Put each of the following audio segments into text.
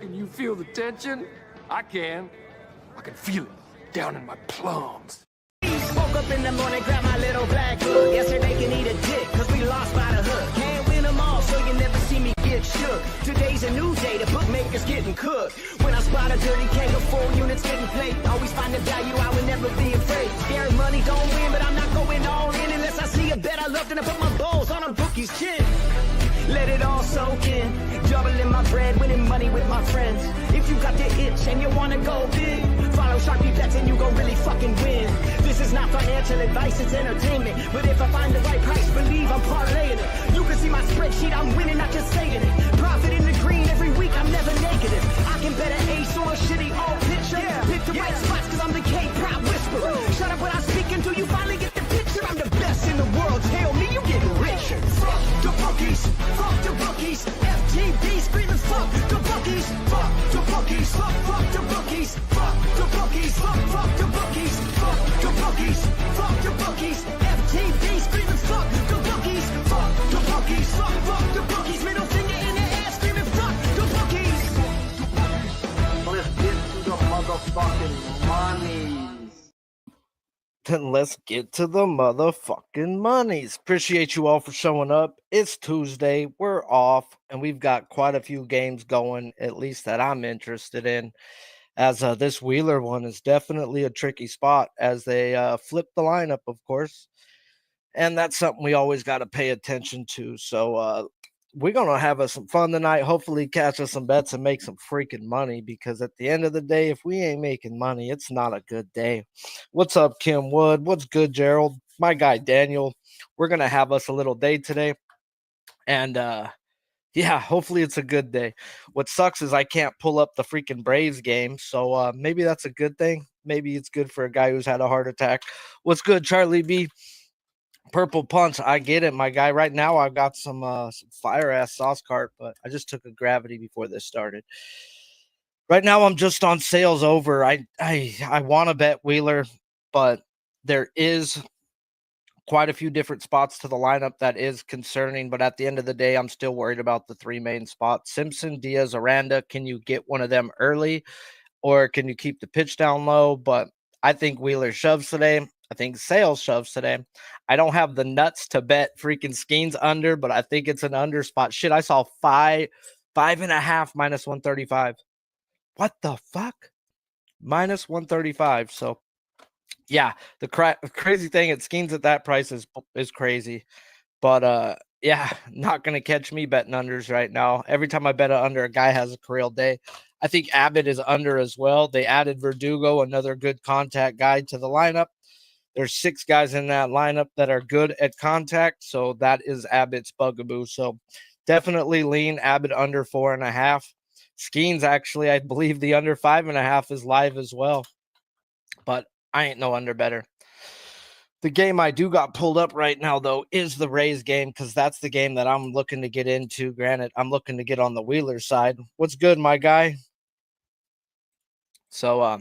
Can you feel the tension? I can. I can feel it down in my plums. Woke up in the morning, grab my little black book. Yesterday can eat a dick, cause we lost by the hook. Can't win them all, so you never see me get shook. Today's a new day, the bookmaker's getting cooked. When I spot a dirty keg of 4 units getting played, always find the value, I would never be afraid. Scary money don't win, but I'm not going all in unless I see a bet I love, then I put my balls on a bookie's chin. Let it all soak in, doubling my bread, winning money with my friends. If you got the itch and you wanna go big, follow Sharpie bets and you gon' really fucking win. This is not financial advice, it's entertainment. But if I find the right price, believe I'm parlaying it. You can see my spreadsheet, I'm winning, not just saying it. Profit in the green every week, I'm never negative. I can bet an ace or a shitty old picture. Pick the right spots cause I'm the K-pop whisperer. Shut up when I speak until you finally get the picture. I'm the best in the world, tell me you getting richer. Fuck the bookies, fuck the bookies. FTB screaming fuck the bookies, fuck the bookies, fuck the bookies, fuck the bookies, fuck the bookies, fuck the bookies, fuck the bookies. FTB screaming fuck the bookies, fuck the bookies, fuck the bookies. Middle finger in the air screaming fuck the bookies. Let's get to the motherfucking money. Then let's get to the motherfucking monies. Appreciate you all for showing up. It's Tuesday. We're off, and we've got quite a few games going, at least that I'm interested in. As this Wheeler one is definitely a tricky spot as they flip the lineup, of course. And that's something we always got to pay attention to. So we're going to have us some fun tonight. Hopefully catch us some bets and make some freaking money, because at the end of the day, if we ain't making money, it's not a good day. What's up, Kim Wood? What's good, Gerald? My guy, Daniel. We're going to have us a little day today. And yeah, hopefully it's a good day. What sucks is I can't pull up the freaking Braves game. So maybe that's a good thing. Maybe it's good for a guy who's had a heart attack. What's good, Charlie B? Purple Punch, I get it, my guy. Right now, I've got some fire ass sauce cart, but I just took a gravity before this started. Right now, I'm just on sales over. I want to bet Wheeler, but there is quite a few different spots to the lineup that is concerning. But at the end of the day, I'm still worried about the 3 main spots: Simpson, Diaz, Aranda. Can you get one of them early, or can you keep the pitch down low? But I think Wheeler shoves today. I think Sales shoves today. I don't have the nuts to bet freaking Skeens under, but I think it's an under spot. Shit, I saw 5.5 minus 135. What the fuck? Minus 135. So, yeah, the crazy thing at Skeens at that price is crazy. But, yeah, not going to catch me betting unders right now. Every time I bet an under, a guy has a career day. I think Abbott is under as well. They added Verdugo, another good contact guy, to the lineup. There's 6 guys in that lineup that are good at contact, so that is Abbott's bugaboo. So definitely lean Abbott under 4.5. Skeens, actually, I believe the under 5.5 is live as well, but I ain't no under better. The game I do got pulled up right now, though, is the Rays game, because that's the game that I'm looking to get into. Granted, I'm looking to get on the Wheeler side. What's good, my guy? So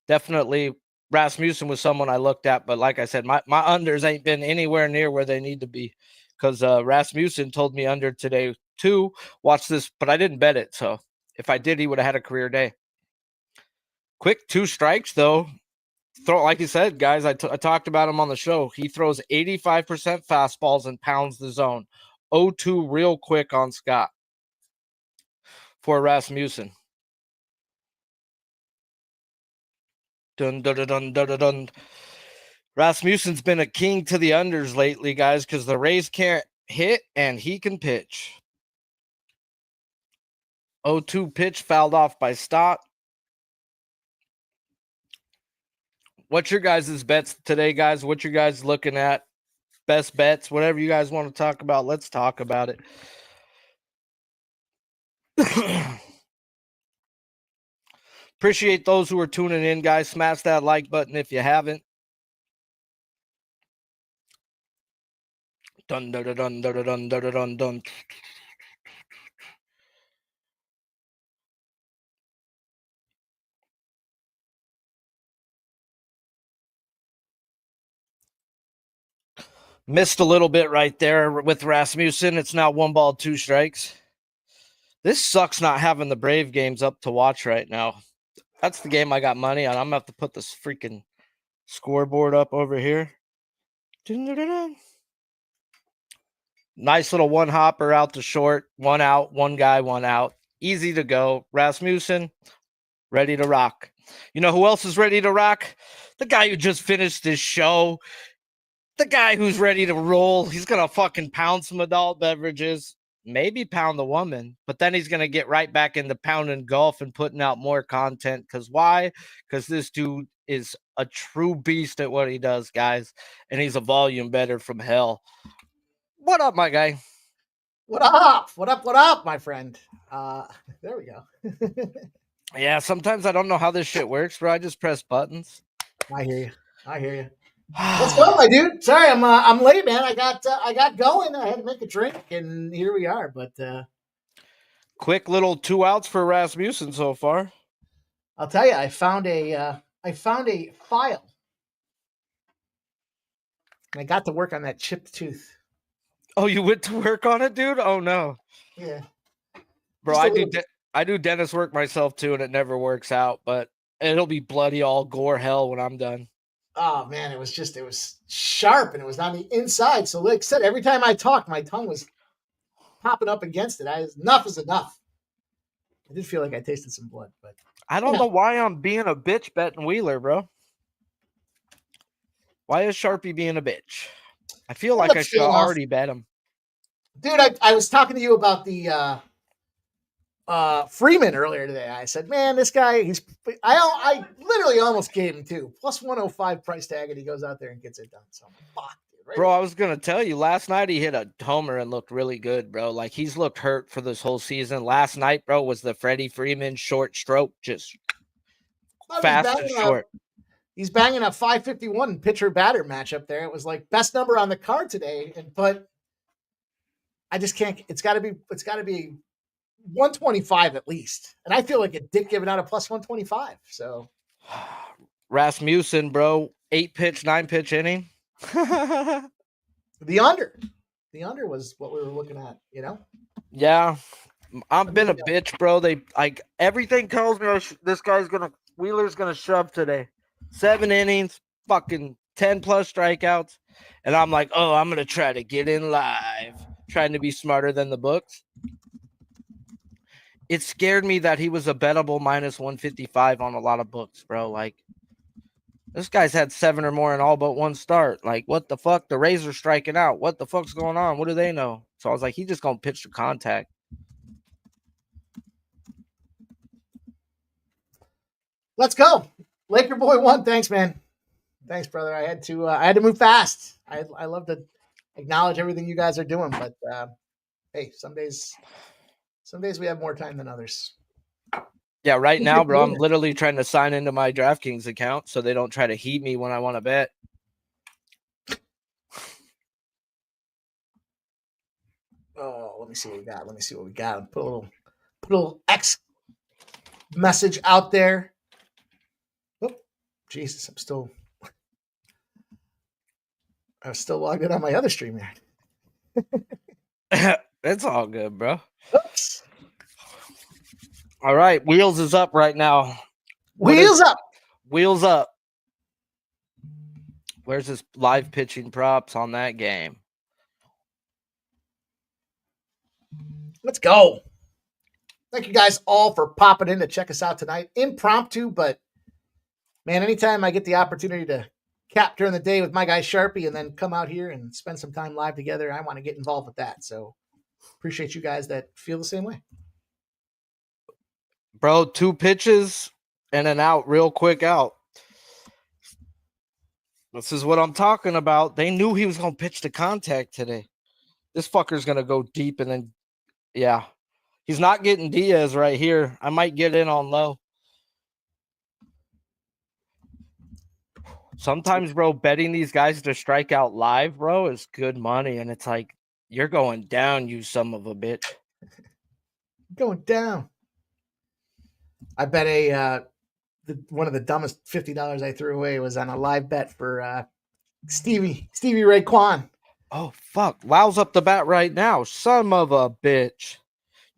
definitely Rasmussen was someone I looked at, but like I said, my unders ain't been anywhere near where they need to be, because Rasmussen told me under today too. Watch this, but I didn't bet it. So if I did, he would have had a career day. Quick 2 strikes, though. Like you said, guys, I talked about him on the show. He throws 85% fastballs and pounds the zone. 0-2 real quick on Scott for Rasmussen. Dun, dun, dun, dun, dun, dun. Rasmussen's been a king to the unders lately, guys, because the Rays can't hit and he can pitch. 0-2 pitch fouled off by Stott. What's your guys' bets today, guys? What you guys looking at? Best bets, whatever you guys want to talk about, let's talk about it. Appreciate those who are tuning in, guys. Smash that like button if you haven't. Dun dun dun dun dun dun dun dun dun. Missed a little bit right there with Rasmussen. It's now 1 ball, 2 strikes. This sucks not having the Brave games up to watch right now. That's the game I got money on. I'm gonna have to put this freaking scoreboard up over here. Dun-dun-dun-dun. Nice little one hopper out to short, one out, one guy, one out. Easy to go. Rasmussen, ready to rock. You know who else is ready to rock? The guy who just finished his show. The guy who's ready to roll. He's going to fucking pound some adult beverages, maybe pound the woman, but then he's going to get right back into pounding golf and putting out more content. Because why? Because this dude is a true beast at what he does, guys, and he's a volume better from hell. What up, my guy? What up? What up? What up, my friend? There we go. Yeah, sometimes I don't know how this shit works, bro. I just press buttons. I hear you. I hear you. Let's go, my dude. Sorry, I'm late, man. I got going. I had to make a drink, and here we are. But quick little 2 outs for Rasmussen so far. I'll tell you, I found a file, and I got to work on that chipped tooth. Oh, you went to work on it, dude? Oh no. Yeah, bro. I do dentist work myself too, and it never works out. But it'll be bloody all gore hell when I'm done. Oh man, it was sharp and it was on the inside. So like I said, every time I talked, my tongue was popping up against it. Enough is enough. I did feel like I tasted some blood, but I don't know why I'm being a bitch betting Wheeler, bro. Why is Sharpie being a bitch? I feel like I should already bet him. Dude, I was talking to you about the Freeman earlier today. I said, man, this guy, I literally almost gave him two plus 105 price tag, and he goes out there and gets it done. So, fuck, dude, right? Bro, I was gonna tell you, last night he hit a homer and looked really good, bro. Like he's looked hurt for this whole season. Last night, bro, was the Freddie Freeman short stroke, just fast and short. He's banging a 551 pitcher batter matchup there. It was like best number on the card today, but I just can't. It's got to be 125 at least, and I feel like a dick giving out a plus 125. So Rasmussen, bro, 8-pitch, 9-pitch inning. The under was what we were looking at. You know. Yeah, I've been a bitch, bro. They like everything tells me this Wheeler's gonna shove today. 7 innings, fucking 10 plus strikeouts, and I'm like, oh, I'm gonna try to get in live, trying to be smarter than the books. It scared me that he was a bettable minus 155 on a lot of books, bro. Like, this guy's had 7 or more in all but one start. Like, what the fuck? The Rays are striking out. What the fuck's going on? What do they know? So I was like, he's just gonna pitch to contact. Let's go. Laker boy won. Thanks, man. Thanks, brother. I had to move fast. I love to acknowledge everything you guys are doing, but hey, some days we have more time than others. Yeah, right now, bro, I'm literally trying to sign into my DraftKings account so they don't try to heat me when I want to bet. Oh, let me see what we got. Put a little X message out there. Jesus, I was still logged in on my other stream here. It's all good, bro. Oops. All right, Wheels is up right now. Wheels up. Wheels up. Where's his live pitching props on that game? Let's go. Thank you guys all for popping in to check us out tonight. Impromptu, but man, anytime I get the opportunity to cap during the day with my guy Sharpie and then come out here and spend some time live together, I want to get involved with that. So appreciate you guys that feel the same way. Bro, 2 pitches and an out, real quick out. This is what I'm talking about. They knew he was going to pitch to contact today. This fucker's going to go deep and then, yeah. He's not getting Diaz right here. I might get in on low. Sometimes, bro, betting these guys to strike out live, bro, is good money. And it's like, you're going down, you son of a bitch. Going down. I bet one of the dumbest $50 I threw away was on a live bet for Stevie Ray Kwan. Oh, fuck. Wow's up the bat right now. Son of a bitch.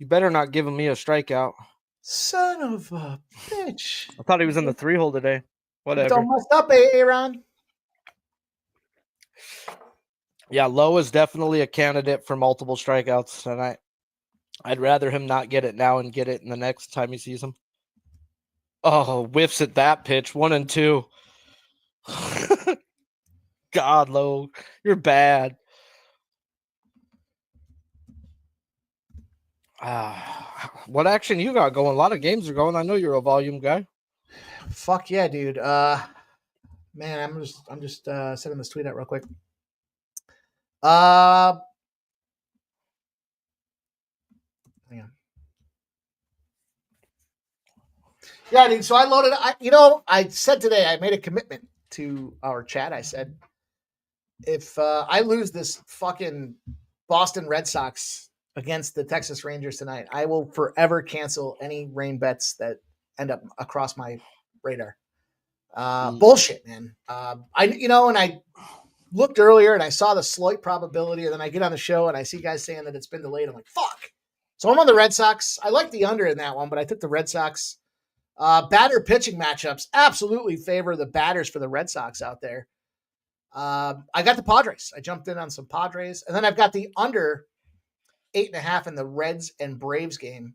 You better not give me a strikeout. Son of a bitch. I thought he was in the 3-hole today. It's Whatever. all messed up, Aaron. Yeah, Lowe is definitely a candidate for multiple strikeouts tonight. I'd rather him not get it now and get it in the next time he sees him. Oh, whiffs at that pitch. 1-2. God, Lowe, you're bad. What action you got going? A lot of games are going. I know you're a volume guy. Fuck yeah, dude. Man, I'm just sending this tweet out real quick. Hang on. Yeah, dude. So I loaded. I said today I made a commitment to our chat. I said, if I lose this fucking Boston Red Sox against the Texas Rangers tonight, I will forever cancel any rain bets that end up across my radar. Bullshit, man. And I looked earlier and I saw the slight probability, and then I get on the show and I see guys saying that it's been delayed. I'm like, fuck. So I'm on the Red Sox. I like the under in that one, but I took the Red Sox. Batter pitching matchups absolutely favor the batters for the Red Sox out there. I got the Padres. I jumped in on some Padres, and then I've got the under 8.5 in the Reds and Braves game.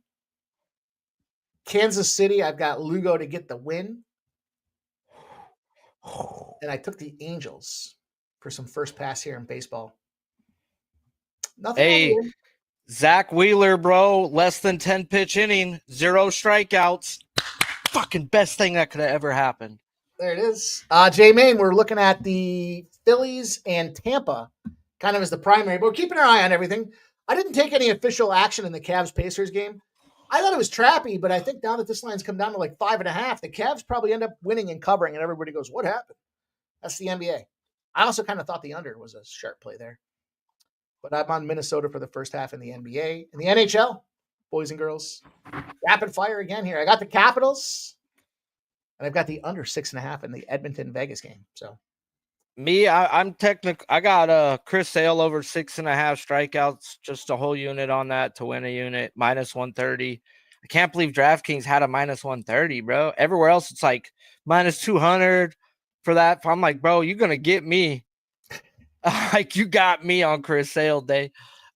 Kansas City, I've got Lugo to get the win. And I took the Angels for some first pass here in baseball. Nothing. Hey, Zach Wheeler, bro, less than 10 pitch inning, 0 strikeouts. Fucking best thing that could have ever happened. There it is. J-Main, we're looking at the Phillies and Tampa kind of as the primary, but we're keeping our eye on everything. I didn't take any official action in the Cavs-Pacers game. I thought it was trappy, but I think now that this line's come down to like 5.5, the Cavs probably end up winning and covering, and everybody goes, what happened? That's the NBA. I also kind of thought the under was a sharp play there. But I'm on Minnesota for the first half in the NBA. In the NHL, boys and girls, rapid fire again here. I got the Capitals, and I've got the under 6.5 in the Edmonton Vegas game. So me, I'm technical. I got Chris Sale over 6.5 strikeouts, just a whole unit on that to win a unit, minus 130. I can't believe DraftKings had a minus 130, bro. Everywhere else, it's like minus 200 for that. I'm like, bro, you're gonna get me. Like, you got me on Chris Sale day.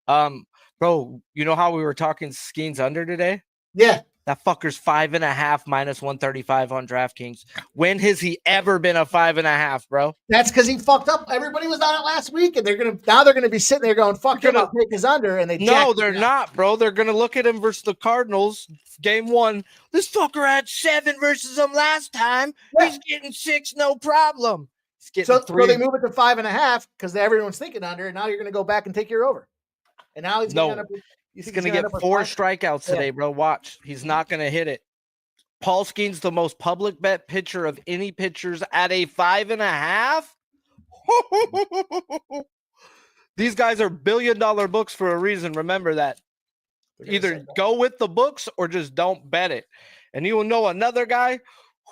Bro, you know how we were talking Skeens under today? Yeah. That fucker's 5.5 minus 135 on DraftKings. When has he ever been a 5.5, bro? That's because he fucked up. Everybody was on it last week, and they're gonna be sitting there going, "Fuck him, I'll take his under." And they're not, bro. They're gonna look at him versus the Cardinals, game 1. This fucker had 7 versus them last time. Yeah. He's getting 6, no problem. He's getting 3. So they move it to 5.5 because everyone's thinking under, and now you're gonna go back and take your over. And now he's gonna end up with, he's going to get 4 strikeouts today, bro. Watch. He's not going to hit it. Paul Skeen's the most public bet pitcher of any pitchers at a 5.5. These guys are billion-dollar books for a reason. Remember that. Either go with the books or just don't bet it. And you will know another guy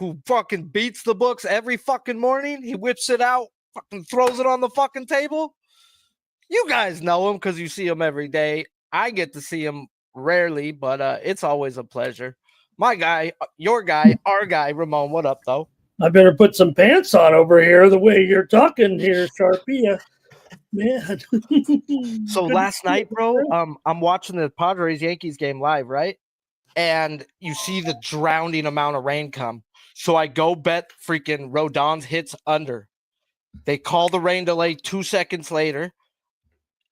who fucking beats the books every fucking morning. He whips it out, fucking throws it on the fucking table. You guys know him because you see him every day. I get to see him rarely, but it's always a pleasure. My guy, your guy, our guy, Ramon, what up, though? I better put some pants on over here the way you're talking here, Sharpie. Man. So last night, bro, I'm watching the Padres-Yankees game live, right? And you see the drowning amount of rain come. So I go bet freaking Rodon's hits under. They call the rain delay 2 seconds later.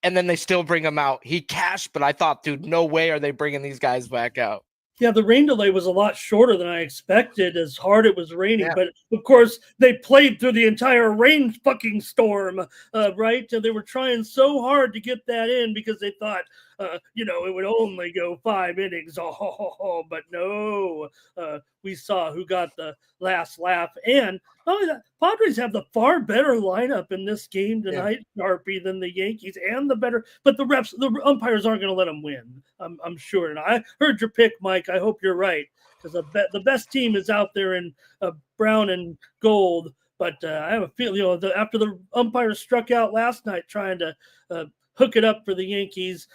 And then they still bring him out. He cashed, but I thought, dude, no way are they bringing these guys back out. Yeah, the rain delay was a lot shorter than I expected as hard it was raining. Yeah. But, of course, they played through the entire rain fucking storm, right? And they were trying so hard to get that in because they thought, it would only go 5 innings. But no, we saw who got the last laugh. And Padres have the far better lineup in this game tonight, Sharpie, than the Yankees, and the umpires aren't going to let them win. I'm sure. And I heard your pick, Mike. I hope you're right, because the best team is out there in brown and gold. But I have a feeling, after the umpire struck out last night trying to hook it up for the Yankees,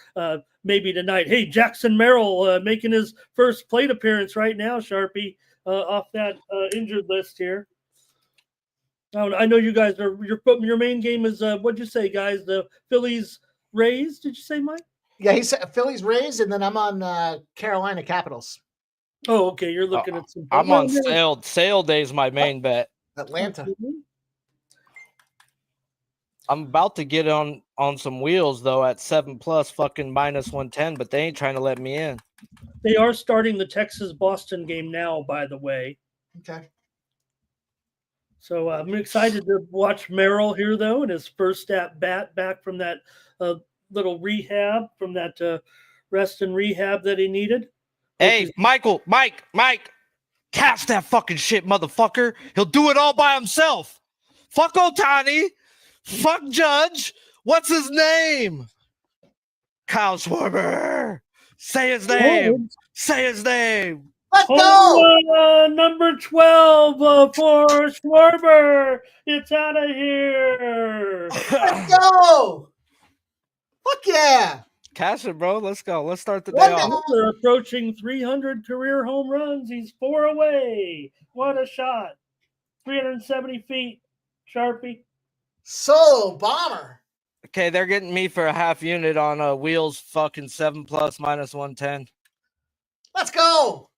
maybe tonight. Hey, Jackson Merrill making his first plate appearance right now, Sharpie, off that injured list here. I know you guys are your main game is what'd you say, guys? The Phillies Rays? Did you say, Mike? Yeah, he said Phillies Rays, and then I'm on Carolina Capitals. Oh, okay. You're looking at some. I'm on Sale. Sale Day is my main bet. Atlanta. I'm about to get on some wheels though at 7+ fucking -110, but they ain't trying to let me in. They are starting the Texas-Boston game now, by the way. Okay. So I'm excited to watch Merrill here, though, in his first at bat back from that little rehab, from that rest and rehab that he needed. Hey, Mike, cast that fucking shit, motherfucker. He'll do it all by himself. Fuck Ohtani. Fuck Judge. What's his name? Kyle Schwarber. Say his name. Say his name. Let's go. Number 12 for Schwarber. It's out of here. Let's go. Fuck yeah. Cash it, bro. Let's go. Let's start the day off. They're approaching 300 career home runs. He's 4 away. What a shot. 370 feet. Sharpie. So, bomber. Okay, they're getting me for a half unit on wheels fucking 7+ -110. Let's go.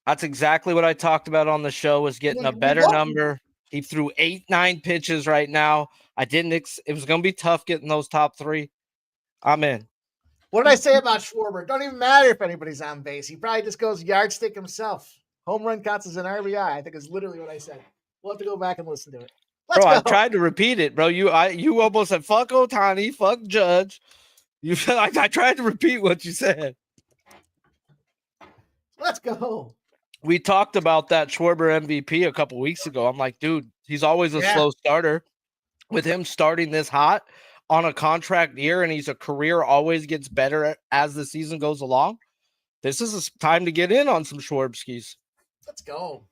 That's exactly what I talked about on the show, was getting a better number. He threw 8-9 pitches right now. It was going to be tough getting those top 3. I'm in. What did I say about Schwarber? Don't even matter if anybody's on base. He probably just goes yardstick himself. Home run counts as an RBI. I think is literally what I said. We'll have to go back and listen to it. Let's bro, go. I tried to repeat it, bro. You almost said fuck Ohtani, fuck Judge. I tried to repeat what you said. Let's go. We talked about that Schwarber MVP a couple weeks ago. I'm like, dude, he's always a slow starter. With him starting this hot on a contract year, and he's a career, always gets better as the season goes along. This is a time to get in on some Schwarbskis. Let's go.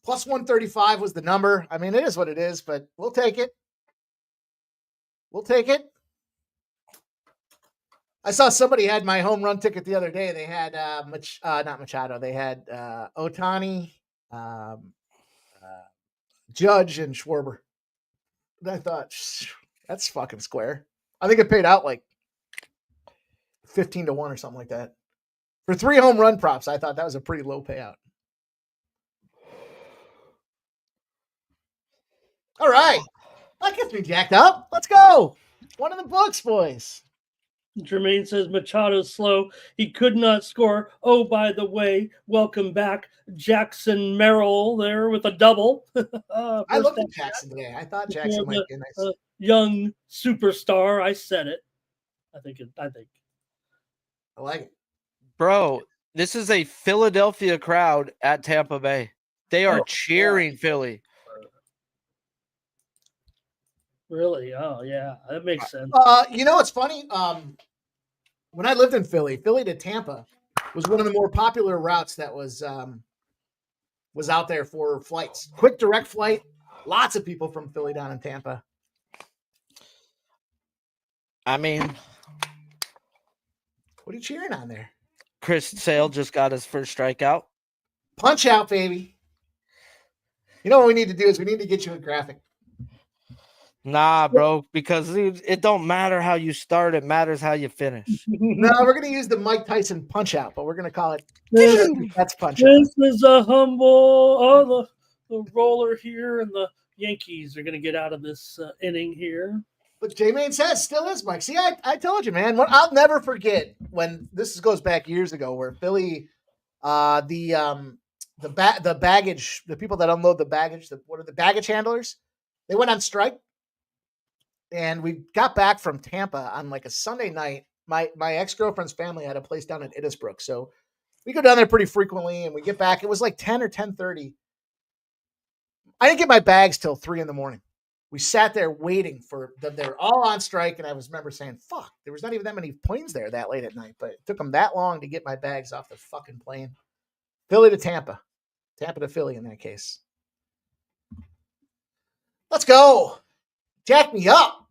Plus 135 was the number. I mean, it is what it is, but we'll take it. We'll take it. I saw somebody had my home run ticket the other day. They had not Machado. They had Ohtani, Judge, and Schwarber. And I thought, that's fucking square. I think it paid out like 15 to 1 or something like that. For 3 home run props, I thought that was a pretty low payout. All right. That gets me jacked up. Let's go. One of the books, boys. Jermaine says Machado's slow. He could not score. Oh, by the way, welcome back, Jackson Merrill there with a double. I looked at Jackson today. I thought Jackson might be nice. Young superstar. I said it. I think. I like it. Bro, this is a Philadelphia crowd at Tampa Bay. They are cheering Philly. Really? Oh, yeah. That makes sense. You know what's funny? When I lived in Philly to Tampa was one of the more popular routes that was out there for flights. Quick direct flight. Lots of people from Philly down in Tampa. I mean, what are you cheering on there? Chris Sale just got his first strikeout. Punch out, baby. You know what we need to do is we need to get you a graphic. Nah, bro, because it don't matter how you start. It matters how you finish. No, we're going to use the Mike Tyson punch out, but we're going to call it that's punch out. This is a humble the roller here, and the Yankees are going to get out of this inning here. But J-Main says still is, Mike. See, I told you, man. I'll never forget when this goes back years ago where Philly, the baggage, the people that unload the baggage, what are the baggage handlers? They went on strike. And we got back from Tampa on like a Sunday night. My ex-girlfriend's family had a place down in Innisbrook. So we go down there pretty frequently and we get back. It was like 10 or 10:30. I didn't get my bags till 3 a.m. We sat there waiting for them. They were all on strike. And I remember saying, fuck, there was not even that many planes there that late at night. But it took them that long to get my bags off the fucking plane. Philly to Tampa. Tampa to Philly in that case. Let's go. Jack me up.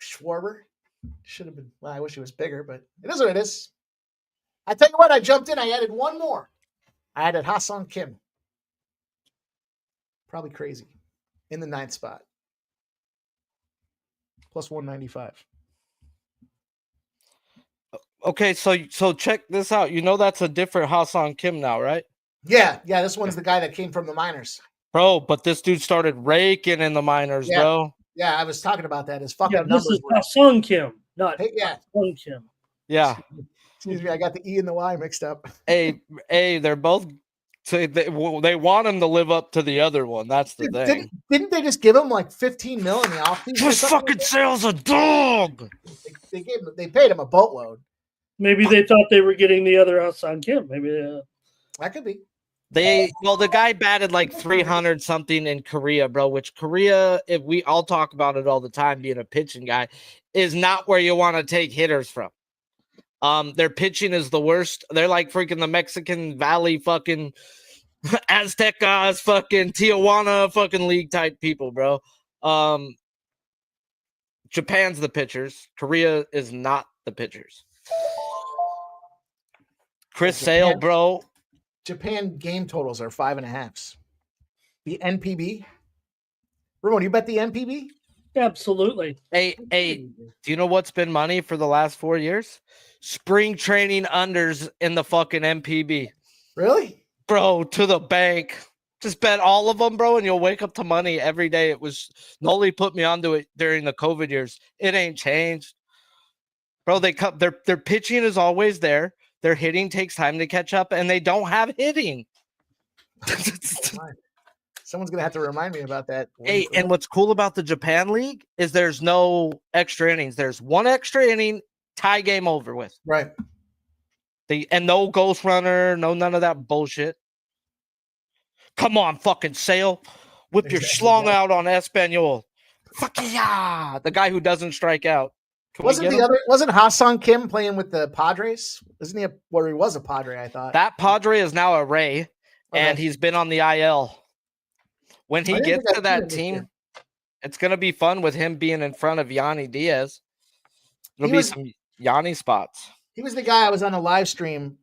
Schwarber. Should have been, well, I wish he was bigger, but it is what it is. I tell you what, I jumped in. I added one more. I added Ha-Sung Kim. Probably crazy. In the 9th spot. Plus 195. Okay, so check this out. You know that's a different Ha-Sung Kim now, right? Yeah. This one's the guy that came from the minors. Bro, but this dude started raking in the minors, bro. Yeah, I was talking about that. His fucking This numbers is were. Sung Kim, not Sung Kim. Yeah. Excuse me, I got the E and the Y mixed up. Hey, they're both. They want him to live up to the other one. That's the thing. Didn't they just give him like 15 mil in the offseason? Just fucking sales a dog. They paid him a boatload. Maybe they thought they were getting the other Sung Kim. Maybe that could be. The guy batted like 300 something in Korea, bro. Which Korea, I'll talk about it all the time, being a pitching guy, is not where you want to take hitters from. Their pitching is the worst. They're like freaking the Mexican Valley fucking Aztecas, fucking Tijuana fucking league type people, bro. Japan's the pitchers. Korea is not the pitchers. Chris Sale, bro. Japan game totals are 5.5. The NPB. Ramon, you bet the NPB? Absolutely. Hey, do you know what's been money for the last 4 years? Spring training unders in the fucking MPB. Really? Bro, to the bank. Just bet all of them, bro, and you'll wake up to money every day. It was Noli put me onto it during the COVID years. It ain't changed. Bro, their pitching is always there. Their hitting takes time to catch up, and they don't have hitting. Someone's going to have to remind me about that. Hey, and what's cool about the Japan League is there's no extra innings. There's one extra inning, tie game over with. Right. And no ghost runner, none of that bullshit. Come on, fucking Sale. Whip your schlong out on Espanol. Fuck yeah. The guy who doesn't strike out. Wasn't Ha-Sung Kim playing with the Padres? Isn't he he was a Padre, I thought. That Padre is now a Ray, and he's been on the IL. When he gets to that team, it's going to be fun with him being in front of Yanni Diaz. It'll be some Yanni spots. He was the guy I was on a live stream,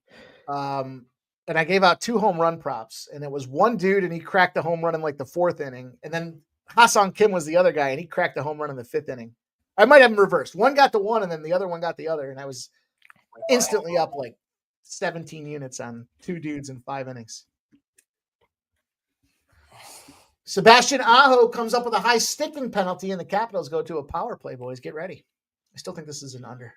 and I gave out 2 home run props, and it was one dude, and he cracked a home run in like the 4th inning, and then Ha-Sung Kim was the other guy, and he cracked a home run in the 5th inning. I might have them reversed. One got the one, and then the other one got the other, and I was instantly up like 17 units on 2 dudes in 5 innings. Sebastian Aho comes up with a high sticking penalty, and the Capitals go to a power play, boys. Get ready. I still think this is an under.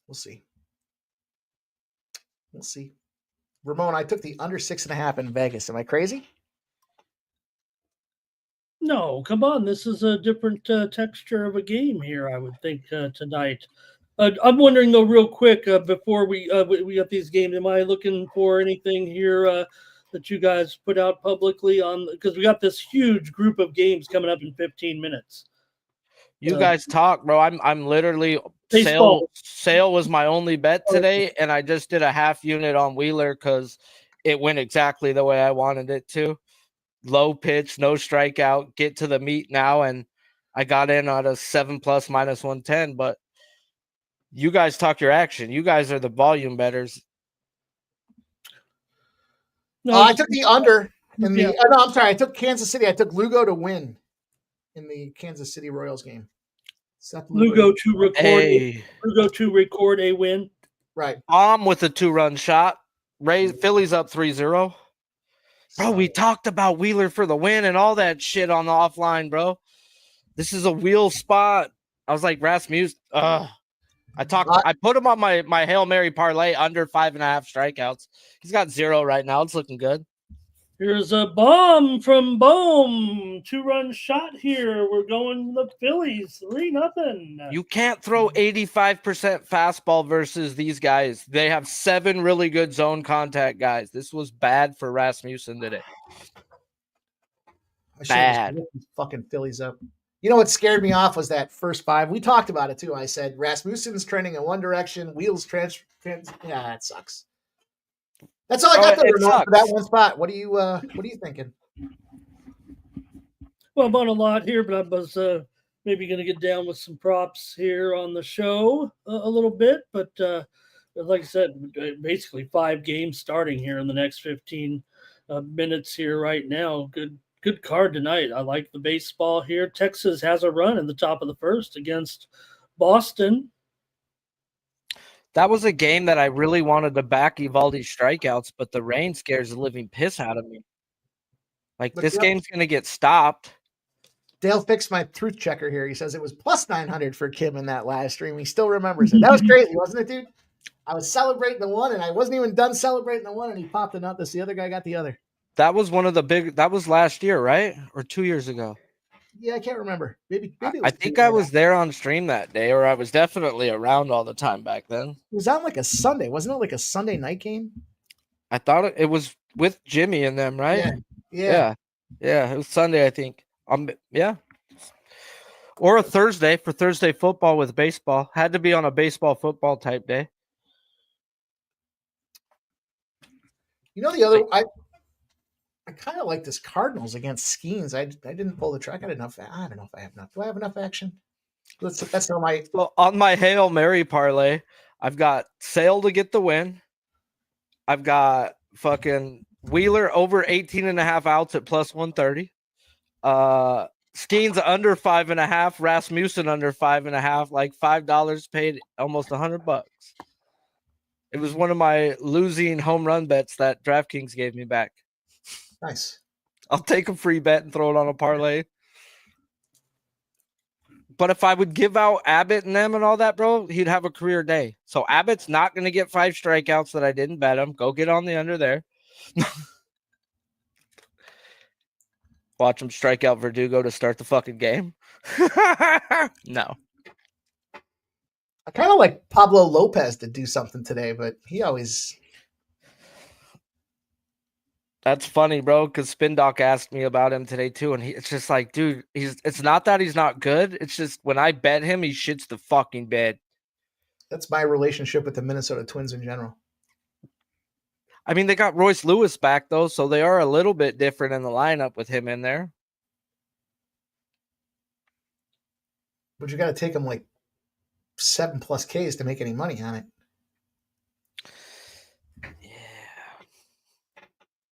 We'll see. Ramon, I took the under 6.5 in Vegas. Am I crazy? No, come on. This is a different texture of a game here, I would think, tonight. I'm wondering, though, real quick, before we got these games, am I looking for anything here that you guys put out publicly on? Because we got this huge group of games coming up in 15 minutes. You guys talk, bro. I'm literally Sale was my only bet today, and I just did a half unit on Wheeler because it went exactly the way I wanted it to. Low pitch, no strikeout, get to the meat now, and I got in on a 7+ minus 110. But you guys talk your action. You guys are the volume betters. No, I took the under in the. Oh, no, I'm sorry. I took Kansas City. I took Lugo to win in the Kansas City Royals game. Lugo to record a win. Right. With a 2-run shot. Phillies up 3-0. Bro, we talked about Wheeler for the win and all that shit on the offline, bro. This is a wheel spot. I was like, Rasmus. I put him on my Hail Mary parlay under 5.5 strikeouts. He's got 0 right now. It's looking good. Here's a bomb from Bohm. 2-run shot here. We're going the Phillies. 3-0. You can't throw 85% fastball versus these guys. They have 7 really good zone contact guys. This was bad for Rasmussen today. Bad. Fucking Phillies up. You know what scared me off was that first 5. We talked about it too. I said Rasmussen's trending in one direction. Wheels yeah, it sucks. That's all I got there for that one spot. What are you thinking? Well, I'm on a lot here, but I was maybe going to get down with some props here on the show a little bit. But like I said, basically 5 games starting here in the next 15 minutes here right now. Good card tonight. I like the baseball here. Texas has a run in the top of the first against Boston. That was a game that I really wanted to back Evaldi's strikeouts, but the rain scares the living piss out of me. Like, this game's going to get stopped. Dale fixed my truth checker here. He says it was plus 900 for Kim in that live stream. He still remembers it. That was crazy, wasn't it, dude? I was celebrating the one, and I wasn't even done celebrating the one, and he popped a nut. The other guy got the other. That was one of the big – that was last year, right? Or 2 years ago? Yeah, I can't remember. Maybe I think I was there on stream that day, or I was definitely around all the time back then. It was on like a Sunday. Wasn't it like a Sunday night game? I thought it was with Jimmy and them, right? Yeah. Yeah, it was Sunday, I think. Yeah. Or a Thursday for Thursday football with baseball. Had to be on a baseball football type day. You know, the other I kind of like this Cardinals against Skeens. I didn't pull the track. I don't know if I have enough. Do I have enough action? That's not my. Well, on my Hail Mary parlay, I've got Sale to get the win. I've got fucking Wheeler over 18.5 outs at plus 130. Skeens under 5.5. Rasmussen under 5.5. Like $5 paid almost $100. It was one of my losing home run bets that DraftKings gave me back. Nice. I'll take a free bet and throw it on a parlay. But if I would give out Abbott and them and all that, bro, he'd have a career day. So Abbott's not going to get 5 strikeouts that I didn't bet him. Go get on the under there. Watch him strike out Verdugo to start the fucking game. No. I kind of like Pablo Lopez to do something today, but he always. That's funny, bro, because Spin Doc asked me about him today, too. And it's just like, dude, it's not that he's not good. It's just when I bet him, he shits the fucking bed. That's my relationship with the Minnesota Twins in general. I mean, they got Royce Lewis back, though, so they are a little bit different in the lineup with him in there. But you got to take him like 7+ Ks to make any money on it. Yeah.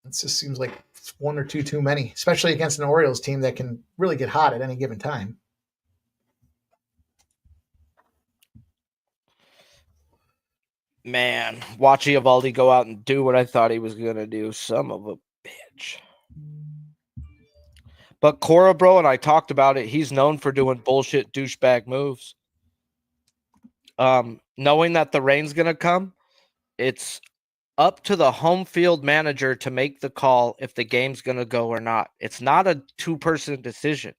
It just seems like it's 1 or 2 too many, especially against an Orioles team that can really get hot at any given time. Man, watch Eovaldi go out and do what I thought he was going to do. Son of a bitch. But Cora, bro, and I talked about it. He's known for doing bullshit douchebag moves. Knowing that the rain's going to come, it's up to the home field manager to make the call if the game's going to go or not. It's not a 2-person decision.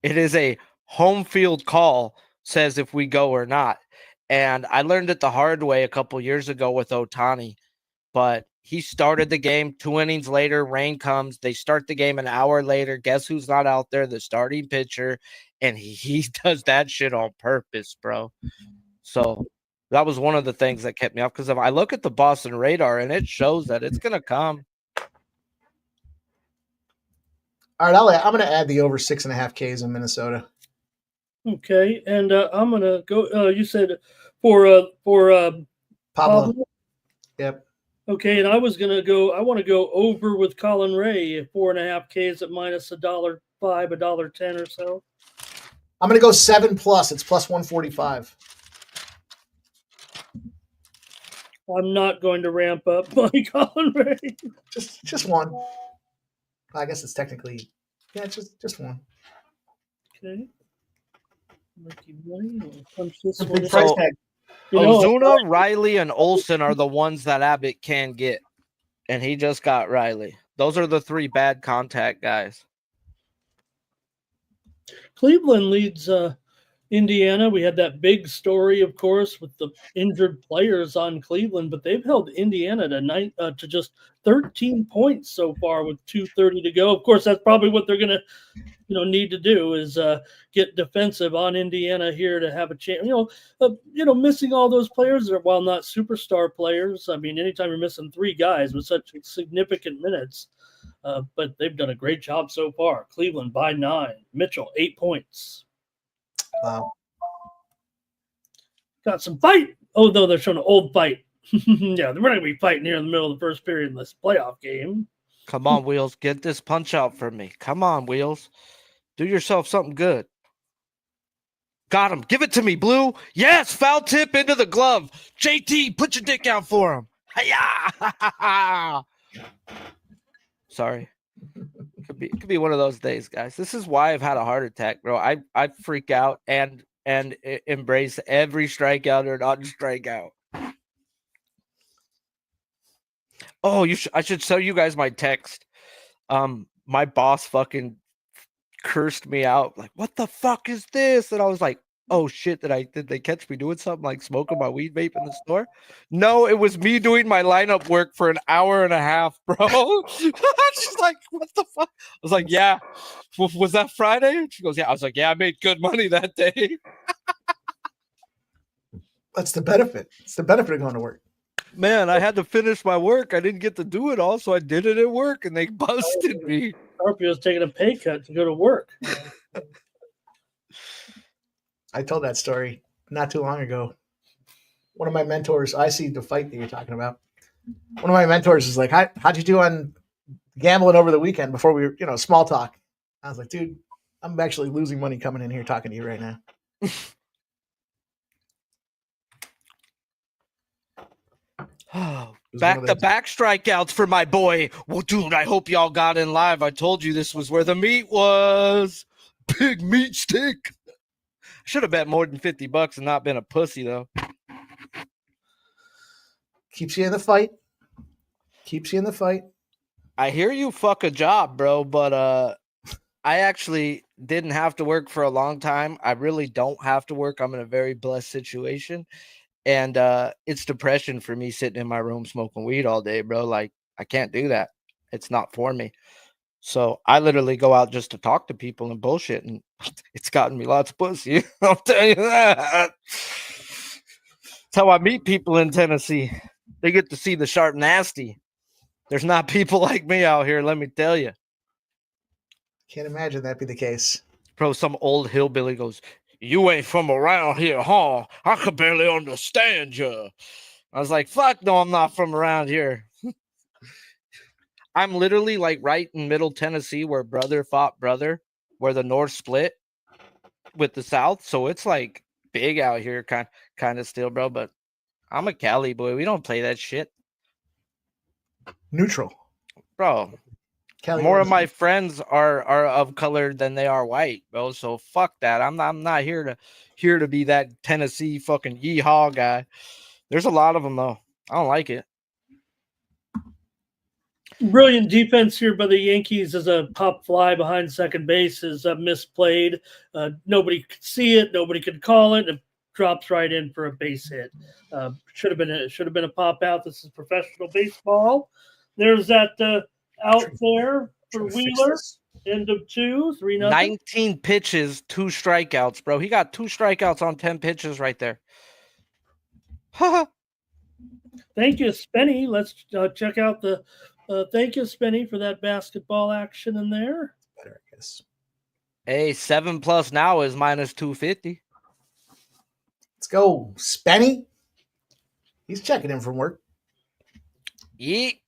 It is a home field call, says if we go or not. And I learned it the hard way a couple years ago with Ohtani. But he started the game 2 innings later. Rain comes. They start the game an hour later. Guess who's not out there? The starting pitcher. And he does that shit on purpose, bro. So that was one of the things that kept me up. Because if I look at the Boston radar, and it shows that it's going to come. All right, I'm going to add the over 6.5 Ks in Minnesota. Okay, and I'm going to go. You said for Pablo. Yep. Okay, and I was going to go. I want to go over with Colin Ray at 4.5 Ks at minus $1.05, $1.10 or so. I'm going to go 7+. It's plus 145. I'm not going to ramp up my Colin Ray. Just one. I guess it's technically, yeah, just one. Okay. Price tag. Ozuna, Riley, and Olsen are the ones that Abbott can get. And he just got Riley. Those are the 3 bad contact guys. Cleveland leads Indiana. We had that big story, of course, with the injured players on Cleveland, but they've held Indiana to just 13 points so far with 2:30 to go. Of course, that's probably what they're going to need to do is get defensive on Indiana here to have a chance. Missing all those players, while not superstar players. I mean, anytime you're missing 3 guys with such significant minutes, but they've done a great job so far. Cleveland by 9. Mitchell, 8 points. Wow. Got some fight. Oh, no, they're showing an old fight. Yeah, we're not going to be fighting here in the middle of the first period in this playoff game. Come on, Wheels. Get this punch out for me. Come on, Wheels. Do yourself something good. Got him. Give it to me, Blue. Yes, foul tip into the glove. JT, put your dick out for him. Hi-ya! Sorry. Could be one of those days, guys. This is why I've had a heart attack, bro. I freak out and embrace every strikeout or non-strikeout. Oh, I should show you guys my text. My boss fucking cursed me out. Like, what the fuck is this? And I was like, oh shit, did they catch me doing something like smoking my weed vape in the store? No, it was me doing my lineup work for an hour and a half, bro. She's like, what the fuck? I was like, yeah. Was that Friday? She goes, yeah. I was like, yeah, I made good money that day. That's the benefit. It's the benefit of going to work. Man, I had to finish my work. I didn't get to do it all, so I did it at work, and they busted me. Scorpio was taking a pay cut to go to work. I told that story not too long ago. One of my mentors, I see the fight that you're talking about. One of my mentors is like, how'd you do on gambling over the weekend before we were, small talk? I was like, dude, I'm actually losing money coming in here talking to you right now. Back-to-back strikeouts for my boy. Well, dude, I hope y'all got in live. I told you this was where the meat was. Big meat stick. Should have bet more than $50 and not been a pussy, though. Keeps you in the fight. Keeps you in the fight. I hear you fuck a job, bro, but I actually didn't have to work for a long time. I really don't have to work. I'm in a very blessed situation. And it's depression for me sitting in my room smoking weed all day, bro. Like, I can't do that. It's not for me. So I literally go out just to talk to people and bullshit, and it's gotten me lots of pussy. I'll tell you that. That's how I meet people in Tennessee. They get to see the sharp nasty. There's not people like me out here, let me tell you. Can't imagine that be the case. Bro, some old hillbilly goes, you ain't from around here, huh? I could barely understand you. I was like, fuck no, I'm not from around here. I'm literally like right in middle Tennessee where brother fought brother, where the North split with the South. So it's like big out here, kind of still, bro. But I'm a Cali boy. We don't play that shit. Neutral. Bro. Cali More of my friends are of color than they are white, bro. So fuck that. I'm not here to be that Tennessee fucking yeehaw guy. There's a lot of them though. I don't like it. Brilliant defense here by the Yankees as a pop fly behind second base is misplayed. Nobody could see it. Nobody could call it. It drops right in for a base hit. Should have been a pop out. This is professional baseball. There's that out there for Wheeler. End of 2, 3-0. 19 pitches, 2 strikeouts, bro. He got 2 strikeouts on 10 pitches right there. Thank you, Spenny. Let's check out the. Thank you, Spenny, for that basketball action in there. Better, I guess. Hey, 7+ now is minus 250. Let's go, Spenny. He's checking in from work. Yeet.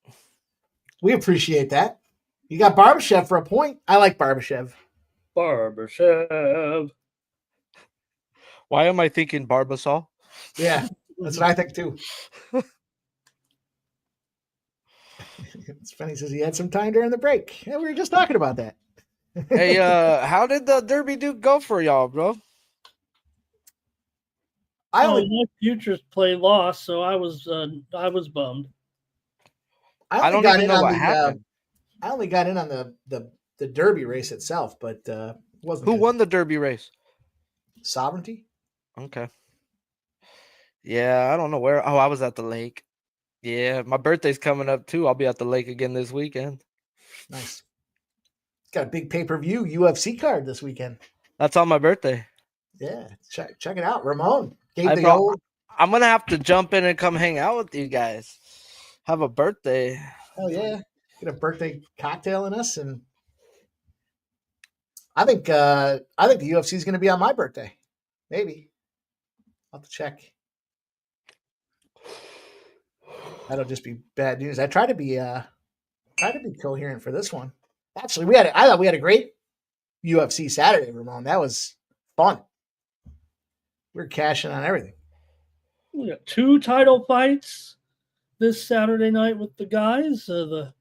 We appreciate that. You got Barbashev for a point. I like Barbashev. Barbashev. Why am I thinking Barbasol? Yeah, that's what I think too. Spenny says he had some time during the break. Yeah, we were just talking about that. Hey, how did the Derby Duke go for y'all, bro? My futures play lost, so I was bummed. I don't even know what happened. I only got in on the Derby race itself, but wasn't. Who won the Derby race? Sovereignty. Okay. Yeah, I don't know where. Oh, I was at the lake. Yeah, my birthday's coming up too. I'll be at the lake again this weekend. Nice. Got a big pay-per-view UFC card this weekend. That's on my birthday. Yeah, check it out. Ramon. I'm going to have to jump in and come hang out with you guys. Have a birthday. Hell yeah. get a birthday cocktail in us, and I think the UFC is going to be on my birthday. Maybe I'll have to check. That'll just be bad news. I try to be coherent for this one. Actually, I thought we had a great UFC Saturday, Ramon. That was fun. We're cashing on everything. We got 2 title fights this Saturday night with the guys. The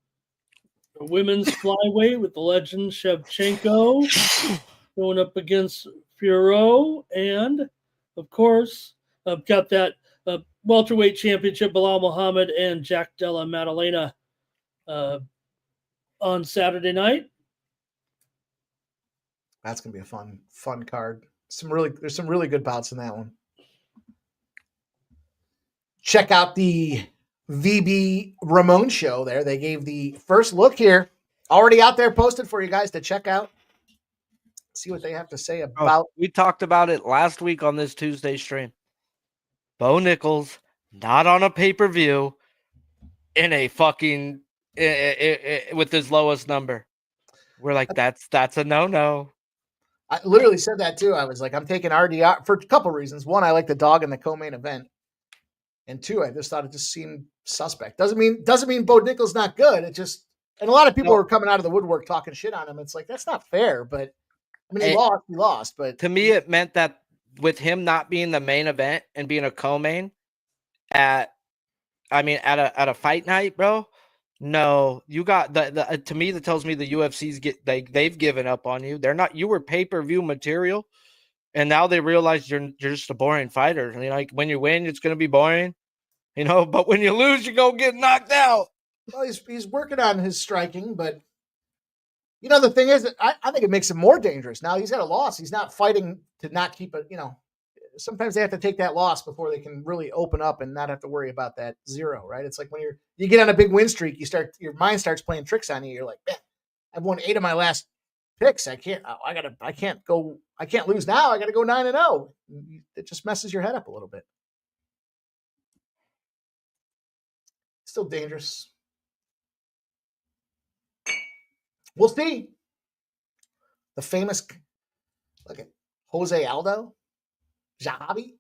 women's flyweight with the legend Shevchenko going up against Furo, and of course, I've got that welterweight championship, Bilal Muhammad and Jack Della Maddalena on Saturday night. That's gonna be a fun card. There's some really good bouts in that one. Check out the VB Ramon show there. They gave the first look here, already out there posted for you guys to check out. See what they have to say about. We talked about it last week on this Tuesday stream. Bo Nichols, not on a pay-per-view, in a fucking with his lowest number. We're like, that's a no-no. I literally said that too. I was like, I'm taking RDR for a couple reasons. One, I like the dog in the co-main event, and 2, I just thought it just seemed suspect. Doesn't mean Bo Nichols not good. It just, and a lot of people were coming out of the woodwork talking shit on him. It's like, that's not fair. But I mean, he lost. But to me, it meant that with him not being the main event and being a co-main at a fight night, bro. No, you got the to me that tells me the UFC's they've given up on you. They're not. You were pay-per-view material, and now they realize you're just a boring fighter. You know, like when you win, it's gonna be boring, you know. But when you lose, you go get knocked out. Well, he's working on his striking, but you know the thing is, I think it makes him more dangerous. Now he's got a loss. He's not fighting to not keep it. You know, sometimes they have to take that loss before they can really open up and not have to worry about that 0, right? It's like when you get on a big win streak, your mind starts playing tricks on you. You're like, man, I've won 8 of my last picks. I can't lose now. I got to go 9-0. It just messes your head up a little bit. Still dangerous. We'll see. The famous, look at Jose Aldo. Zahabi,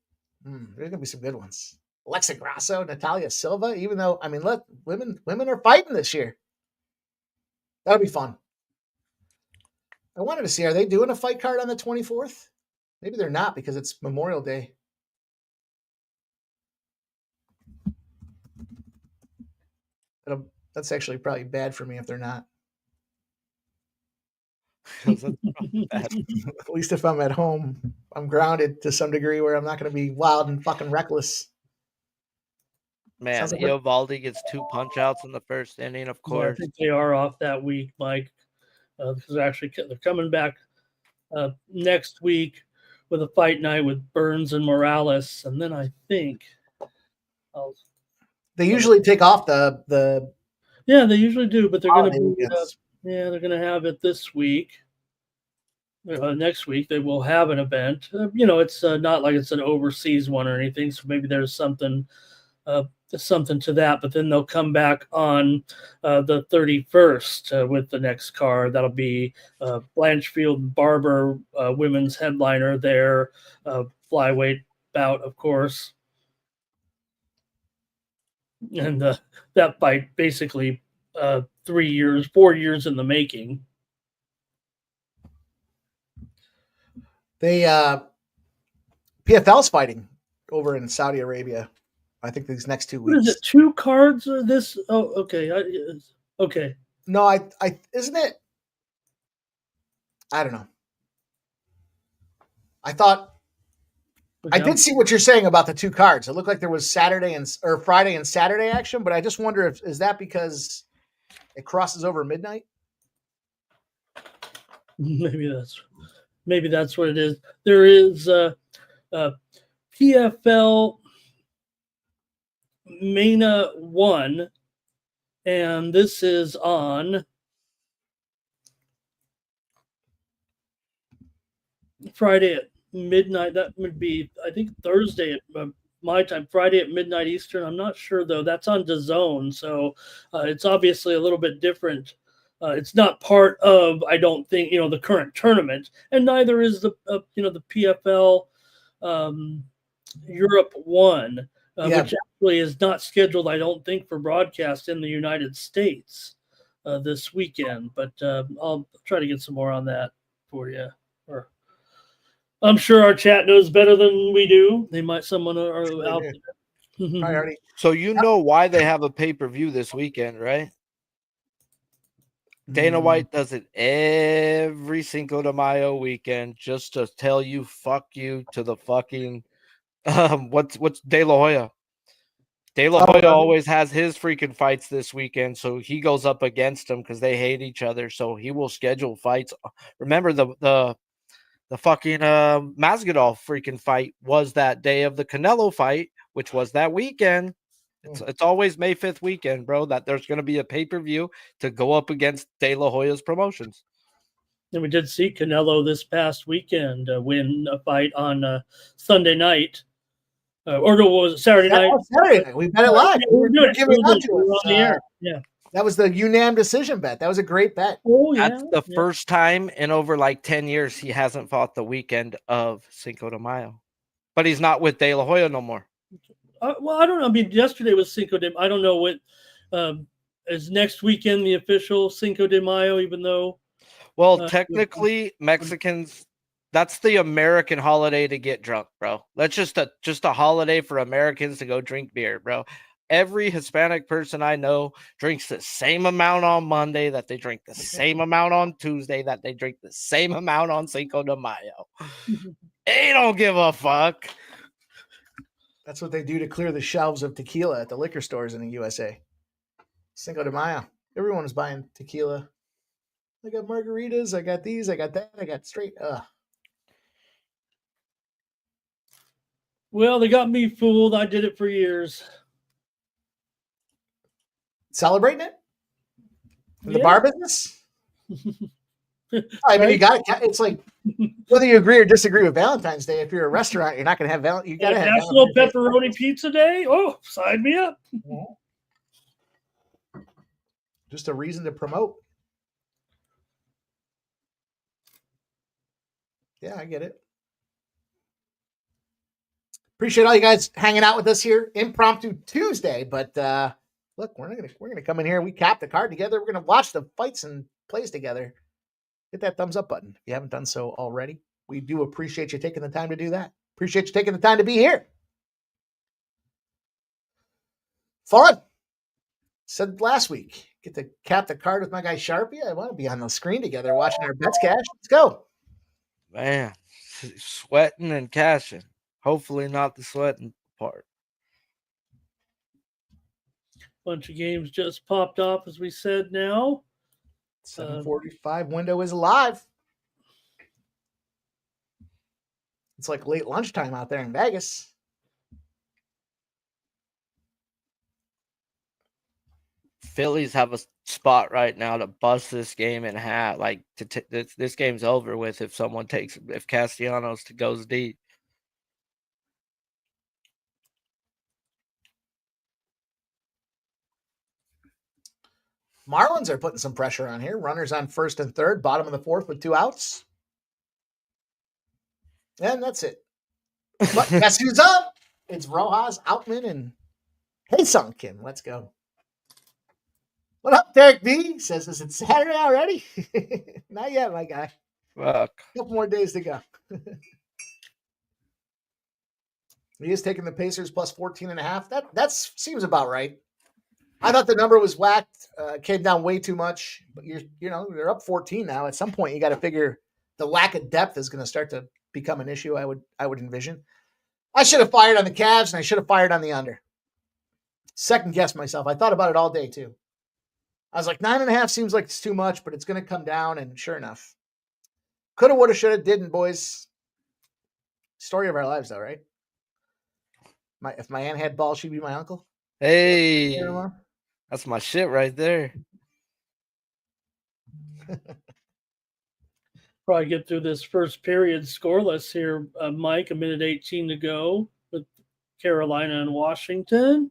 there's gonna be some good ones. Alexa Grasso, Natalia Silva. Even though, I mean, look, women are fighting this year. That'll be fun. I wanted to see, are they doing a fight card on the 24th? Maybe they're not because it's Memorial Day. That's actually probably bad for me if they're not. At least if I'm at home, I'm grounded to some degree where I'm not going to be wild and fucking reckless. Man, like Eovaldi gets 2 punch outs in the first inning, of course. I think they are off that week, Mike, because they're coming back next week with a fight night with Burns and Morales, and then I think they usually take off the. Yeah, they usually do, but they're going to they're going to have it this week. Next week they will have an event. It's not like it's an overseas one or anything, so maybe there's something to that. But then they'll come back on the 31st with the next card. That'll be Blanchfield Barber, women's headliner there, flyweight bout, of course. And that fight basically 4 years in the making. They PFL's fighting over in Saudi Arabia. I think these next 2 weeks. What is it? 2 cards or this? Oh, okay. Okay. No, I isn't it? I don't know. I did see what you're saying about the 2 cards. It looked like there was Friday and Saturday action, but I just wonder is that because it crosses over midnight? Maybe that's what it is. There is PFL Mena 1, and this is on Friday at midnight. That would be, I think, Thursday at my time, Friday at midnight Eastern. I'm not sure though. That's on DAZN, so it's obviously a little bit different. It's not part of, I don't think, the current tournament, and neither is the the PFL Europe 1, which actually is not scheduled, I don't think, for broadcast in the United States this weekend. But I'll try to get some more on that for you. Or I'm sure our chat knows better than we do. They might, someone are out there. Already. So you know why they have a pay-per-view this weekend, right? Dana White does it every Cinco de Mayo weekend just to tell you fuck you to the fucking what's De La Hoya. De La Hoya always has his freaking fights this weekend, so he goes up against them because they hate each other. So he will schedule fights. Remember the fucking Masvidal freaking fight was that day of the Canelo fight, which was that weekend. It's always May 5th weekend, bro, that there's going to be a pay-per-view to go up against De La Hoya's promotions. And we did see Canelo this past weekend win a fight on Sunday night. Or no, was it Saturday night? Saturday night. We bet it live. We're doing it. Giving We're that to on us. the air. Yeah. That was the UNAM decision bet. That was a great bet. Oh, yeah. That's the first time in over like 10 years he hasn't fought the weekend of Cinco de Mayo. But he's not with De La Hoya no more. Well, I don't know. I mean, yesterday was Cinco de Mayo. I don't know what is next weekend the official Cinco de Mayo, even though. Well, technically, Mexicans, that's the American holiday to get drunk, bro. That's just a holiday for Americans to go drink beer, bro. Every Hispanic person I know drinks the same amount on Monday, that they drink the same amount on Tuesday, that they drink the same amount on Cinco de Mayo. They don't give a fuck. That's what they do to clear the shelves of tequila at the liquor stores in the USA. Cinco de Mayo. Everyone is buying tequila. I got margaritas. I got these. I got that. I got straight. Well, they got me fooled. I did it for years. Celebrating it? In the bar business? I mean, you got it. It's like whether you agree or disagree with Valentine's Day. If you're a restaurant, you're not going to have you got to have National Pepperoni Pizza Day. Oh, sign me up! Just a reason to promote. Yeah, I get it. Appreciate all you guys hanging out with us here, impromptu Tuesday. But look, we're gonna come in here. We cap the card together. We're gonna watch the fights and plays together. Hit that thumbs up button if you haven't done so already. We do appreciate you taking the time to do that. Appreciate you taking the time to be here. Fun. Said last week, get to cap the card with my guy Sharpie. I want to be on the screen together watching our bets cash. Let's go. Man, sweating and cashing. Hopefully not the sweating part. Bunch of games just popped off, as we said now. 7:45 window is live. It's like late lunchtime out there in Vegas. Phillies have a spot right now to bust this game in half. Like this game's over with if Castellanos goes deep. Marlins are putting some pressure on here. Runners on first and third, bottom of the fourth with 2 outs. And that's it. But guess who's up? It's Rojas, Outman, and Hae-Sung Kim. Let's go. What up, Derek B? Says, is it Saturday already? Not yet, my guy. Fuck. A couple more days to go. He is taking the Pacers plus 14.5. That seems about right. I thought the number was whacked. Came down way too much. But they're up 14 now. At some point, you got to figure the lack of depth is going to start to become an issue. I would envision. I should have fired on the Cavs and I should have fired on the under. Second guessed myself. I thought about it all day too. I was like 9.5 seems like it's too much, but it's going to come down. And sure enough, coulda, woulda, shoulda, didn't, boys. Story of our lives, though, right? If my aunt had balls, she'd be my uncle. Hey, that's my shit right there. Probably get through this first period scoreless here, Mike. 1:18 to go with Carolina and Washington.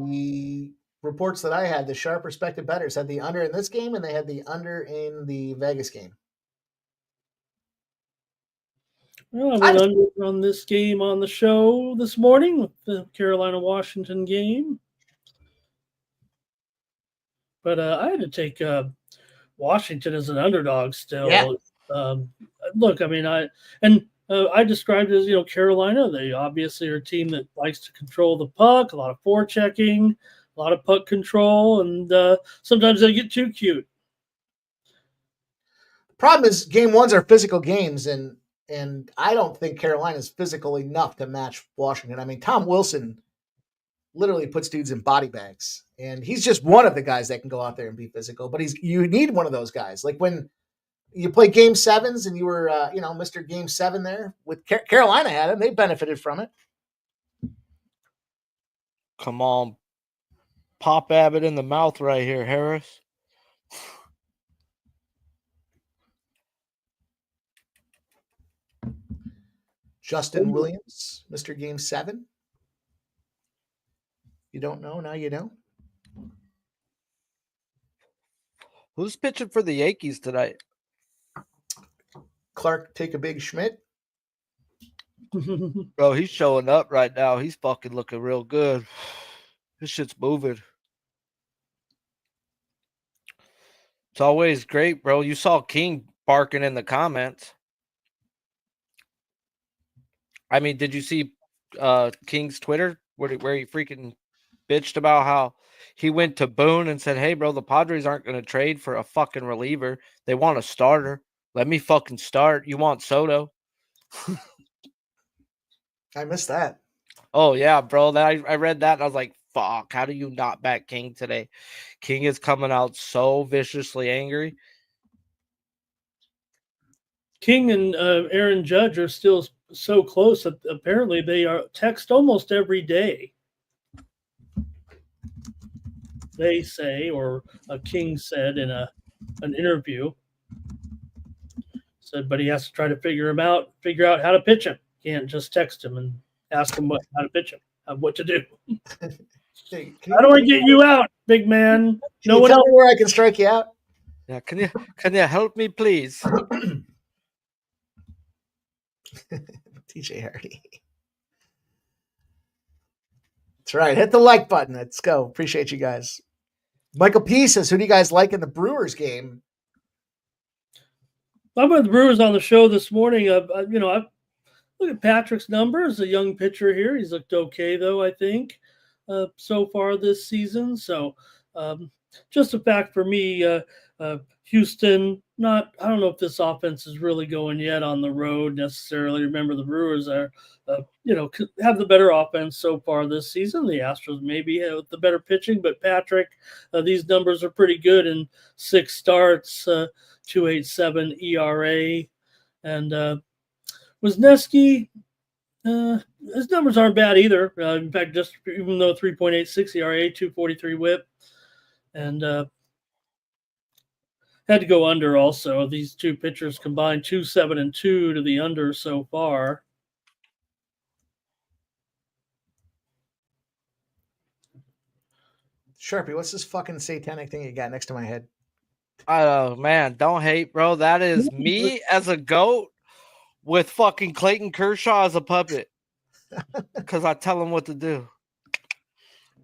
The reports that I had, the sharp respected bettors had the under in this game, and they had the under in the Vegas game. Well, I went under on this game on the show this morning with the Carolina-Washington game. But I had to take Washington as an underdog still. Yeah. Look, I mean, I described it as, Carolina. They obviously are a team that likes to control the puck, a lot of forechecking, a lot of puck control, and sometimes they get too cute. Problem is, game ones are physical games, and I don't think Carolina's physical enough to match Washington. I mean, Tom Wilson literally puts dudes in body bags, and he's just one of the guys that can go out there and be physical. But you need one of those guys. Like when you play game sevens, and you were Mr. Game 7 there with Carolina had him, they benefited from it. Come on, pop Abbott in the mouth right here, Harris. Justin Williams, Mr. Game 7. You don't know, now you know. Who's pitching for the Yankees tonight? Clark Take a Big Schmidt. Bro, he's showing up right now. He's fucking looking real good. This shit's moving. It's always great, bro. You saw King barking in the comments. I mean, did you see King's Twitter where he freaking bitched about how he went to Boone and said, hey, bro, the Padres aren't going to trade for a fucking reliever. They want a starter. Let me fucking start. You want Soto? I missed that. Oh, yeah, bro. I read that and I was like, fuck, how do you not back King today? King is coming out so viciously angry. King and Aaron Judge are still so close. Apparently, they are text almost every day. They say, or King said in an interview, said, but he has to try to figure out how to pitch him. Can't just text him and ask him how to pitch him, what to do. Hey, how do I get you out, big man? No one else where I can strike you out. Yeah, can you help me, please? TJ Hardy. That's right. Hit the like button. Let's go. Appreciate you guys. Michael P says, who do you guys like in the Brewers game? I'm with the Brewers on the show this morning. I look at Patrick's numbers, a young pitcher here. He's looked okay, though, I think, so far this season. So just a fact for me, Houston, I don't know if this offense is really going yet on the road necessarily. Remember, the Brewers are, have the better offense so far this season. The Astros maybe have the better pitching, but Patrick, these numbers are pretty good in 6 starts, 2.87 ERA. And Wisniewski, his numbers aren't bad either. In fact, just even though 3.86 ERA, 2.43 WHIP, and had to go under also. These two pitchers combined 2.7 and 2 to the under so far. Sharpie, what's this fucking satanic thing you got next to my head? Oh, man, don't hate, bro. That is me as a goat with fucking Clayton Kershaw as a puppet. Because I tell him what to do.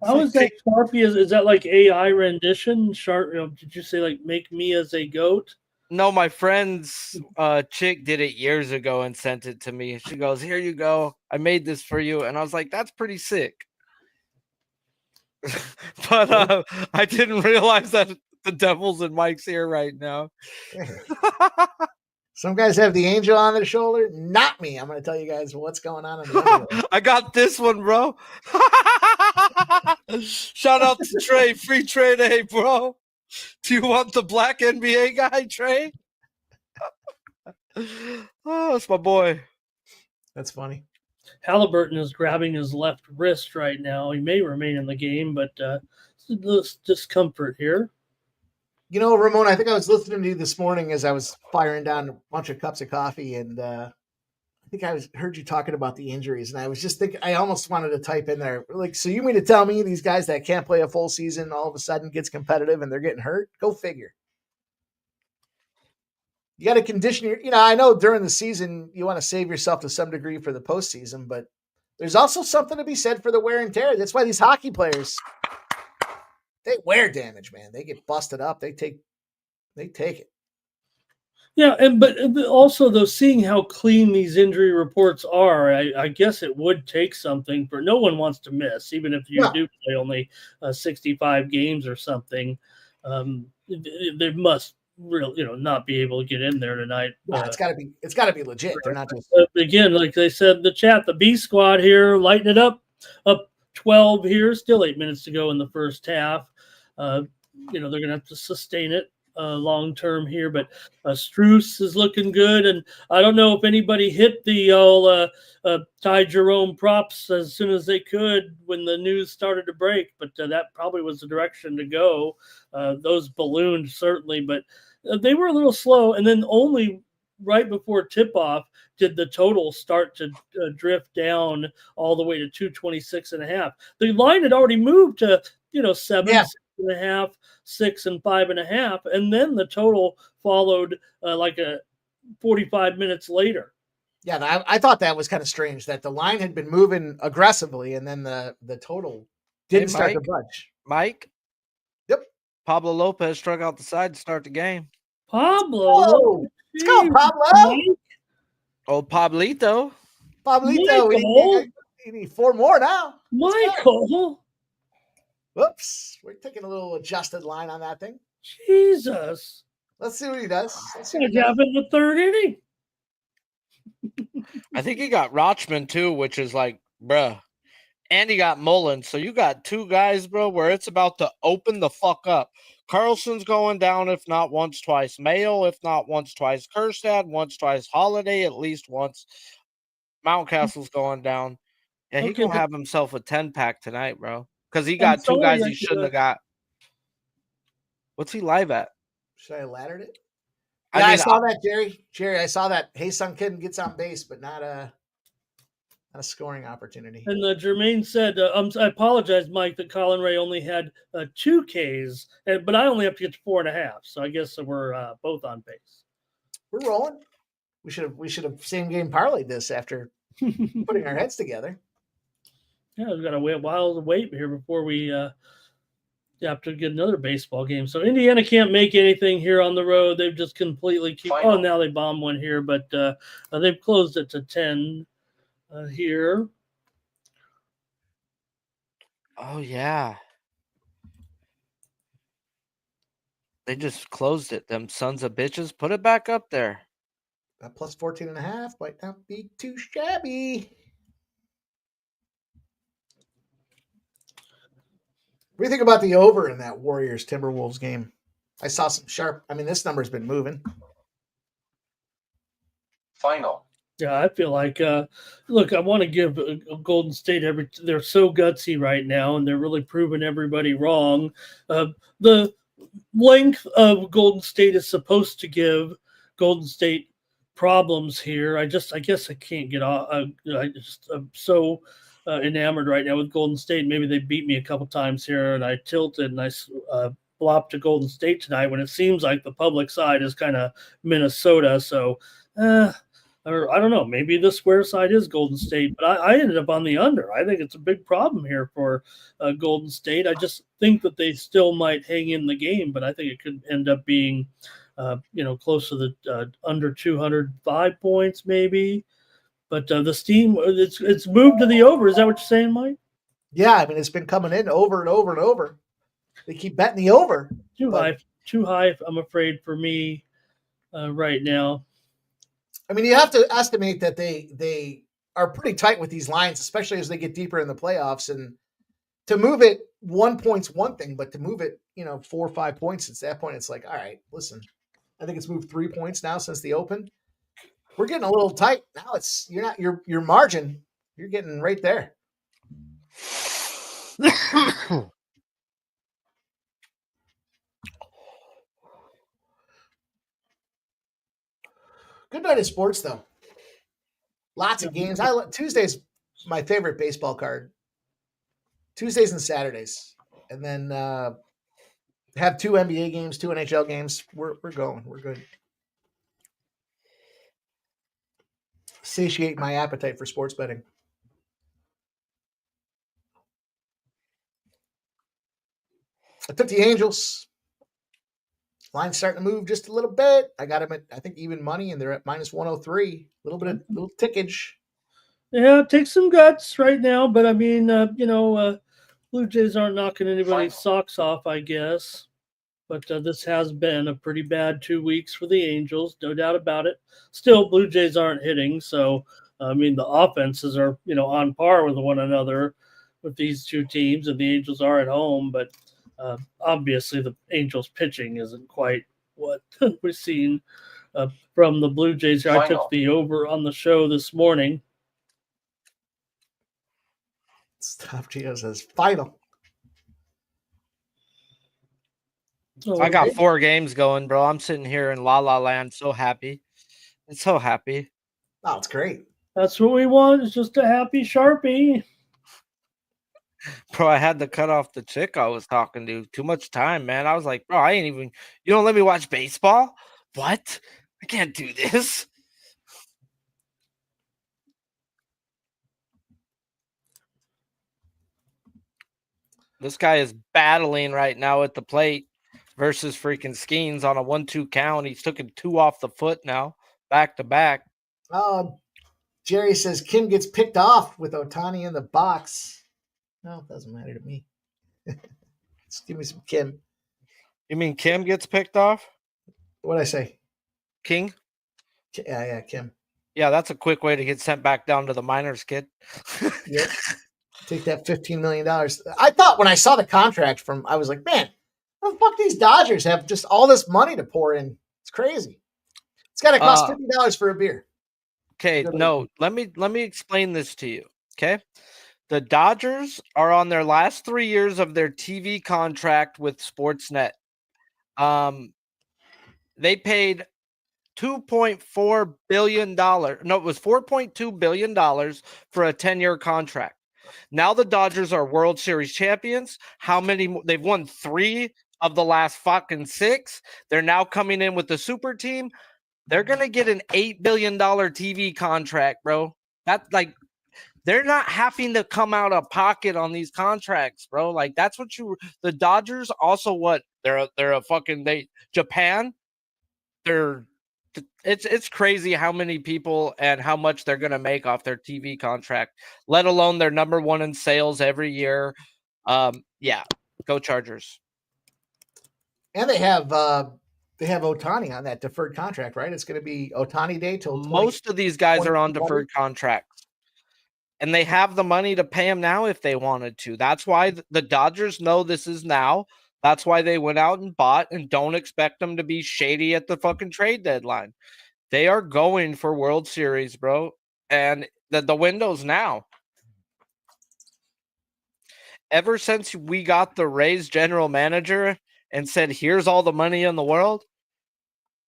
How is that, Sharpie? Is that like AI rendition? Did you say like make me as a goat? No, my friend's chick did it years ago and sent it to me. She goes, here you go. I made this for you. And I was like, that's pretty sick. But I didn't realize that the devil's in Mike's ear right now. Some guys have the angel on their shoulder. Not me. I'm going to tell you guys what's going on in the underworld. I got this one, bro. Shout out to Trey. Free trade, hey, bro. Do you want the black NBA guy, Trey? Oh, that's my boy. That's funny. Halliburton is grabbing his left wrist right now. He may remain in the game, but discomfort here. You know, Ramon, I think I was listening to you this morning as I was firing down a bunch of cups of coffee, and I I think I heard you talking about the injuries, and I was just thinking. I almost wanted to type in there, like, so you mean to tell me these guys that can't play a full season all of a sudden gets competitive and they're getting hurt? Go figure. You got to condition your. I know during the season you want to save yourself to some degree for the postseason, but there's also something to be said for the wear and tear. That's why these hockey players, they wear damage, man. They get busted up. They take it. Yeah, but also though, seeing how clean these injury reports are, I guess it would take something for. No one wants to miss, even if you do play only 65 games or something. They must really, not be able to get in there tonight. Yeah, it's got to be legit. They're not just again, like they said in the chat, the B squad here, lighten it up 12 here. Still 8 minutes to go in the first half. They're going to have to sustain it long term here, but Struce is looking good, and I don't know if anybody hit the Ty Jerome props as soon as they could when the news started to break, but that probably was the direction to go. Those ballooned certainly, but they were a little slow, and then only right before tip-off did the total start to drift down all the way to 226.5. The line had already moved to 7, 6.5, 6 and 5.5, and then the total followed like a 45 minutes later. Yeah, I thought that was kind of strange that the line had been moving aggressively, and then the total didn't start to budge. Mike. Yep. Pablo Lopez struck out the side to start the game. Pablo, let's go, Pablo. Mike. Oh, Pablito. We need 4 more now. Michael. Whoops. We're taking a little adjusted line on that thing. Jesus. Let's see what he does. Let's see what happens in the third inning. I think he got Rochman too, which is like, bruh. And he got Mullen. So you got 2 guys, bro, where it's about to open the fuck up. Carlson's going down, if not once, twice. Mayo, if not once, twice. Kerstad, once, twice. Holiday, at least once. Mountcastle's going down. Yeah, he can have himself a 10-pack tonight, bro. Because he got 2 guys he shouldn't have got. What's he live at? Should I have laddered it? Yeah, I saw that, Jerry. Jerry, I saw that. Hey-Sung Kid gets on base, but not a scoring opportunity. And Jermaine said, I apologize, Mike, that Colin Ray only had 2 Ks, but I only have to get to 4.5. So I guess we're both on base. We're rolling. We should have same game parlayed this after putting our heads together. Yeah, we've got a while to wait here before we have to get another baseball game. So Indiana can't make anything here on the road. They've just completely now they bombed one here, but they've closed it to 10 here. Oh, yeah. They just closed it. Them sons of bitches. Put it back up there. That plus 14.5 might not be too shabby. What do you think about the over in that Warriors Timberwolves game? I saw some sharp. I mean, this number's been moving. Final. Yeah, I feel like, look, I want to give Golden State they're so gutsy right now, and they're really proving everybody wrong. The length of Golden State is supposed to give Golden State problems here. I guess I can't get off. I'm so enamored right now with Golden State. Maybe they beat me a couple times here, and I tilted and I flopped to Golden State tonight when it seems like the public side is kind of Minnesota. So, or I don't know, maybe the square side is Golden State, but I ended up on the under. I think it's a big problem here for Golden State. I just think that they still might hang in the game, but I think it could end up being, close to the under 205 points maybe. But the steam, it's moved to the over. Is that what you're saying, Mike? Yeah, I mean, it's been coming in over and over and over. They keep betting the over. Too high, I'm afraid, for me right now. I mean, you have to estimate that they are pretty tight with these lines, especially as they get deeper in the playoffs. And to move it 1 point's one thing, but to move it, 4 or 5 points, at that point, it's like, all right, listen, I think it's moved 3 points now since the open. We're getting a little tight now. It's your margin. You're getting right there. Good night of sports, though. Lots of games. Tuesday's my favorite baseball card. Tuesdays and Saturdays, and then have 2 NBA games, 2 NHL games. We're going. We're good. Satiate my appetite for sports betting. I took the Angels. Line's starting to move just a little bit. I got them at, I think, even money, and they're at minus 103. A little tickage. Yeah, it takes some guts right now, but I mean, Blue Jays aren't knocking anybody's socks off, I guess. But this has been a pretty bad 2 weeks for the Angels, no doubt about it. Still, Blue Jays aren't hitting, so I mean the offenses are on par with one another with these two teams, and the Angels are at home. But obviously, the Angels pitching isn't quite what we've seen from the Blue Jays. I took the over on the show this morning. Stop Gio says final. Oh, I got 4 games going, bro. I'm sitting here in La La Land, so happy. I'm so happy. Oh, it's great. That's what we want. It's just a happy Sharpie. Bro, I had to cut off the chick I was talking to. Too much time, man. I was like, bro, I ain't even. You don't let me watch baseball? What? I can't do this. This guy is battling right now at the plate versus freaking Skeens on a 1-2 count. He's taking 2 off the foot now, back to back. Jerry says Kim gets picked off with Ohtani in the box. No, it doesn't matter to me. Just give me some Kim. You mean Kim gets picked off? What'd I say? King? Yeah, Kim. Yeah, that's a quick way to get sent back down to the minors, kid. Yep. Take that $15 million. I thought when I saw the contract I was like, man, how the fuck these Dodgers have just all this money to pour in? It's crazy. It's got to cost $50 for a beer. Okay, no, let me explain this to you. Okay, the Dodgers are on their last 3 years of their TV contract with Sportsnet. They paid $2.4 billion. No, it was $4.2 billion for a 10-year contract. Now the Dodgers are World Series champions. How many? They've won 3 of the last fucking 6. They're now coming in with the super team. They're going to get an $8 billion TV contract, bro. That's like, they're not having to come out of pocket on these contracts, bro. Like, that's what the Dodgers also what? They're a fucking, Japan. It's crazy how many people and how much they're going to make off their TV contract, let alone they're number 1 in sales every year. Yeah, go Chargers. And they have Ohtani on that deferred contract, right? It's going to be Ohtani Day till most of these guys are on deferred contracts, and they have the money to pay him now if they wanted to. That's why the Dodgers know this is now. That's why they went out and bought, and don't expect them to be shady at the fucking trade deadline. They are going for World Series, bro, and the window's now. Ever since we got the Rays general manager and said, here's all the money in the world,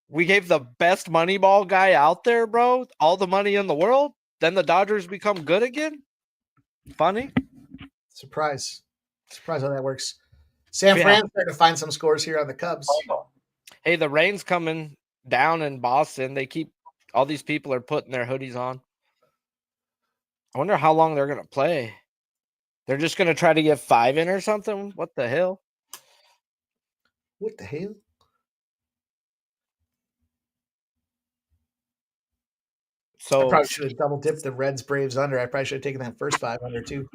we gave the best Moneyball guy out there, bro, all the money in the world. Then the Dodgers become good again. Funny. Surprise how that works. San Fran's starting to find some scores here on the Cubs. Hey, the rain's coming down in Boston. All these people are putting their hoodies on. I wonder how long they're going to play. They're just going to try to get 5 in or something? What the hell? What the hell? So I probably should have double dipped the Reds Braves under. I probably should have taken that first 5 under too.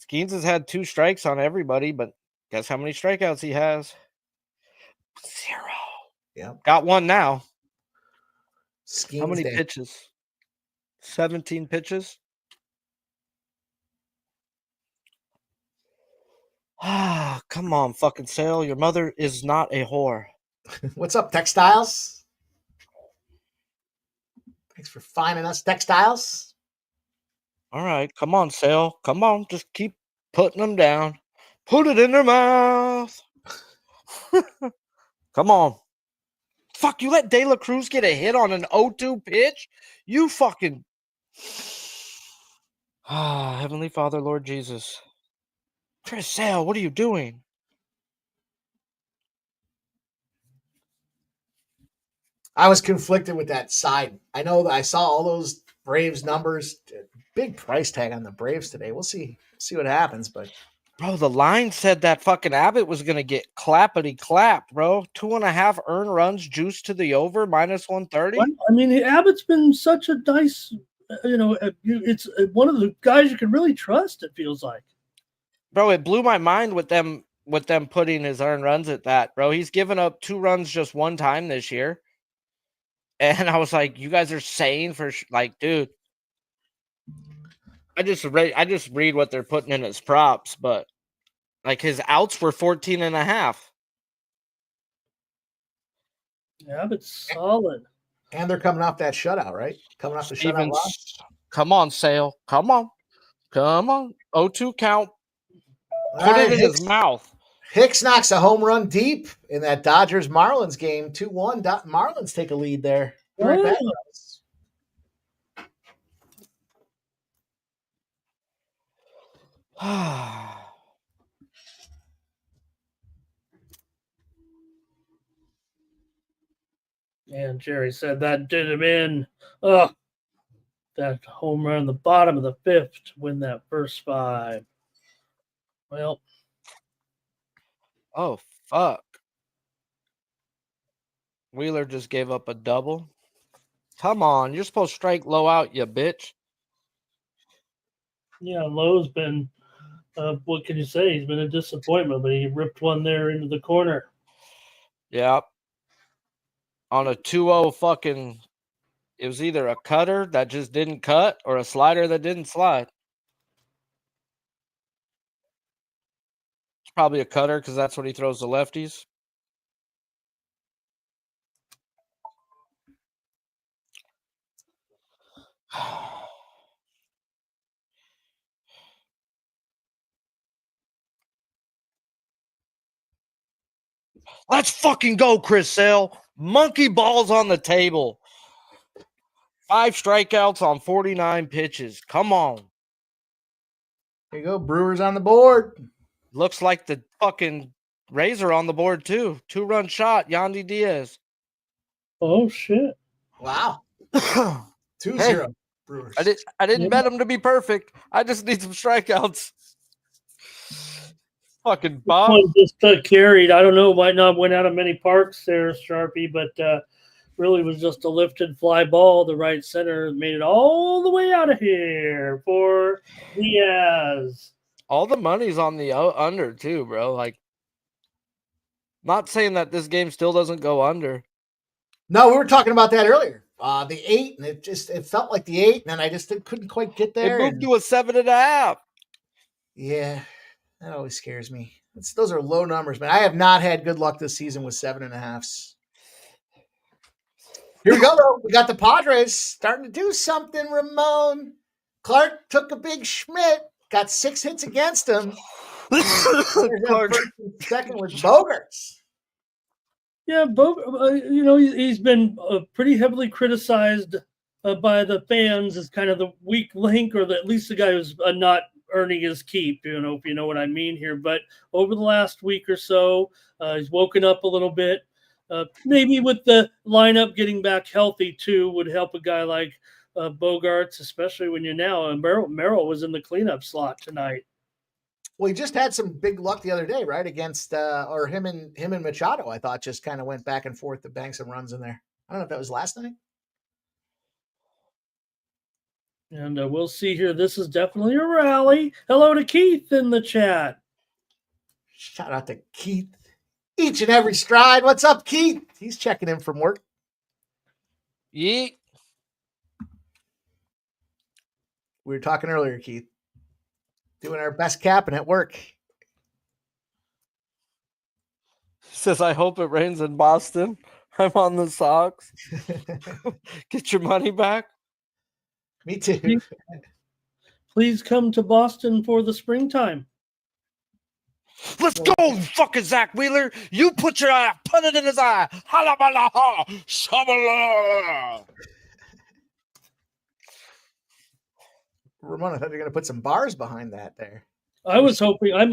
Skeens has had 2 strikes on everybody, but guess how many strikeouts he has? 0. Yeah. Got 1 now. Skeens how many day. pitches? 17 pitches. Ah, come on, fucking Sale. Your mother is not a whore. What's up, Textiles? Thanks for finding us, Textiles. All right, come on, Sale. Come on, just keep putting them down. Put it in their mouth. Come on. Fuck, you let De La Cruz get a hit on an 0-2 pitch? You fucking... Heavenly Father, Lord Jesus. Chris Sale, what are you doing? I was conflicted with that side. I know that I saw all those Braves numbers. Big price tag on the Braves today. We'll see what happens, but Bro, the line said that fucking Abbott was going to get clappity clap, bro. 2.5 earned runs juiced to the over, minus 130. I mean, Abbott's been such a nice, it's one of the guys you can really trust, it feels like. Bro, it blew my mind with them putting his earned runs at that, bro. He's given up 2 runs just one time this year. And I was like, you guys are saying like, dude, I just read what they're putting in as props, but like his outs were 14.5. Yeah, but solid. And they're coming off that shutout, right? Coming off the shutout loss. Come on, Sale. Come on. 0-2 count. Put it in his mouth. Hicks knocks a home run deep in that Dodgers-Marlins game. 2-1. Marlins take a lead there. Right back. And Jerry said that did him in. Oh, that home run in the bottom of the 5th to win that first 5. Well. Oh, fuck. Wheeler just gave up a double. Come on. You're supposed to strike low out, you bitch. Yeah, Lowe's been, what can you say? He's been a disappointment, but he ripped one there into the corner. Yep. On a 2-0 fucking, it was either a cutter that just didn't cut or a slider that didn't slide. It's probably a cutter because that's what he throws to lefties. Let's fucking go, Chris Sale. Monkey balls on the table. 5 strikeouts on 49 pitches. Come on. There you go. Brewers on the board. Looks like the fucking Rays are on the board too. 2-run shot, Yandy Diaz. Oh, shit. Wow. 2-0 Brewers. I didn't bet them to be perfect. I just need some strikeouts. Fucking Bob. One just carried. I don't know. Might not went out of many parks there, Sharpie, but really was just a lifted fly ball. The right center made it all the way out of here for Diaz. All the money's on the under too, bro. Like, not saying that this game still doesn't go under. No, we were talking about that earlier. The 8, and it felt like the 8, and then I just couldn't quite get there. It moved to a 7.5. Yeah, that always scares me. Those are low numbers, man. I have not had good luck this season with 7.5s. Here we go, though. We got the Padres starting to do something, Ramon. Clark took a big Schmidt, got 6 hits against him. Clark. Second was Bogarts. Yeah, he's been pretty heavily criticized by the fans as kind of the weak link, or at least the guy who's not earning his keep, if you know what I mean here. But over the last week or so, he's woken up a little bit. Maybe with the lineup getting back healthy too would help a guy like Bogarts, especially when you're now. Merrill was in the cleanup slot tonight. Well, he just had some big luck the other day, right? Against or him and Machado, I thought just kind of went back and forth to bang some runs in there. I don't know if that was last night. And we'll see here. This is definitely a rally. Hello to Keith in the chat. Shout out to Keith. Each and every stride. What's up, Keith? He's checking in from work. Yeet. We were talking earlier, Keith. Doing our best capping at work. Says, I hope it rains in Boston. I'm on the Sox. Get your money back. Me too. Please come to Boston for the springtime. Let's go, fucking Zach Wheeler. You put your eye, put it in his eye. Hala, bala, ha, shabala. Ramon, I thought you were going to put some bars behind that there. I was hoping. I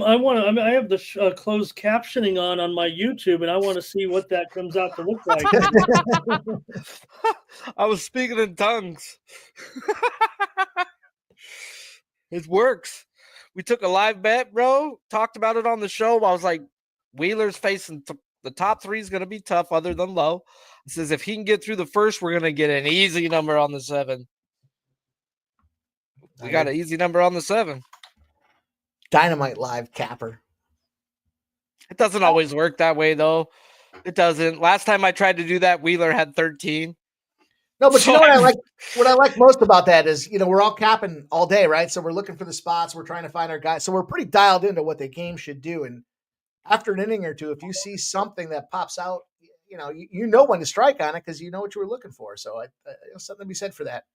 have the closed captioning on my YouTube, and I want to see what that comes out to look like. I was speaking in tongues. It works. We took a live bet, bro. Talked about it on the show. I was like, Wheeler's facing the top 3 is going to be tough other than low. It says if he can get through the first, we're going to get an easy number on the 7. We got an easy number on the 7. Dynamite live capper. It doesn't always work that way, though. It doesn't. Last time I tried to do that, Wheeler had 13. No, but you know what I like? What I like most about that is, we're all capping all day, right? So we're looking for the spots. We're trying to find our guys. So we're pretty dialed into what the game should do. And after an inning or two, if you see something that pops out, you know when to strike on it because you know what you were looking for. So something to be said for that.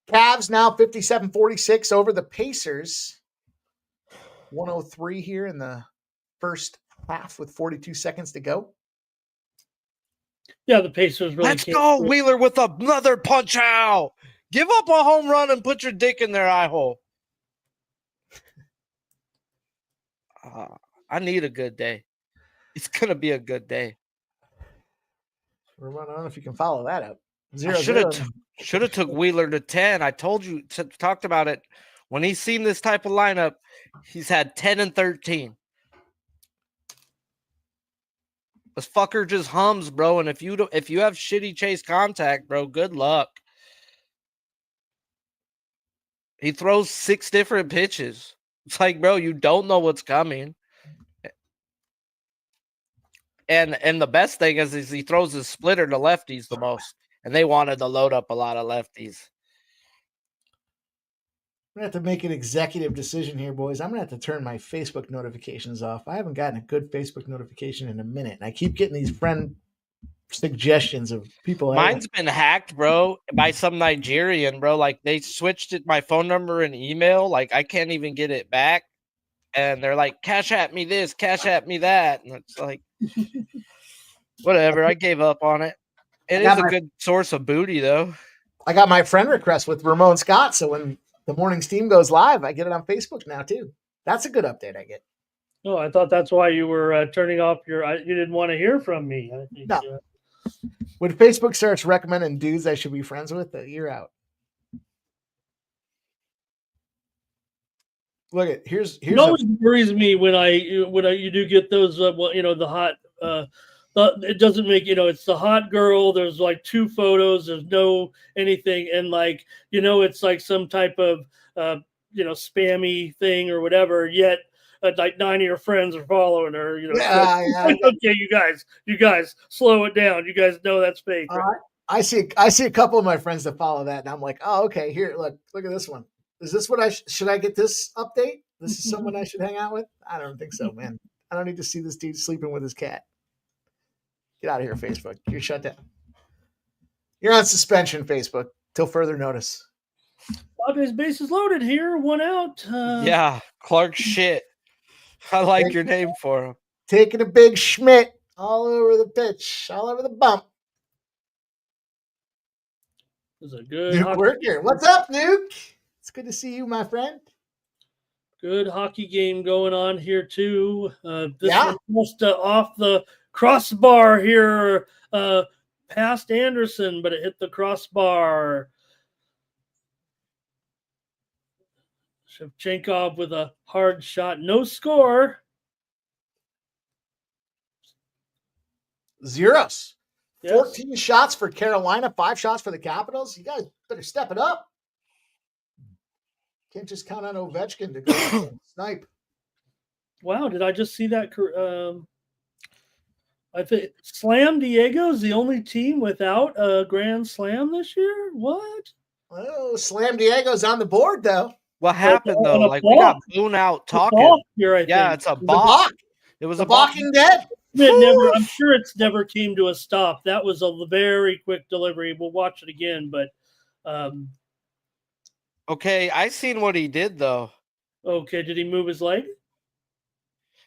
Cavs now 57-46 over the Pacers. 103 here in the first half with 42 seconds to go. Yeah, the Pacers really. Let's go, Wheeler, with another punch out. Give up a home run and put your dick in their eye hole. I need a good day. It's gonna be a good day. I don't know if you can follow that up. Should have took Wheeler to 10. I told you, talked about it. When he's seen this type of lineup, he's had 10 and 13. This fucker just hums, bro. And if you have shitty chase contact, bro, good luck. He throws 6 different pitches. It's like, bro, you don't know what's coming. And the best thing is he throws his splitter to lefties the most. And they wanted to load up a lot of lefties. I'm going to have to make an executive decision here, boys. I'm going to have to turn my Facebook notifications off. I haven't gotten a good Facebook notification in a minute. And I keep getting these friend suggestions of people. Mine's been hacked, bro, by some Nigerian, bro. Like, they switched my phone number and email. Like, I can't even get it back. And they're like, cash at me this, cash at me that. And it's like, whatever. I gave up on it. It is a good source of booty, though. I got my friend request with Ramon Scott. So when the morning steam goes live, I get it on Facebook now, too. That's a good update I get. Oh, I thought that's why you were turning off you didn't want to hear from me. I think, no. When Facebook starts recommending dudes I should be friends with, you're out. Look at here's it always worries me when you do get those the hot it doesn't make it's the hot girl, there's like 2 photos, there's no anything, and like it's like some type of spammy thing or whatever, yet like 9 of your friends are following her. Yeah. Okay, you guys slow it down. You guys know that's fake. Right? I see a couple of my friends that follow that, and I'm like, oh, okay, here, look at this one. Is this what should I get this update? This is someone I should hang out with? I don't think so, man. I don't need to see this dude sleeping with his cat. Get out of here, Facebook. You're shut down. You're on suspension, Facebook, till further notice. Bobby's bases loaded here. 1 out. Yeah, Clark shit. I like your name for him. Taking a big Schmidt all over the pitch, all over the bump. This is a good Nuke Worker. What's up, Nuke? It's good to see you, my friend. Good hockey game going on here, too. This one just off the crossbar here, past Anderson, but it hit the crossbar. Shevchenkov with a hard shot. No score. Zeros. Yes. 14 shots for Carolina, 5 shots for the Capitals. You guys better step it up. Can't just count on Ovechkin to go snipe. Wow, did I just see that? I think Slam Diego's the only team without a Grand Slam this year? What? Oh, Slam Diego's on the board, though. What happened, though? Like, we got blown out talking. Here, it's a balk. It was a balking dead. I'm sure it's never came to a stop. That was a very quick delivery. We'll watch it again, but okay, I seen what he did, though. Okay, did he move his leg?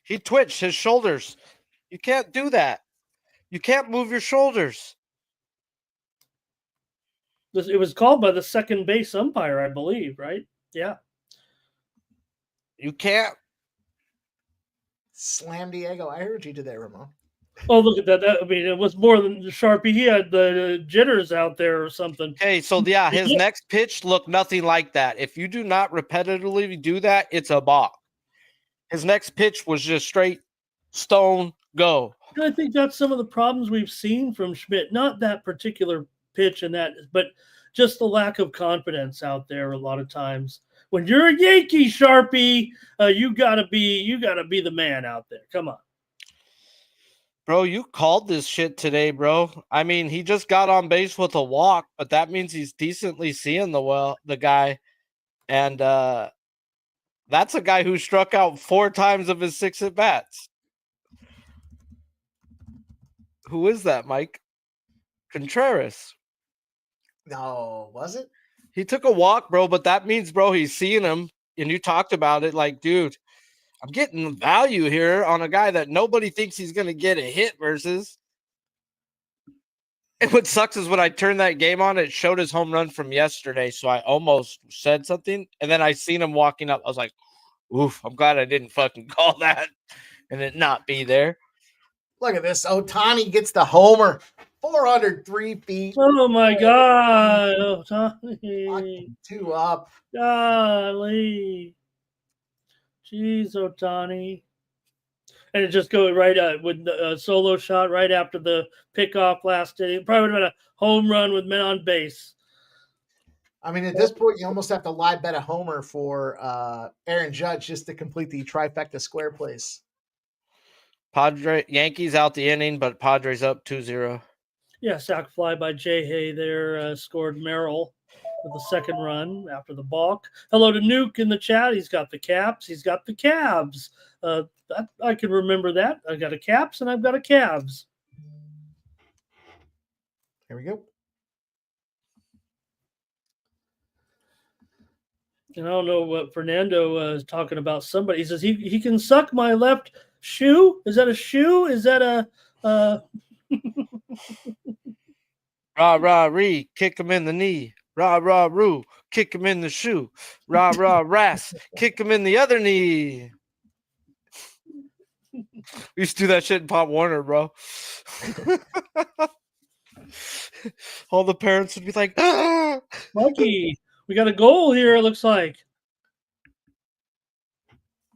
He twitched his shoulders. You can't do that. You can't move your shoulders. It was called by the second base umpire, I believe, right? Yeah. You can't. Slam Diego. I heard you do that, Ramon. Oh, look at that. I mean, it was more than Sharpie. He had the jitters out there or something. Okay, so yeah, his next pitch looked nothing like that. If you do not repetitively do that, it's a balk. His next pitch was just straight stone go. And I think that's some of the problems we've seen from Schmidt. Not that particular pitch and that, but just the lack of confidence out there a lot of times. When you're a Yankee, Sharpie, you gotta be the man out there. Come on. Bro, you called this shit today, bro. I mean, he just got on base with a walk, but that means he's decently seeing the guy. And that's a guy who struck out 4 times of his 6 at-bats. Who is that, Mike? Contreras. No, was it? He took a walk, bro, but that means, bro, he's seeing him. And you talked about it like, dude, I'm getting value here on a guy that nobody thinks he's going to get a hit versus. And what sucks is when I turned that game on, it showed his home run from yesterday. So I almost said something. And then I seen him walking up. I was like, oof, I'm glad I didn't fucking call that and it not be there. Look at this. Ohtani gets the homer. 403 feet. Oh, my God. Ohtani. 2 up. Golly. Jeez, Ohtani. And it just goes right with the solo shot right after the pickoff last inning. Probably would have been a home run with men on base. I mean, at this point, you almost have to live bet a homer for Aaron Judge just to complete the trifecta square plays. Yankees out the inning, but Padres up 2-0. Yeah, sac fly by Jay Hay there, scored Merrill with the second run after the balk. Hello to Nuke in the chat. He's got the Caps. He's got the Cavs. I can remember that. I got a Caps and I've got a Cavs. Here we go. And I don't know what Fernando is talking about. Somebody he says he can suck my left shoe. Is that a shoe? Is that a Rah, rah, ree, kick him in the knee. Rah, rah, roo, kick him in the shoe. Rah, rah, ras, kick him in the other knee. We used to do that shit in Pop Warner, bro. All the parents would be like, ah! Mikey? We got a goal here, it looks like.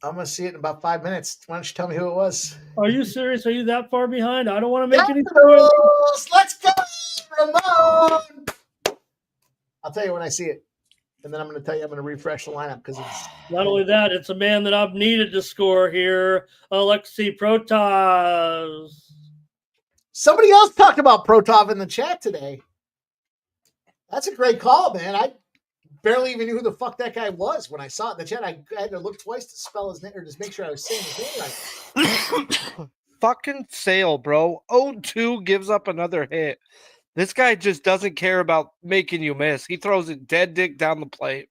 I'm going to see it in about 5 minutes. Why don't you tell me who it was? Are you serious? Are you that far behind? I don't want to make any Capitals! Let's go, Ramon! I'll tell you when I see it. And then I'm going to tell you I'm going to refresh the lineup because it's Not only that, it's a man that I've needed to score here, Alexei Protas. somebody else talked about Protov in the chat today. That's a great call, man. I barely even knew who the fuck that guy was when I saw it in the chat. I had to look twice to spell his name or just make sure I was saying his name right. Fucking Sale, bro. 0-2 gives up another hit. This guy just doesn't care about making you miss. He throws it dead dick down the plate.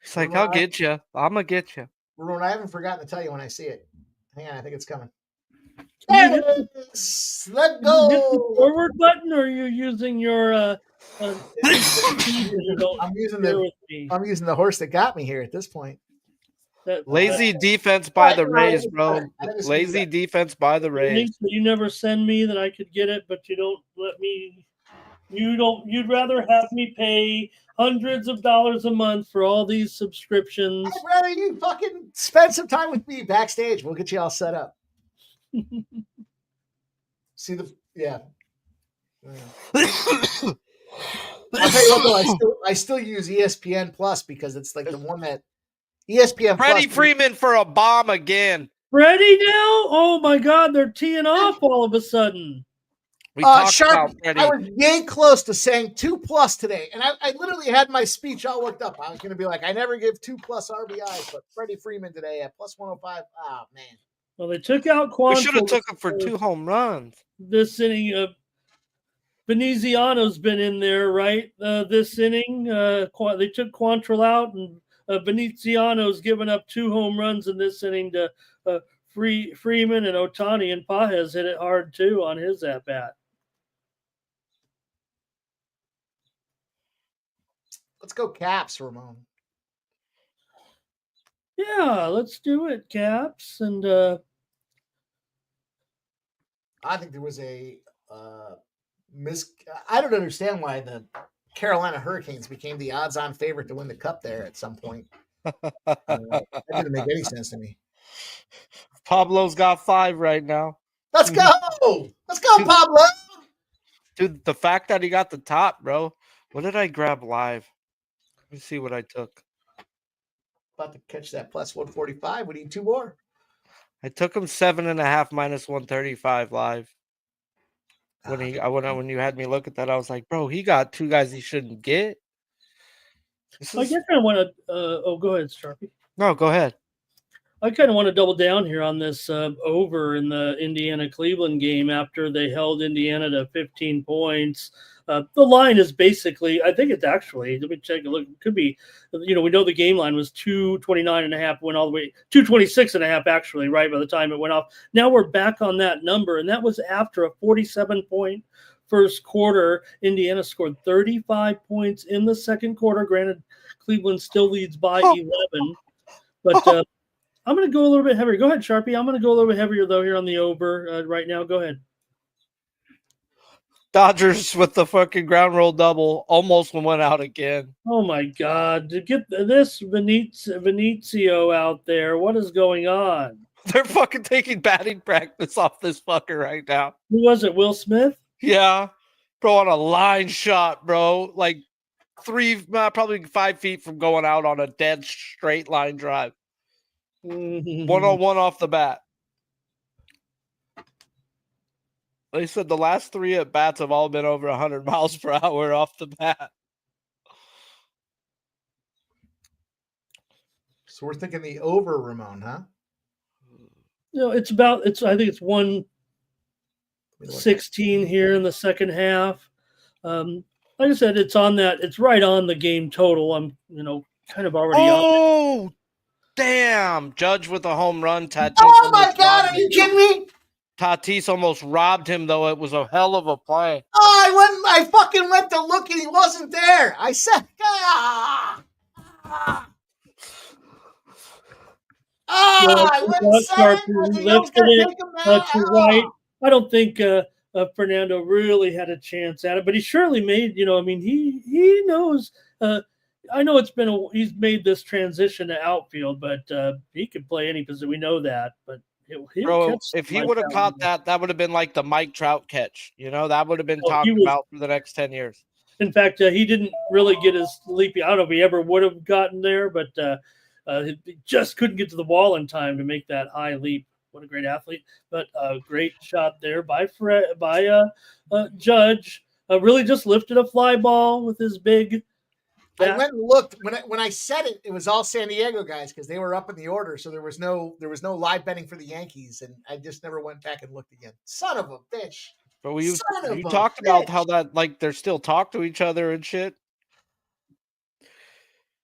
He's like, I'll get you. I'm going to get you. Ramon, I haven't forgotten to tell you when I see it. Hang on, I think it's coming. Can you There hit it is. Let hit the go. forward button, or are you using your I'm using the horse that got me here at this point. Lazy defense by the Rays, bro. Lazy defense by the Rays. You never send me that I could get it, but you don't let me. You'd rather have me pay hundreds of dollars a month for all these subscriptions. I'd rather you fucking spend some time with me backstage. We'll get you all set up. See the yeah. I'll tell you what though, I still use ESPN Plus because it's like the one that ESPN Freddie Plus. Freeman for a bomb again. Freddie now? Oh my God, they're teeing off all of a sudden. We talked Sharp, about Freddie. I was yay close to saying 2+ today, and I literally had my speech all worked up. I was going to be like, I never give 2+ RBIs, but Freddie Freeman today at +105. Oh man. Well, they took out Quantrill. We should have took him for 2 home runs. This inning, Veneziano's been in there, right? This inning, they took Quantrill out, and Veneziano's given up 2 home runs in this inning to Freeman and Otani, and Pages hit it hard too on his at bat. Let's go Caps, Ramon. Yeah, let's do it, Caps. And I think there was a I don't understand why the Carolina Hurricanes became the odds-on favorite to win the cup there at some point. That didn't make any sense to me. Pablo's got 5 right now. Let's go! Let's go, Pablo! Dude, the fact that he got the top, bro. What did I grab live? Let me see what I took. About to catch that plus 145. We need 2 more. I took him 7.5 minus 135 live. When you had me look at that, I was like, bro, he got 2 guys he shouldn't get. I guess I want to. Go ahead, Sharpie. No, go ahead. I kind of want to double down here on this over in the Indiana-Cleveland game after they held Indiana to 15 points. The line is basically, I think it's actually, let me take a look. It could be, we know the game line was 229.5, went all the way, 226.5 actually, right, by the time it went off. Now we're back on that number, and that was after a 47-point first quarter. Indiana scored 35 points in the second quarter. Granted, Cleveland still leads by 11, but I'm going to go a little bit heavier. Go ahead, Sharpie. I'm going to go a little bit heavier, though, here on the over right now. Go ahead. Dodgers with the fucking ground roll double almost went out again. Oh, my God. To get this Venezio out there, what is going on? They're fucking taking batting practice off this fucker right now. Who was it, Will Smith? Yeah. Bro, on a line shot, bro. Like probably 5 feet from going out on a dead straight line drive. 101 off the bat. They said the last 3 at bats have all been over 100 miles per hour off the bat. So we're thinking the over, Ramon, huh? No, I think it's 116 here in the second half. Like I said, it's right on the game total. I'm, kind of already on. Damn. Judge with a home run. Tatis. Oh, my God. Are you kidding me? Tatis almost robbed him, though. It was a hell of a play. Oh, I fucking went to look and he wasn't there. I said, I went 7. Right. I don't think Fernando really had a chance at it, but he surely made, he knows. I know he's made this transition to outfield, but he could play any position. We know that, but bro, if he would have caught that would have been like the Mike Trout catch. That would have been talked about for the next 10 years. In fact, he didn't really get his leapy. I don't know if he ever would have gotten there, but he just couldn't get to the wall in time to make that high leap. What a great athlete! But a great shot there by Judge. Really just lifted a fly ball with his big. I went and looked when I said it. It was all San Diego guys because they were up in the order, so there was no live betting for the Yankees, and I just never went back and looked again. Son of a bitch! But you talked about how that they're still talk to each other and shit.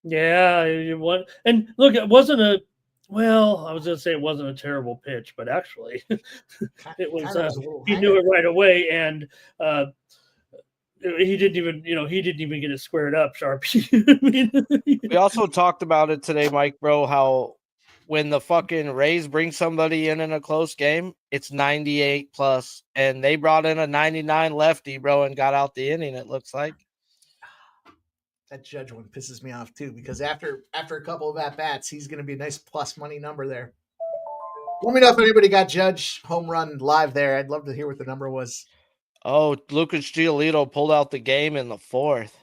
Yeah, and look, it wasn't a. Well, I was going to say it wasn't a terrible pitch, but actually, it was. He knew it right away, and. He didn't even get it squared up, Sharpie. We also talked about it today, Mike, bro, how when the fucking Rays bring somebody in a close game, it's 98 plus, and they brought in a 99 lefty, bro, and got out the inning, it looks like. That Judge one pisses me off, too, because after a couple of at-bats, he's going to be a nice plus money number there. Let me know if anybody got Judge home run live there. I'd love to hear what the number was. Oh, Lucas Giolito pulled out the game in the 4th.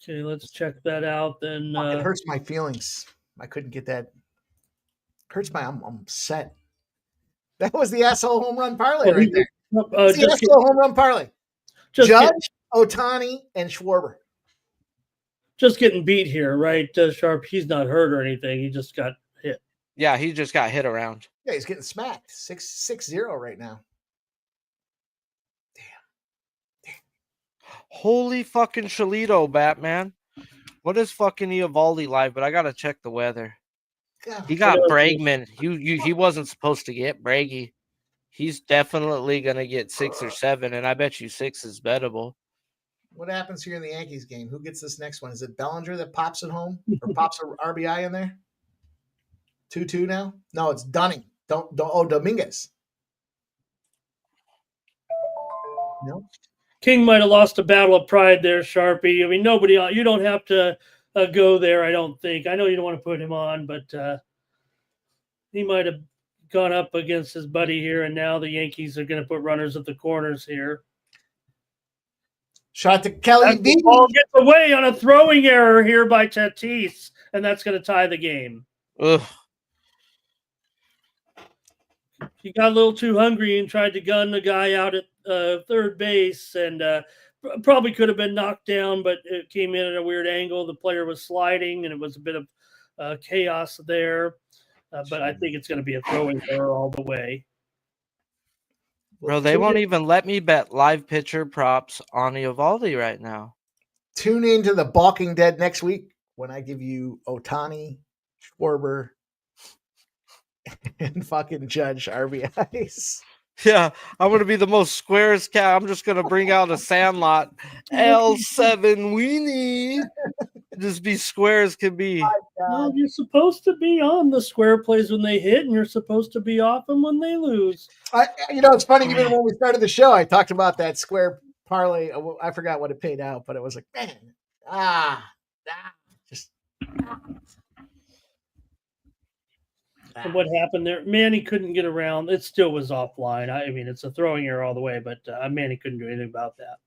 Okay, let's check that out then. It hurts my feelings. I couldn't get that. I'm upset. That was the asshole home run parlay right there. It's the asshole home run parlay. Judge, Otani, and Schwarber. Just getting beat here, right, Sharp? He's not hurt or anything. He just got hit. Yeah, he just got hit around. Yeah, he's getting smacked. 6-0 right now. Damn. Holy fucking Shalito, Batman. What is fucking Eovaldi live? But I gotta check the weather. God. He got Bregman. He wasn't supposed to get Braggy. He's definitely gonna get 6 or 7, and I bet you 6 is bettable. What happens here in the Yankees game? Who gets this next one? Is it Bellinger that pops it home or pops a RBI in there? 2-2 now? No, it's Dunning. Dominguez. No. King might have lost a battle of pride there, Sharpie. I mean, nobody. You don't have to go there. I don't think. I know you don't want to put him on, but he might have gone up against his buddy here, and now the Yankees are going to put runners at the corners here. Shot to Kelly B. Ball gets away on a throwing error here by Tatis, and that's going to tie the game. Ugh. He got a little too hungry and tried to gun the guy out at third base, and probably could have been knocked down, but it came in at a weird angle. The player was sliding, and it was a bit of chaos there. But I think it's going to be a throwing error all the way. Bro, they won't even let me bet live pitcher props on Eovaldi right now. Tune in to the Balking Dead next week when I give you Ohtani, Schwarber, and fucking Judge RBIs. Yeah, I'm going to be the most squarest cat. I'm just going to bring out a Sandlot L7 weenie. Just be square as can be. Well, you're supposed to be on the square plays when they hit, and you're supposed to be off them when they lose. It's funny. Even when we started the show, I talked about that square parlay. I forgot what it paid out, but it was like, man, just. And what happened there? Manny couldn't get around. It still was offline. I mean, it's a throwing error all the way, but Manny couldn't do anything about that.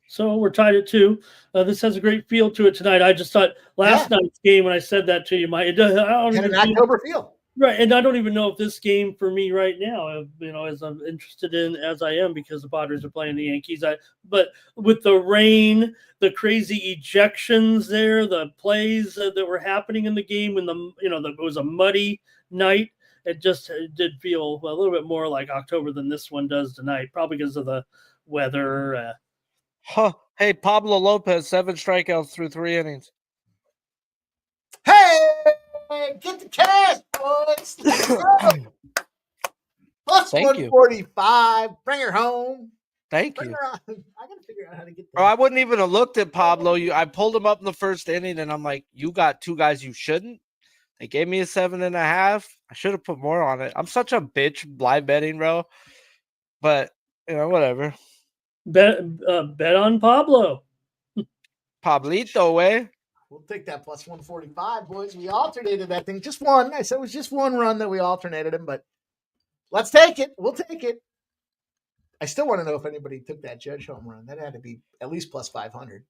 So we're tied at 2. This has a great feel to it tonight. I just thought last night's game, when I said that to you, Mike, it does. And an October feel. Right, and I don't even know if this game for me right now, as I'm interested in as I am, because the Padres are playing the Yankees. But with the rain, the crazy ejections there, the plays that were happening in the game, when it was a muddy night, it did feel a little bit more like October than this one does tonight, probably because of the weather. Hey, Pablo Lopez, 7 strikeouts through 3 innings. Hey, get the cash, boys. Plus Thank 145. Bring her home. Thank you. I gotta figure out how to get that. Bro, I wouldn't even have looked at Pablo. I pulled him up in the first inning, and I'm like, you got 2 guys you shouldn't. They gave me a 7.5. I should have put more on it. I'm such a bitch live betting, bro. But whatever. Bet on Pablo. Pablito, way. We'll take that plus 145, boys. We alternated that thing. Just one. I said it was just one run that we alternated him, but let's take it. We'll take it. I still want to know if anybody took that Judge home run. That had to be at least plus 500.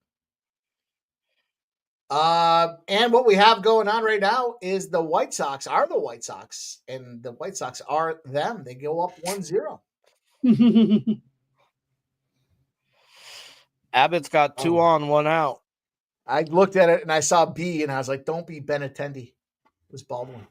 And what we have going on right now is the White Sox are the White Sox, and the White Sox are them. They go up 1-0. Abbott's got 2 on, 1 out. I looked at it and I saw B, and I was like, don't be Benintendi. It was Baldwin.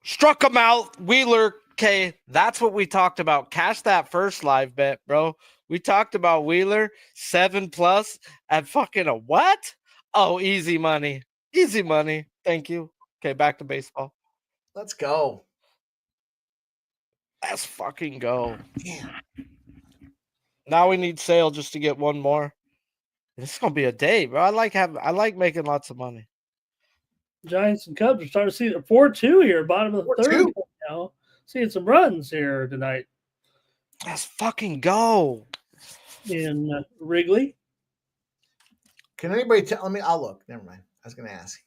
Struck him out. Wheeler, okay, that's what we talked about. Cash that first live bet, bro. We talked about Wheeler, 7+ at fucking a what? Oh, easy money. Easy money. Thank you. Okay, back to baseball. Let's go. Let's fucking go. Damn. Now we need Sale just to get one more. This is gonna be a day, bro. I like making lots of money. Giants and Cubs are starting to see the 4-2 here, bottom of the 3rd now. Seeing some runs here tonight. Let's fucking go. In Wrigley. Can anybody tell me? I'll look. Never mind. I was gonna ask.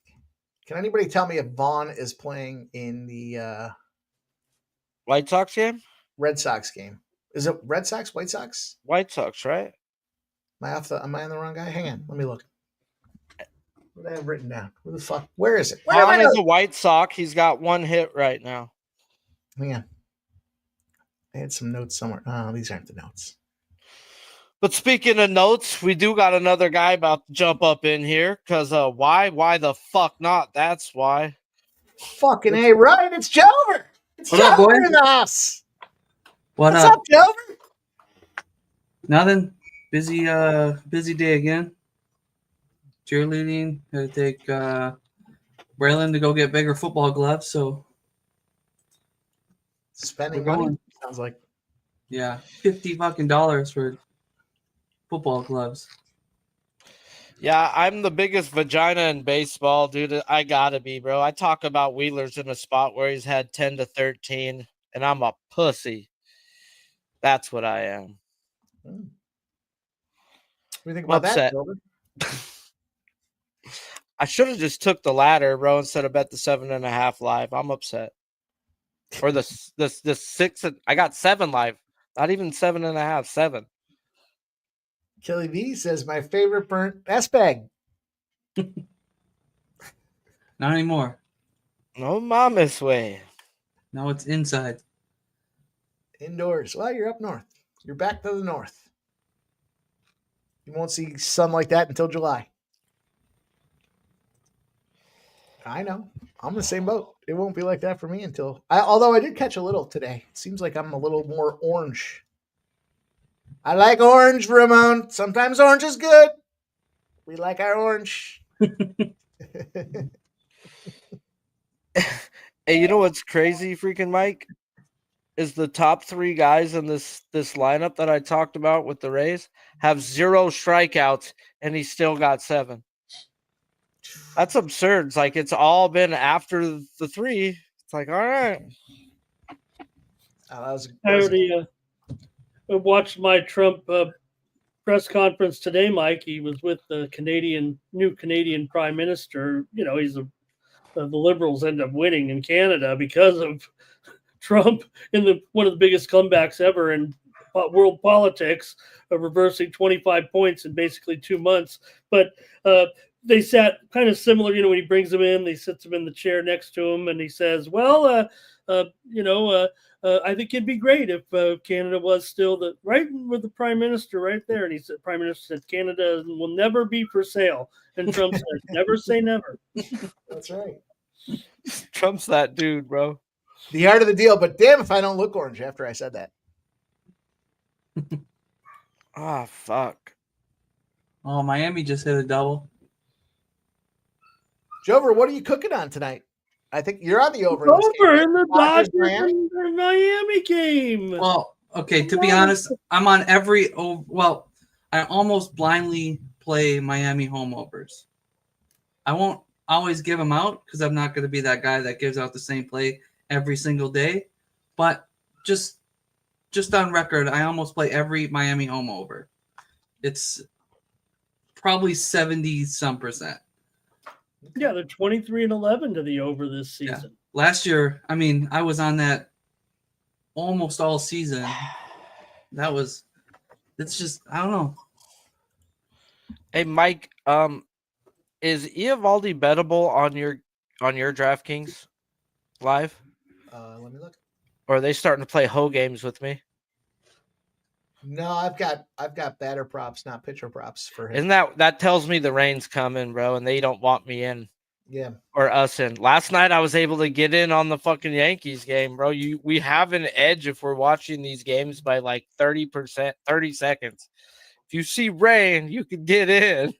Can anybody tell me if Vaughn is playing in the White Sox game? Red Sox game? Is it Red Sox, White Sox? White Sox, right? Am I on the wrong guy? Hang on. Let me look. What do I have written down? Where the fuck? Where is it? Vaughn is a White Sox. He's got 1 hit right now. Hang on. I had some notes somewhere. Oh, these aren't the notes. But speaking of notes, we do got another guy about to jump up in here. Because why? Why the fuck not? That's why. Fucking A, right? It's Jover. It's What up, Jover boy? in the house. What's up, Jover? Nothing. Busy day again. Cheerleading. Gotta take Braylon to go get bigger football gloves. So Spending we're money, going. sounds like. Yeah, $50 for football gloves. Yeah, I'm the biggest vagina in baseball, dude. I gotta be, bro. I talk about Wheeler's in a spot where he's had 10 to 13, and I'm a pussy. That's what I am. What do you think I'm about that, upset. Silver? I should have just took the ladder, bro, instead of bet the 7.5 live. I'm upset. Or the 6. I got 7 live. Not even 7.5. 7. Kelly V says, my favorite burnt S bag. Not anymore. No mama's way. Now it's inside. Indoors. Well, you're up north. You're back to the north. You won't see sun like that until July. I know. I'm in the same boat. It won't be like that for me although I did catch a little today. It seems like I'm a little more orange. I like orange, Ramon. Sometimes orange is good. We like our orange. Hey, you know what's crazy, freaking Mike? Is the top 3 guys in this lineup that I talked about with the Rays have 0 strikeouts, and he still got 7. That's absurd. It's like it's all been after the 3. It's like, all right. I already watched my Trump press conference today, Mike. He was with the new Canadian Prime Minister. You know, the Liberals end up winning in Canada because of Trump in one of the biggest comebacks ever in world politics, reversing 25 points in basically 2 months. But they sat kind of similar, when he brings him in, they sits him in the chair next to him, and he says, well, I think it'd be great if Canada was still right with the Prime Minister right there. And he said, Prime Minister said, Canada will never be for sale. And Trump said, never say never. That's right. Trump's that dude, bro. The art of the deal, but damn if I don't look orange after I said that. Ah, fuck. Oh, Miami just hit a double. Jover, what are you cooking on tonight? I think you're on the over. Over in the Dodgers and Miami game. Well, okay, to be honest, I'm on I almost blindly play Miami home overs. I won't always give them out because I'm not going to be that guy that gives out the same play every single day. But just on record, I almost play every Miami home over. It's probably 70-some%. Yeah, they're 23-11 to the over this season. Yeah. Last year, I was on that almost all season. It's just, I don't know. Hey, Mike, is Eovaldi bettable on your DraftKings live? Let me look. Or are they starting to play hoe games with me? No, I've got batter props, not pitcher props for him. Isn't that tells me the rain's coming, bro, and they don't want me in. Yeah. Or us in. Last night I was able to get in on the fucking Yankees game, bro. We have an edge if we're watching these games by like 30%, 30 seconds. If you see rain, you can get in.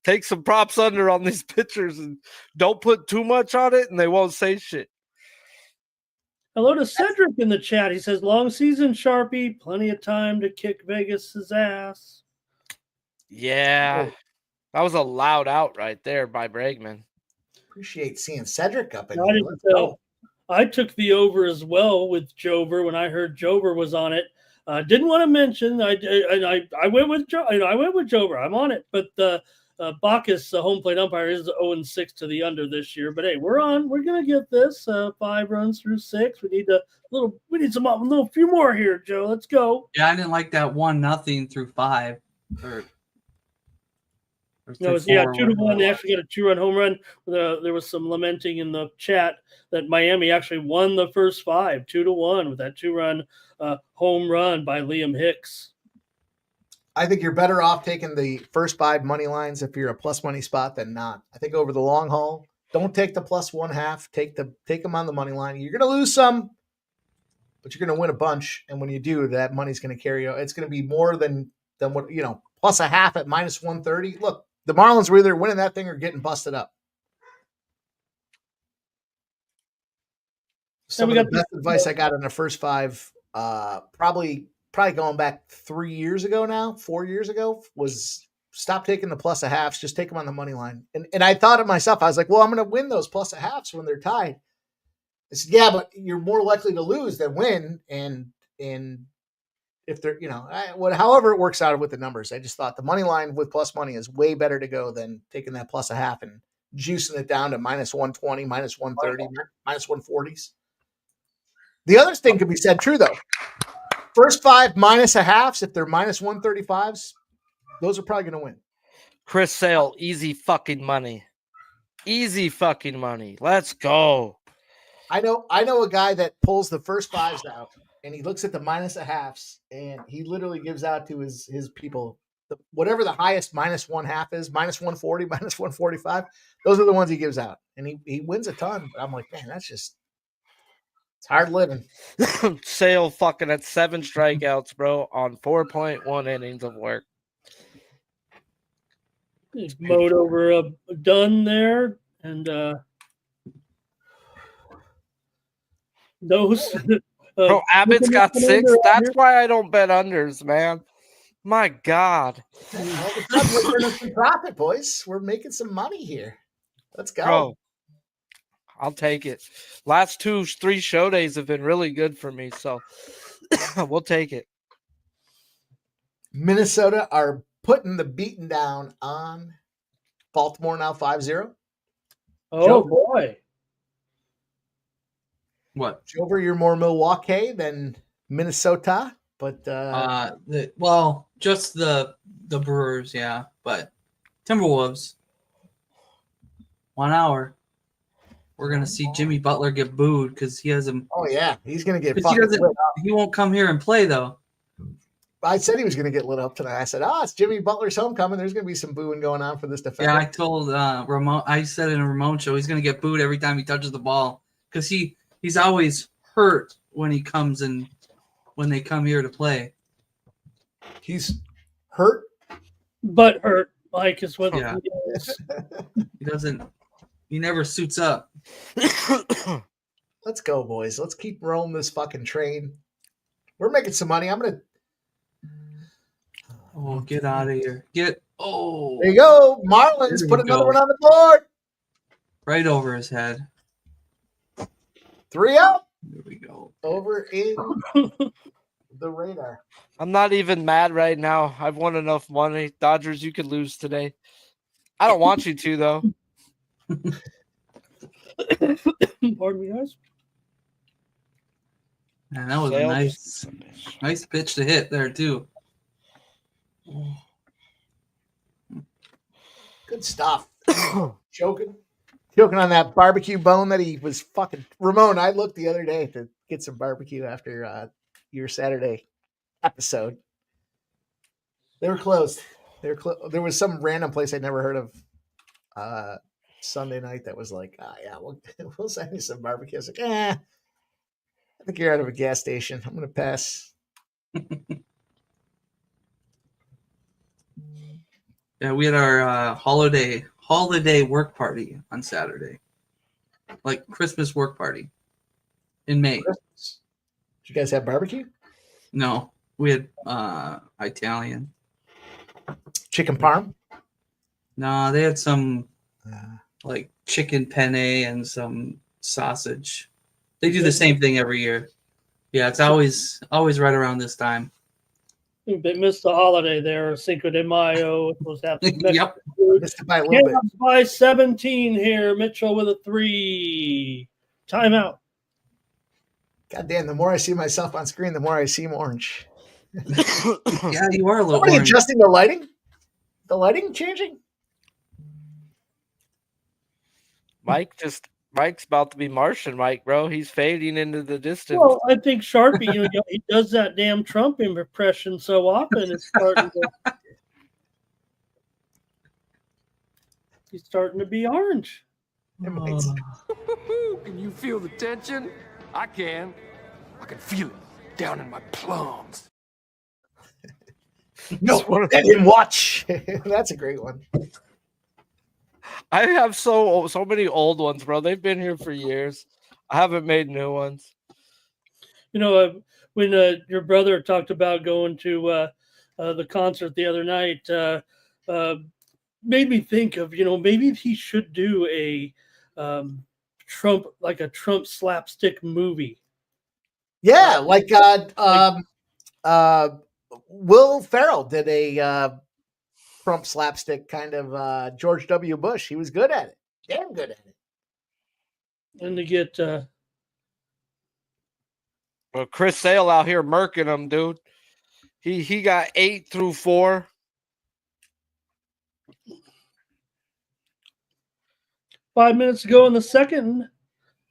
Take some props under on these pitchers and don't put too much on it and they won't say shit. Hello to Cedric in the chat. He says, long season, Sharpie. Plenty of time to kick Vegas's ass. Yeah. That was a loud out right there by Bregman. Appreciate seeing Cedric up in here. I took the over as well with Jover when I heard Jover was on it. Didn't want to mention I went with Jover. I'm on it, but Bacchus, the home plate umpire, is 0-6 to the under this year. But hey, we're on. We're gonna get this 5 runs through 6. We need a few more here, Joe. Let's go. Yeah, I didn't like that 1-0 through 5. No, 2-1. They actually got a 2-run home run. There was some lamenting in the chat that Miami actually won the first 5, 2-1, with that 2-run home run by Liam Hicks. I think you're better off taking the first 5 money lines if you're a plus money spot than not. I think over the long haul, don't take the plus 1/2. Take them on the money line. You're going to lose some. but you're going to win a bunch. And when you do, that money's going to carry you. It's going to be more than what, plus a half at minus 130. Look, the Marlins were either winning that thing or getting busted up. Some of the best advice I got in the first 5, probably going back 4 years ago, was stop taking the plus a halves, just take them on the money line. And I thought of myself, I was like, well, I'm going to win those plus a halves when they're tied. I said, yeah, but you're more likely to lose than win. And if they're, however it works out with the numbers, I just thought the money line with plus money is way better to go than taking that plus a half and juicing it down to minus 120, minus 130, minus 140s. The other thing could be said true, though. First 5 minus a halves, if they're minus 135s, those are probably going to win. Chris Sale, easy fucking money. Easy fucking money. Let's go. I know a guy that pulls the first 5s out, and he looks at the minus a halves, and he literally gives out to his people whatever the highest minus 1/2 is, minus 140, minus 145. Those are the ones he gives out, and he wins a ton. But I'm like, man, it's hard living. Sale fucking at 7 strikeouts, bro, on 4.1 innings of work. He's mowed over a Dunn there, and those. Bro, Abbott's got 6. That's why I don't bet unders, man. My God. Well, we're turning some profit, boys. We're making some money here. Let's go. Bro, I'll take it. Last 2-3 show days have been really good for me, so we'll take it. Minnesota are putting the beating down on Baltimore now 5-0. Oh, Joe, boy. What? Jover, you're more Milwaukee than Minnesota, but just the Brewers, yeah, but Timberwolves. 1 hour. We're gonna see Jimmy Butler get booed because he has him. Oh yeah, he's gonna get. He won't come here and play though. I said he was gonna get lit up tonight. I said, it's Jimmy Butler's homecoming. There's gonna be some booing going on for this defender. Yeah, I told Ramon. I said in a Ramon show he's gonna get booed every time he touches the ball because he's always hurt when he comes and when they come here to play. He's hurt, but hurt. Mike is what. Yeah. He doesn't. He never suits up. Let's go, boys. Let's keep rolling this fucking train. We're making some money. I'm gonna. Oh, get out of here! There you go. Marlins put another one on the board. Right over his head. 3 out. There we go. Over in the radar. I'm not even mad right now. I've won enough money. Dodgers, you could lose today. I don't want you to, though. Pardon me, guys. Man, that was a nice pitch to hit there, too. Good stuff. Choking on that barbecue bone that he was fucking. Ramon, I looked the other day to get some barbecue after your Saturday episode. They were closed. There was some random place I'd never heard of Sunday night that was like, yeah, we'll send you some barbecue. I was like, I think you're out of a gas station. I'm going to pass. Yeah, we had our holiday work party on Saturday, like Christmas work party in May. Christmas. Did you guys have barbecue? No, we had Italian chicken parm. No, they had some like chicken penne and some sausage. They do the same thing every year. Yeah, it's always right around this time. They missed the holiday there, Cinco de Mayo. It was happening. Yep. Missed it by a little bit. By 17 here. Mitchell with a 3. Timeout. God damn, the more I see myself on screen, the more I seem orange. Yeah, you are a little Somebody orange. adjusting the lighting? The lighting changing? Mike's about to be Martian Mike, bro. He's fading into the distance. Well, I think Sharpie, he does that damn Trump impression so often. He's starting to be orange. Can you feel the tension? I can. I can feel it down in my plums. No, I didn't watch. That's a great one. I have so many old ones, bro. They've been here for years. I haven't made new ones. You know, when your brother talked about going to the concert the other night, made me think of, maybe he should do a Trump slapstick movie. Yeah, like Will Ferrell did a Trump slapstick kind of George W. Bush. He was good at it. Damn good at it. And to get Well, Chris Sale out here murking them, dude. He got 8 through 4. Five minutes ago in the second,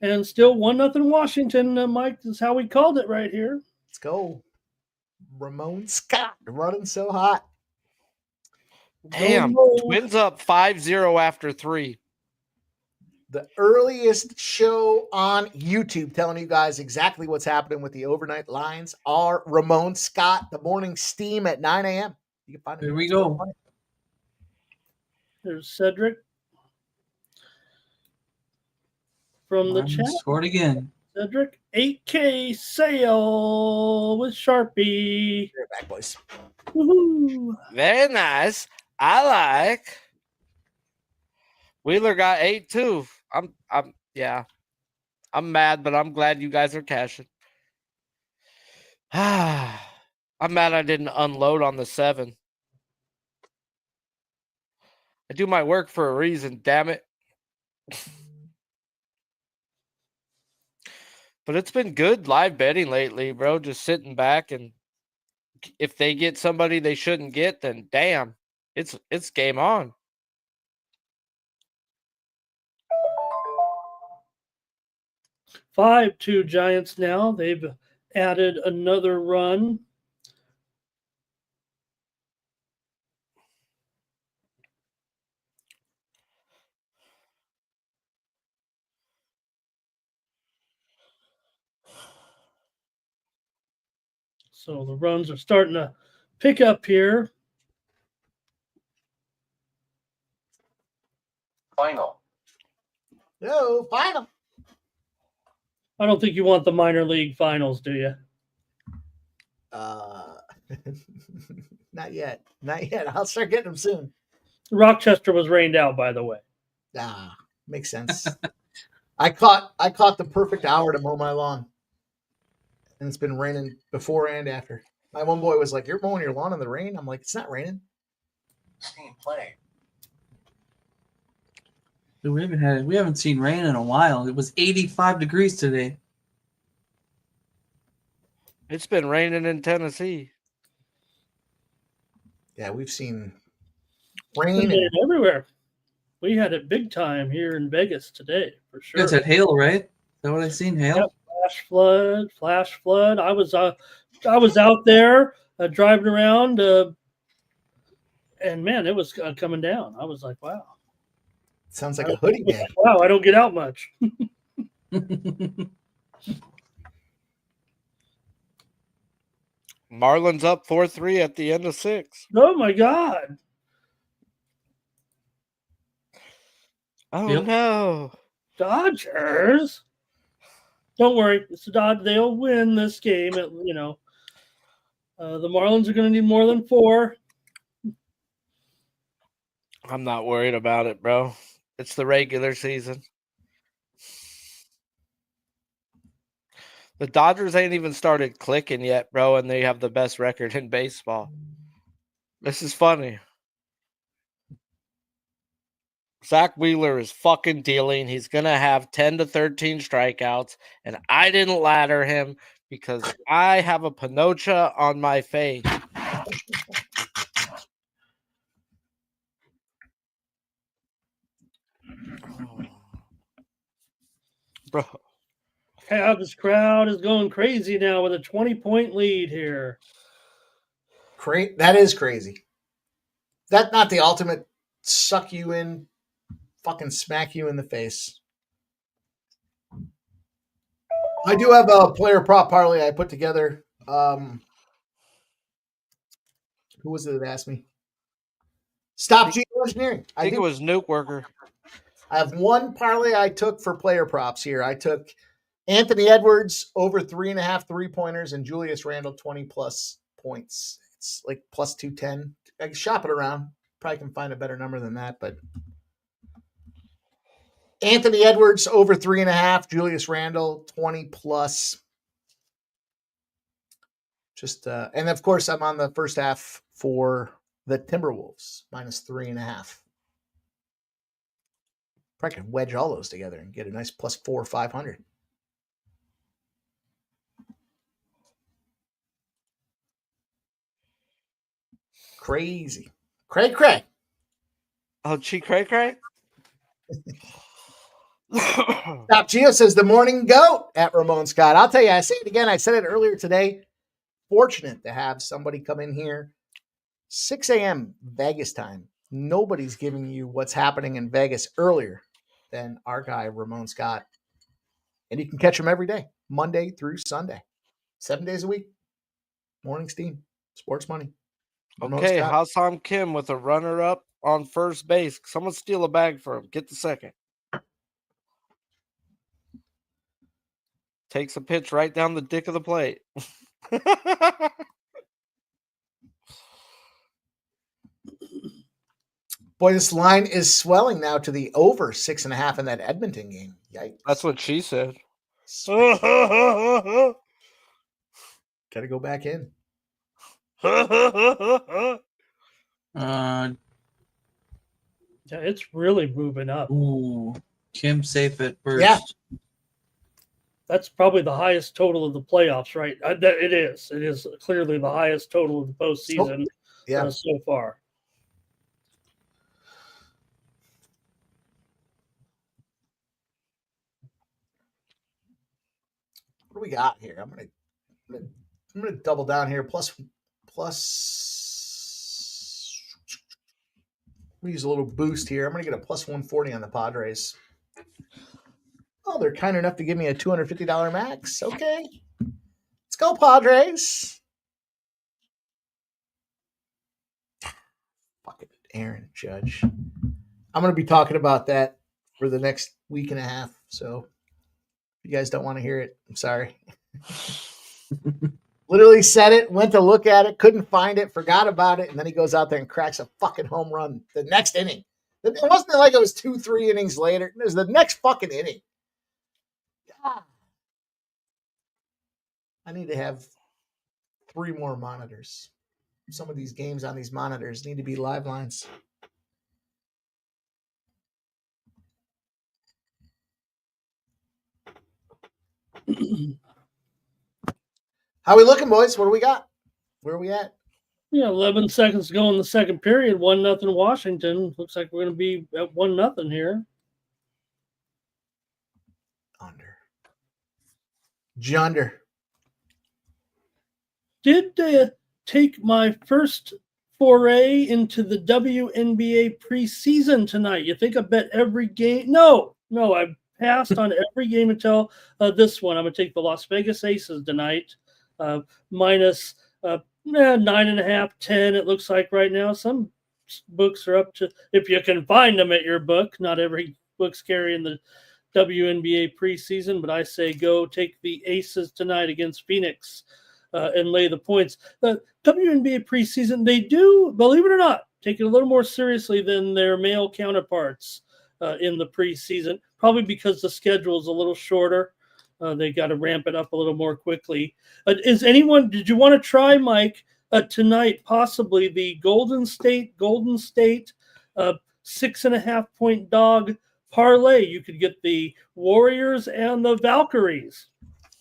and still 1-0 Washington. Mike, is how we called it right here. Let's go. Ramon Scott running so hot. Damn. Twins up 5-0 after 3. The earliest show on YouTube telling you guys exactly what's happening with the overnight lines are Ramon Scott, the morning steam at 9 a.m. You can find it. Here we go. There's Cedric from the chat. Scored again. Cedric, 8K sale with Sharpie. You're back, boys. Woohoo. Very nice. I like. Wheeler got 8 too. I'm mad, but I'm glad you guys are cashing. I'm mad I didn't unload on the 7. I do my work for a reason, damn it. But it's been good live betting lately, bro. Just sitting back, and if they get somebody they shouldn't get, then damn, it's game on. Five to Giants now. They've added another run. So the runs are starting to pick up here. Final. No, final. I don't think you want the minor league finals, do you? Not yet. Not yet. I'll start getting them soon. Rochester was rained out, by the way. Makes sense. I caught the perfect hour to mow my lawn. And it's been raining before and after. My one boy was like, "You're mowing your lawn in the rain?" I'm like, "It's not raining." Team play. Dude, we haven't seen rain in a while. It was 85 degrees today. It's been raining in Tennessee. Yeah, we've seen rain and everywhere. We had it big time here in Vegas today, for sure. You guys had hail, right? Is that what I seen? Hail? Yep. Flash flood. I was out there driving around, and man, it was coming down. I was like, wow. Sounds like a hoodie day. Wow, I don't get out much. Marlins up 4-3 at the end of 6. Oh my God. Oh Yep. no. Dodgers. Don't worry, it's the Dodgers. They'll win this game. The Marlins are going to need more than 4. I'm not worried about it, bro. It's the regular season. The Dodgers ain't even started clicking yet, bro, and they have the best record in baseball. This is funny. Zach Wheeler is fucking dealing. He's going to have 10 to 13 strikeouts, and I didn't ladder him because I have a Pinocha on my face. Bro. This crowd is going crazy now with a 20-point lead here. That is crazy. That's not the ultimate suck you in, fucking smack you in the face. I do have a player prop parlay I put together. Who was it that asked me? Stop geoengineering. I think it was Nuke Worker. I have one parlay I took for player props here. I took Anthony Edwards over 3.5 3-pointers and Julius Randle 20+ points. It's like plus 210. I can shop it around. Probably can find a better number than that, but Anthony Edwards over 3.5, Julius Randle 20+. Just and of course I'm on the first half for the Timberwolves -3.5. Probably can wedge all those together and get a nice +4 or 500. Crazy. Cray. Oh, Cray. Stop Geo says the morning goat at Ramon Scott. I'll tell you, I say it again. I said it earlier today. Fortunate to have somebody come in here 6 a.m. Vegas time. Nobody's giving you what's happening in Vegas earlier than our guy, Ramon Scott. And you can catch him every day, Monday through Sunday, 7 days a week. Morning steam, sports money. Ramon Okay, Scott. Hassan Kim with a runner-up on first base. Someone steal a bag for him. Get the second. Takes a pitch right down the dick of the plate. Boy, this line is swelling now to the over 6.5 in that Edmonton game. Yikes. That's what she said. Got to go back in. Yeah, it's really moving up. Ooh, Kim safe at first. Yeah. That's probably the highest total of the playoffs, right? It is. It is clearly the highest total of the postseason so far. What do we got here? I'm gonna double down here. Plus. I'm gonna use a little boost here. I'm gonna get a plus 140 on the Padres. Oh, they're kind enough to give me a $250 max. Okay, let's go Padres. Fucking Aaron Judge. I'm gonna be talking about that for the next week and a half. So if you guys don't want to hear it, I'm sorry. Literally said it, went to look at it, couldn't find it, forgot about it, and then he goes out there and cracks a fucking home run the next inning. It wasn't like it was 2-3 innings later. It was the next fucking inning. God. I need to have 3 more monitors. Some of these games on these monitors need to be live lines. How we looking, boys? What do we got? Where are we at? Yeah, 11 seconds to go in the second period. 1-0 Washington. Looks like we're going to be at 1-0 here. Under. Junder. Did take my first foray into the WNBA preseason tonight. You think I bet every game? No, I passed on every game until this one. I'm going to take the Las Vegas Aces tonight. Minus 9.5, 10, it looks like right now. Some books are up to, if you can find them at your book. Not every book's carrying the WNBA preseason, but I say go take the Aces tonight against Phoenix and lay the points. The WNBA preseason, they do, believe it or not, take it a little more seriously than their male counterparts in the preseason, probably because the schedule is a little shorter. They got to ramp it up a little more quickly. Did you want to try, Mike, tonight, possibly the Golden State 6.5 point dog parlay? You could get the Warriors and the Valkyries.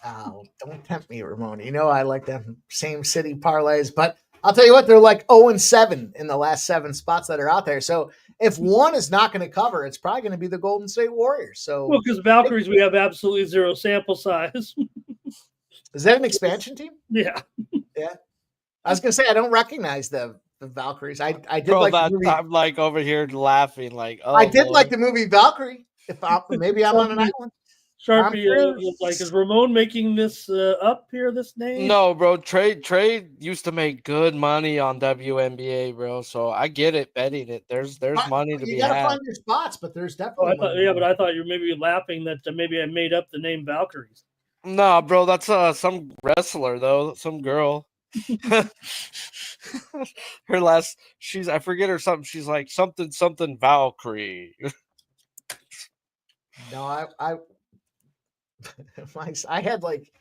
Oh, don't tempt me, Ramon. You know I like them same city parlays, but I'll tell you what, they're like 0-7 in the last 7 spots that are out there. So if one is not going to cover, it's probably going to be the Golden State Warriors. So, well, because Valkyries, we have absolutely 0 sample size. Is that an expansion team? Yeah. Yeah. I was going to say, I don't recognize the Valkyries. I did Bro, like the movie. I'm like over here laughing like, oh, I did boy. like the movie Valkyrie. Maybe I'm on an island. Sharpie, Cruise? like, is Ramon making this up here? This name? No, bro. Trey used to make good money on WNBA, bro. So I get it betting it. There's money to You be got to had. find your spots, but there's Oh, definitely I thought, money. yeah, but I thought you were maybe laughing that maybe I made up the name Valkyries. Nah, bro, that's some wrestler though, some girl. Her last, I forget her something. She's like something Valkyrie. No, I had like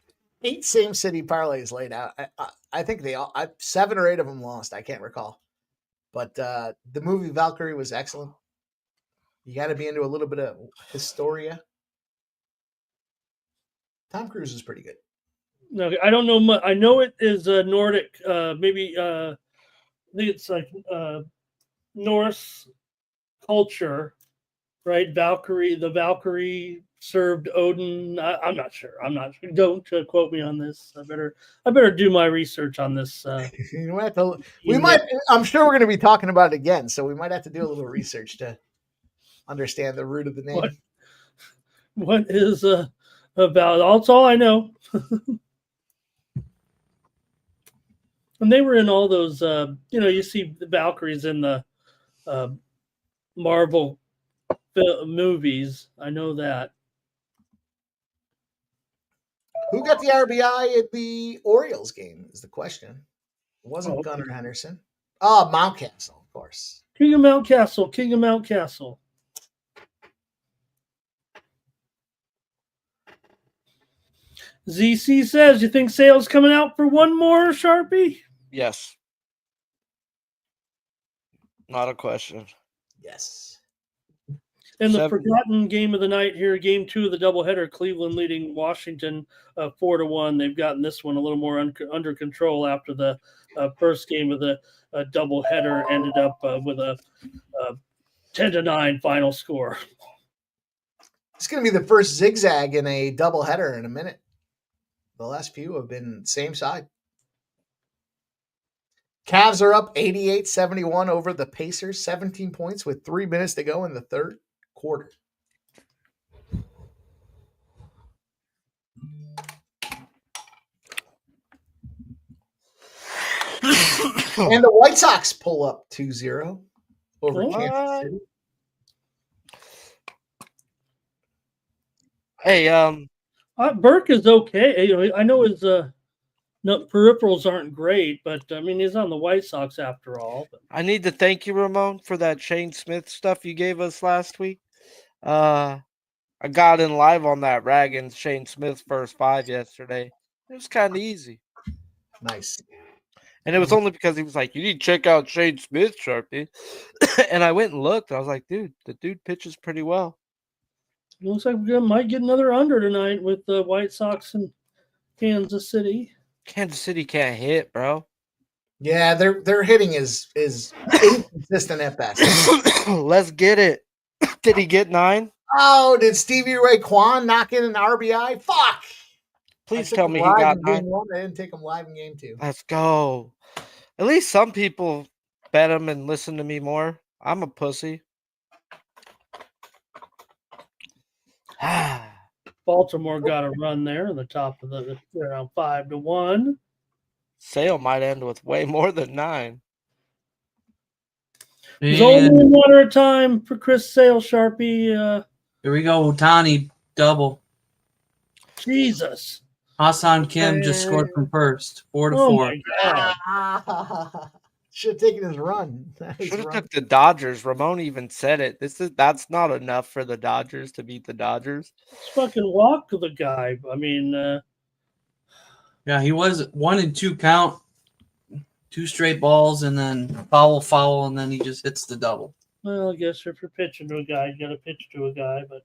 8 same city parlays laid out. I think 7 or 8 of them lost. I can't recall, but the movie Valkyrie was excellent. You got to be into a little bit of Historia. Tom Cruise is pretty good. No, I don't know much. I know it is Nordic. Maybe I think it's like Norse culture, right? Valkyrie, the Valkyrie served Odin. I'm not sure. I'm not sure. Don't quote me on this. I better do my research on this. You might have to, we might. I'm sure we're going to be talking about it again, so we might have to do a little research to understand the root of the name. What is about? That's all I know. And they were in all those. You see the Valkyries in the Marvel movies. I know that. Who got the RBI at the Orioles game is the question. It wasn't Gunnar Henderson. Oh, Mountcastle, of course. King of Mountcastle. King of Mountcastle. ZC says, you think Sale's coming out for one more, Sharpie? Yes. Not a question. Yes. And the forgotten game of the night here, game 2 of the doubleheader, Cleveland leading Washington 4-1. They've gotten this one a little more under control after the first game of the doubleheader ended up with a 10-9 final score. It's going to be the first zigzag in a doubleheader in a minute. The last few have been same side. Cavs are up 88-71 over the Pacers, 17 points with 3 minutes to go in the third quarter. And the White Sox pull up 2-0 over Kansas City. Hey, Burke is okay. I know his peripherals aren't great, but I mean he's on the White Sox after all. But. I need to thank you, Ramon, for that Shane Smith stuff you gave us last week. I got in live on that ragging Shane Smith's first 5 yesterday. It was kind of easy. Nice. And it was only because he was like, you need to check out Shane Smith, Sharpie. And I went and looked. I was like, dude, the dude pitches pretty well. Looks like we might get another under tonight with the White Sox and Kansas City. Kansas City can't hit, bro. Yeah, their hitting is inconsistent at best. Let's get it. Did he get 9? Oh, did Stevie Ray Kwan knock in an RBI? Fuck. Please tell me he got 9. I didn't take him live in game 2. Let's go. At least some people bet him and listen to me more. I'm a pussy. Baltimore got a run there in the top of the around 5-1. Sale might end with way more than 9. There's only one at a time for Chris Sale, Sharpie. Here we go, Otani double. Jesus. Hassan Kim just scored from first, 4-4. Oh my God. Should have taken his run. Should have took the Dodgers. Ramon even said it. That's not enough for the Dodgers to beat the Dodgers. Just fucking walk the guy. I mean, yeah, he was 1-2 count, 2 straight balls, and then foul, and then he just hits the double. well, I guess if you're pitching to a guy, you got to pitch to a guy, but.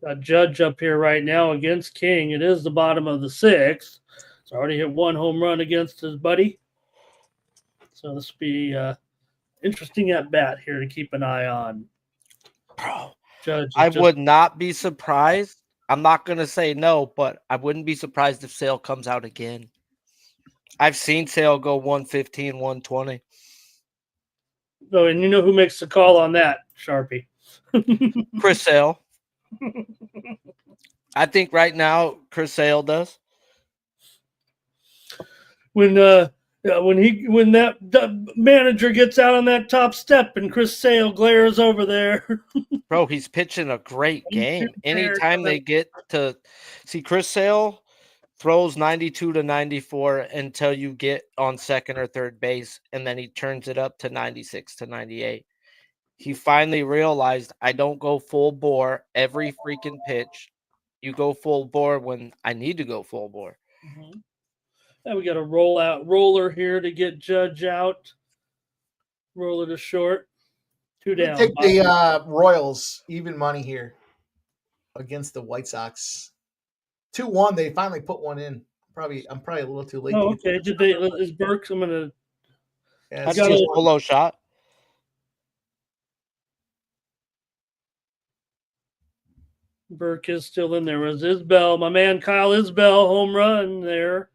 Got Judge up here right now against King. It is the bottom of the 6th. It's already hit 1 home run against his buddy. So this will be interesting at bat here to keep an eye on. Bro, Judge, I would not be surprised. I'm not going to say no, but I wouldn't be surprised if Sale comes out again. I've seen Sale go 115, 120. Oh, and you know who makes the call on that, Sharpie? Chris Sale. I think right now Chris Sale does. When that manager gets out on that top step and Chris Sale glares over there. Bro, he's pitching a great game. Anytime they get to see Chris Sale throws 92 to 94 until you get on second or third base, and then he turns it up to 96 to 98. He finally realized I don't go full bore every freaking pitch. You go full bore when I need to go full bore. Mm-hmm. And we got a roller here to get Judge out. Roller to short. 2 down. Take the Royals even money here against the White Sox. 2-1. They finally put one in. I'm probably a little too late. Oh, okay. Did they? Is Burks? I'm gonna. Yeah, That's just a solo shot. Burke is still in there. Was Isbell, my man Kyle Isbell, home run there.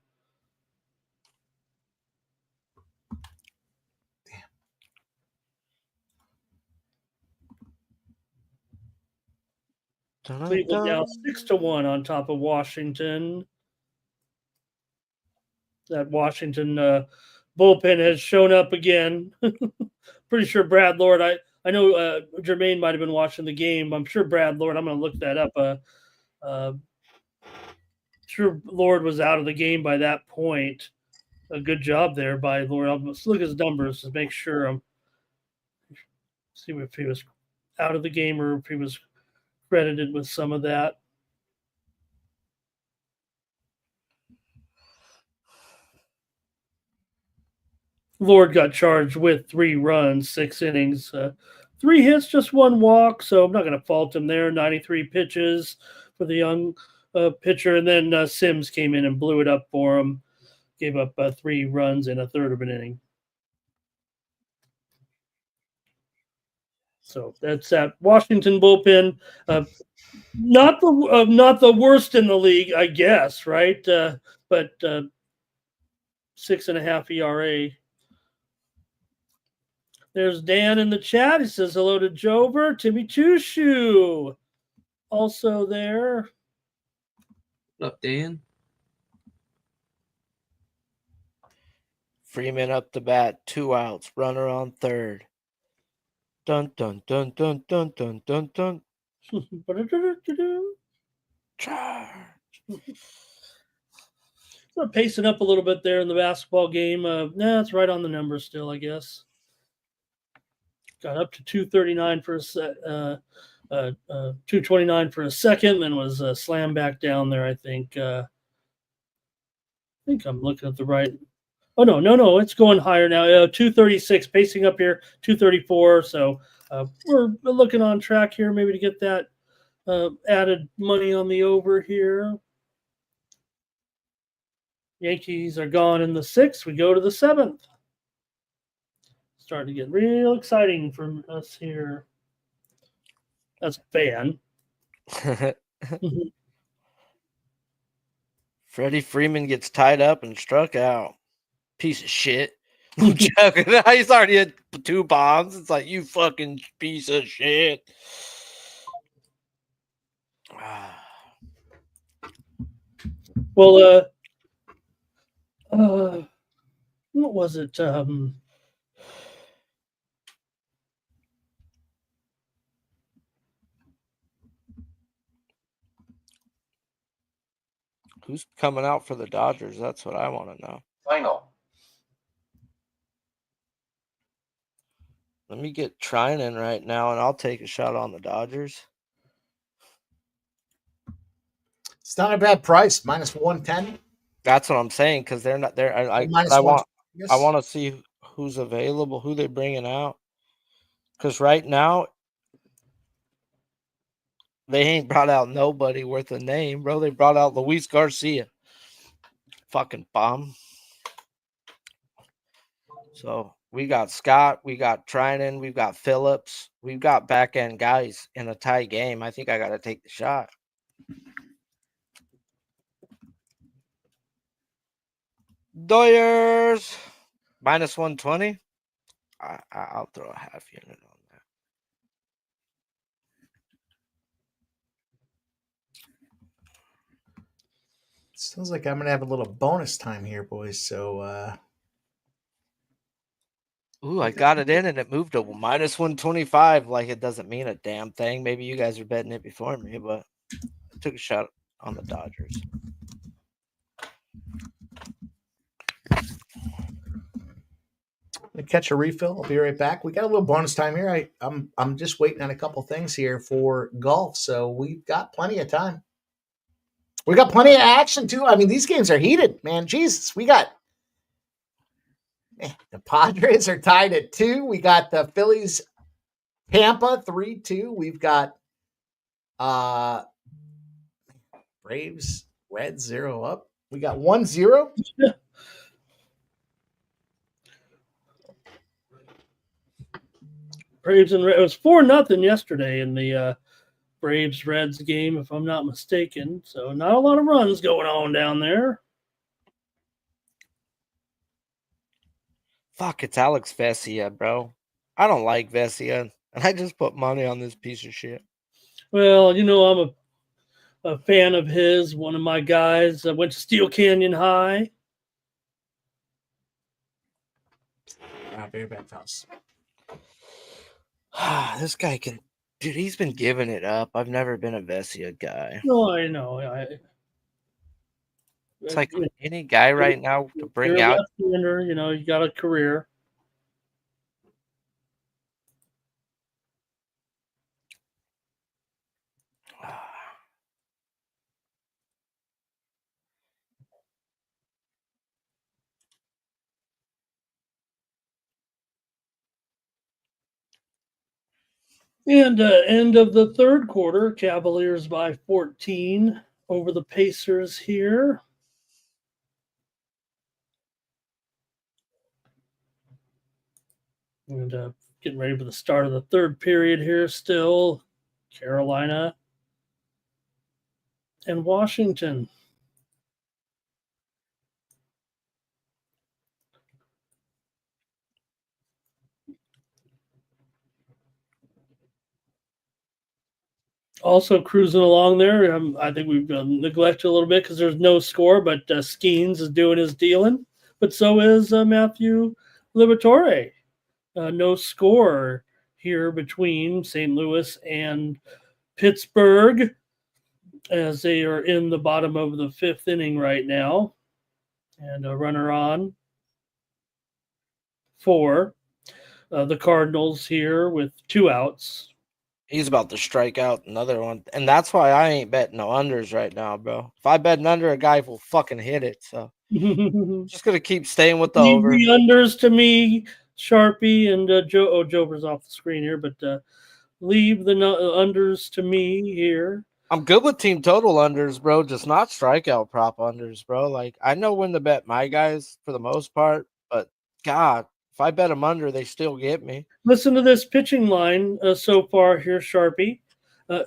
Cleveland now 6-1 on top of Washington. That Washington bullpen has shown up again. Pretty sure Brad Lord. I know Jermaine might have been watching the game. I'm sure Brad Lord. I'm going to look that up. Sure, Lord was out of the game by that point. A good job there by Lord. I'll look at his numbers to make sure. See if he was out of the game or if he was credited with some of that. Lord got charged with 3 runs, 6 innings, 3 hits, just 1 walk. So I'm not going to fault him there. 93 pitches for the young pitcher. And then Sims came in and blew it up for him. Gave up 3 runs in a third of an inning. So that's that Washington bullpen. Not the worst in the league, I guess, right? But 6.5 ERA. There's Dan in the chat. He says hello to Jover. Timmy Chushu also there. What's up, Dan? Freeman up the bat, 2 outs, runner on third. Dun dun dun dun dun dun dun dun. Charge. So pacing up a little bit there in the basketball game. It's right on the number still, I guess. Got up to 239 for a 229 for a second, then was slammed back down there. I think I'm looking at the right. Oh no, it's going higher now. 236, pacing up here, 234. So we're looking on track here, maybe to get that added money on the over here. Yankees are gone in the 6th. We go to the 7th. Starting to get real exciting for us here. As a fan. Freddie Freeman gets tied up and struck out. Piece of shit. He's already had 2 bombs. It's like, you fucking piece of shit. Well, what was it? Who's coming out for the Dodgers? That's what I want to know. Final. Let me get Trinan right now, and I'll take a shot on the Dodgers. It's not a bad price, -110. That's what I'm saying, because they're not there. I want to see who's available, who they're bringing out. Because right now, they ain't brought out nobody worth a name, bro. They brought out Luis Garcia. Fucking bomb. So we got Scott, we got Trinan, we've got Phillips, we've got back end guys in a tie game. I think I got to take the shot. Doyers -120. I'll throw a half unit on Sounds like I'm going to have a little bonus time here, boys. So, Ooh, I got it in and it moved to minus 125. Like it doesn't mean a damn thing. Maybe you guys are betting it before me, but I took a shot on the Dodgers. I'm gonna catch a refill. I'll be right back. We got a little bonus time here. I'm just waiting on a couple things here for golf, so we've got plenty of time. We got plenty of action too. I mean, these games are heated, man. Jesus, we got the Padres are tied at 2. We got the Phillies, Tampa 3-2. We've got Braves, Reds 0 up. We got 1-0. Braves and it was 4-0 yesterday in the Braves Reds game, if I'm not mistaken. So not a lot of runs going on down there. Fuck, it's Alex Vesia, bro. I don't like Vesia, and I just put money on this piece of shit. Well, you know, I'm a fan of his. One of my guys went to Steel Canyon High. Very bad house. This guy can, dude. He's been giving it up. I've never been a Vesia guy. No, I know. It's like any guy right now to bring you're a out. left-hander, you know, you got a career. And end of the third quarter, Cavaliers by 14 over the Pacers here. And getting ready for the start of the third period here still. Carolina and Washington. Also cruising along there. I think we've neglected a little bit because there's no score, but Skeens is doing his dealing. But so is Matthew Liberatore. No score here between St. Louis and Pittsburgh as they are in the bottom of the 5th inning right now. And a runner on for the Cardinals here with 2 outs. He's about to strike out another one. And that's why I ain't betting no unders right now, bro. If I bet an under, a guy will fucking hit it. So just going to keep staying with the over. The unders to me, Sharpie and Joe. Oh, Jover's off the screen here, but leave the unders to me here. I'm good with team total unders, bro. Just not strikeout prop unders, bro. Like, I know when to bet my guys for the most part, but God, if I bet them under, they still get me. Listen to this pitching line so far here, Sharpie.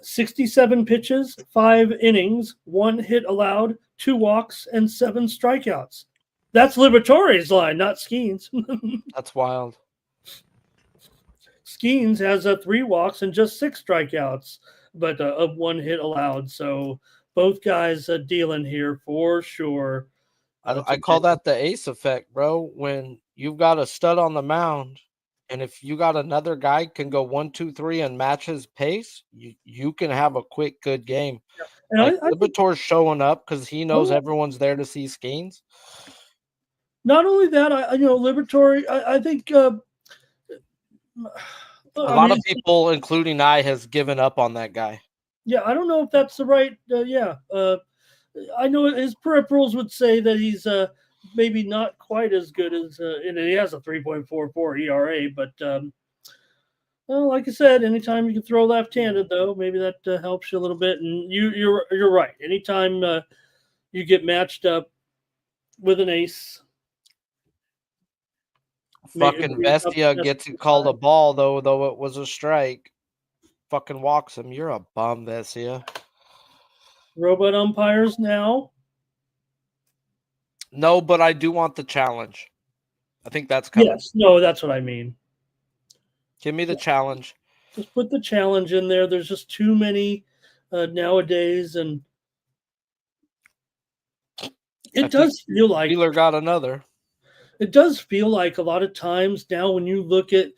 67 pitches, 5 innings, 1 hit allowed, 2 walks, and 7 strikeouts. That's Liberatore's line, not Skeens. That's wild. Skeens has 3 walks and just 6 strikeouts, but of 1 hit allowed. So both guys dealing here for sure. I call that the ace effect, bro. When you've got a stud on the mound, and if you got another guy can go 1, 2, 3 and match his pace, you can have a quick, good game. Yeah. And like Liberatore's showing up because he knows Oh. everyone's there to see Skeens. Not only that, Liberatore, I think a lot of people, including I, has given up on that guy. Yeah, I don't know if that's the right. I know his peripherals would say that he's maybe not quite as good as, and he has a 3.44 ERA. But well, like I said, anytime you can throw left-handed, though, maybe that helps you a little bit. And you're right. Anytime you get matched up with an ace. Fucking Bestia gets called a ball, though it was a strike. Fucking walks him. You're a bum, Bestia. Robot umpires now. No, but I do want the challenge. I think that's coming. Yes, no, that's what I mean. Give me the challenge. Just put the challenge in there. There's just too many nowadays, and It does feel like Wheeler got another. it does feel like a lot of times now when you look at,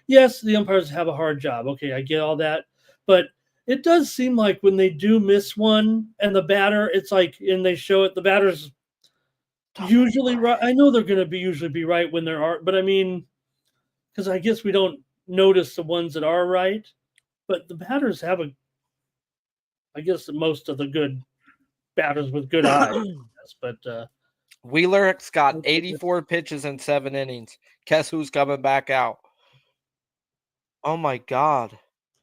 yes, the umpires have a hard job. Okay, I get all that. But it does seem like when they do miss one and the batter, it's like, and they show it, the batter's usually right. I know they're going to usually be right when there are, but I mean, because I guess we don't notice the ones that are right, but the batters have I guess most of the good batters with good eyes. But Wheeler's got 84 pitches in 7 innings. Guess who's coming back out? Oh my God.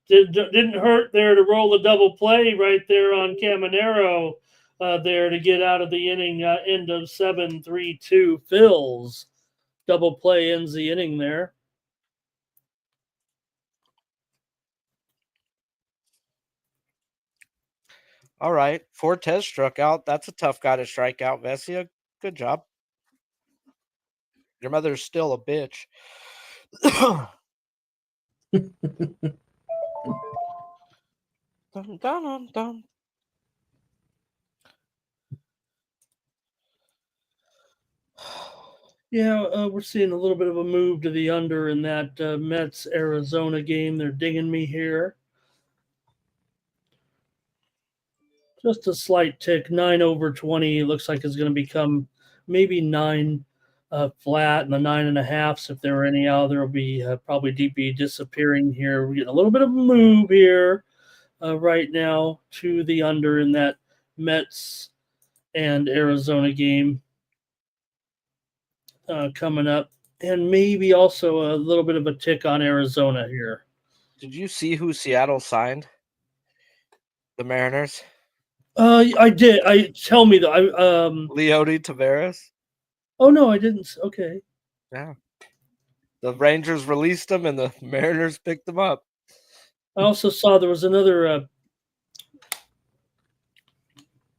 Didn't hurt there to roll the double play right there on Caminero there to get out of the inning. End of 7-3-2. Phil's double play ends the inning there. All right. Fortes struck out. That's a tough guy to strike out, Vesia. Good job. Your mother's still a bitch. Dum, dum, dum. Yeah, we're seeing a little bit of a move to the under in that Mets-Arizona game. They're dinging me here. Just a slight tick, 9/20. Looks like it's going to become maybe 9 flat, and the 9.5s, if there are any out, there will be probably DP disappearing here. We're getting a little bit of a move here right now to the under in that Mets and Arizona game coming up, and maybe also a little bit of a tick on Arizona here. Did you see who Seattle signed? The Mariners? I did. Tell me though. Leody Taveras? Oh no, I didn't. Okay. Yeah. The Rangers released him and the Mariners picked him up. I also saw there was another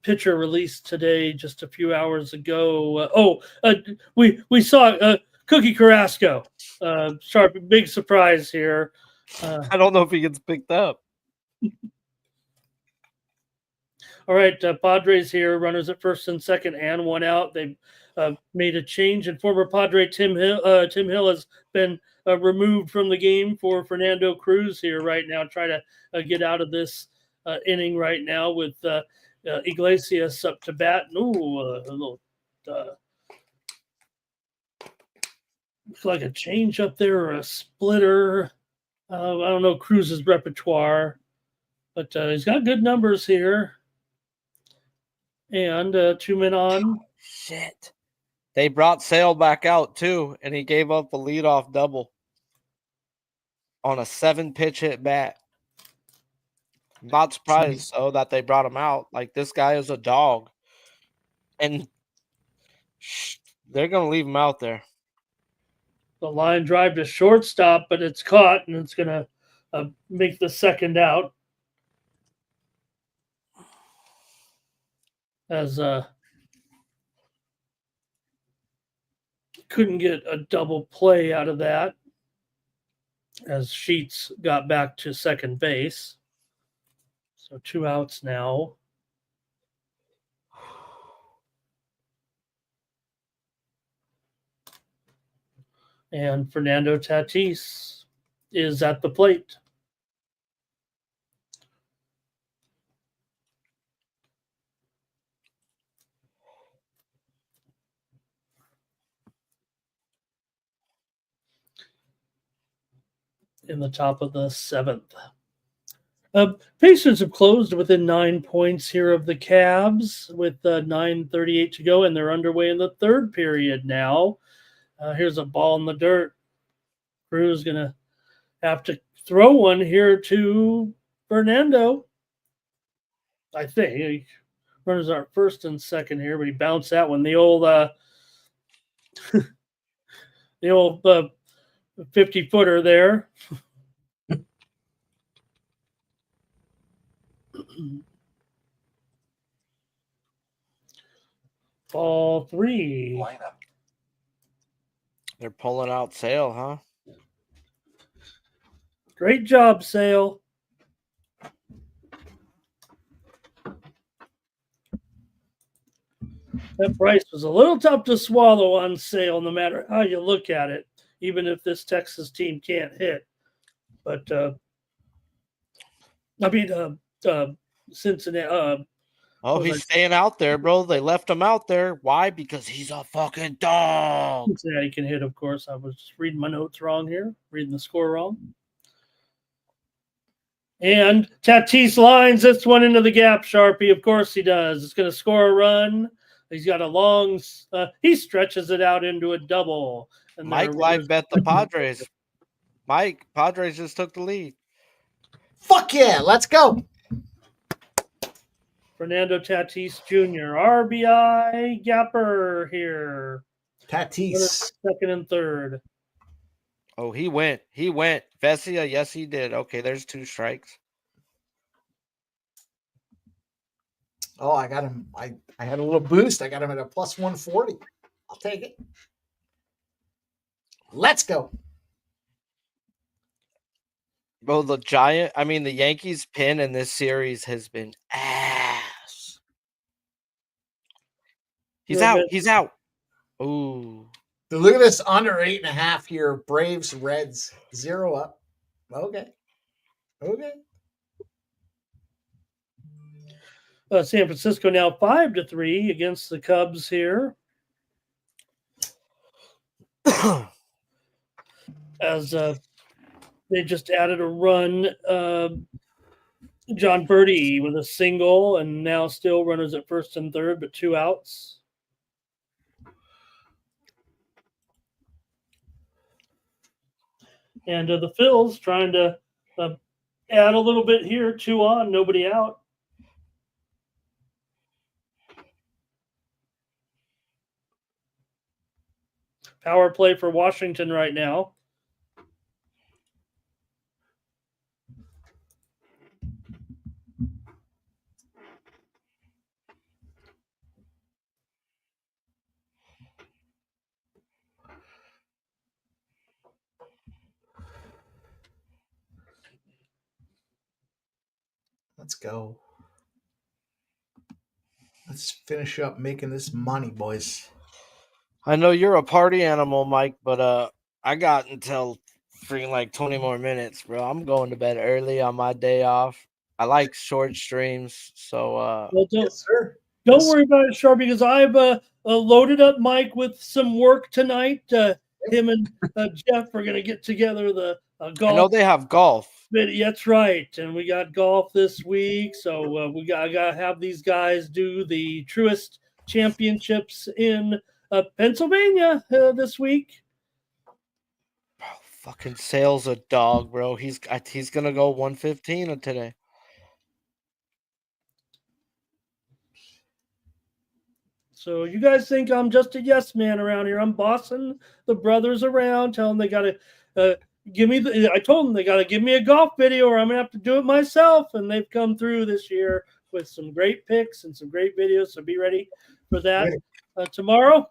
pitcher released today, just a few hours ago. We saw Cookie Carrasco. Sharp, big surprise here. I don't know if he gets picked up. All right, Padres here, runners at first and second, and 1 out. They made a change, and former Padre Tim Hill has been removed from the game for Fernando Cruz here right now, trying to get out of this inning right now with Iglesias up to bat. Ooh, a little looks like a change up there or a splitter. I don't know Cruz's repertoire, but he's got good numbers here. And 2 men on. Shit. They brought Sale back out too, and he gave up a leadoff double on a 7-pitch hit bat. I'm not surprised, though, that they brought him out. Like, this guy is a dog. And they're going to leave him out there. The line drive to shortstop, but it's caught, and it's going to make the second out. As couldn't get a double play out of that, as Sheets got back to second base. So 2 outs now. And Fernando Tatis is at the plate. In the top of the 7th. Pacers have closed within 9 points here of the Cavs with 9:38 to go, and they're underway in the third period now. Here's a ball in the dirt. Cruz going to have to throw one here to Fernando. I think. He runners are first and second here, but he bounced that one. The old 50-footer there. Ball 3. Lineup. They're pulling out Sale, huh? Great job, Sale. That price was a little tough to swallow on Sale, no matter how you look at it, even if this Texas team can't hit. But Cincinnati. Oh, he's staying out there, bro. They left him out there. Why? Because he's a fucking dog. Cincinnati can hit, of course. I was just reading my notes wrong here, reading the score wrong. And Tatis lines this one into the gap, Sharpie. Of course he does. It's going to score a run. He's got a long he stretches it out into a double. And Mike live bet the Padres. Mike, Padres just took the lead. Fuck yeah, let's go. Fernando Tatis Jr., RBI gapper here. Tatis. Second and third. Oh, he went. Vesia, yes, he did. Okay, there's 2 strikes. Oh, I got him. I had a little boost. I got him at a plus 140. I'll take it. Let's go. Bro, the Yankees pin in this series has been ass. He's out. Ooh. Look at this under 8.5 here. Braves, Reds, 0 up. Okay. San Francisco now 5-3 against the Cubs here. As they just added a run. John Birdie with a single, and now still runners at first and third, but 2 outs. And the Phils trying to add a little bit here. 2 on, nobody out. Power play for Washington right now. Let's go. Let's finish up making this money, boys. I know you're a party animal, Mike, but I got until freaking like 20 more minutes, bro. I'm going to bed early on my day off. I like short streams, so yes, sir. Don't worry about it, Sharp, because I've loaded up Mike with some work tonight. Him and Jeff are going to get together the golf. I know they have golf. That's right, and we got golf this week, so we got to have these guys do the Truist Championships in Pennsylvania this week. Bro, fucking Sale's a dog, bro. He's gonna go 115 today. So you guys think I'm just a yes man around here? I'm bossing the brothers around, telling them they got to give me I told them they got to give me a golf video, or I'm gonna have to do it myself. And they've come through this year with some great picks and some great videos. So be ready for that tomorrow.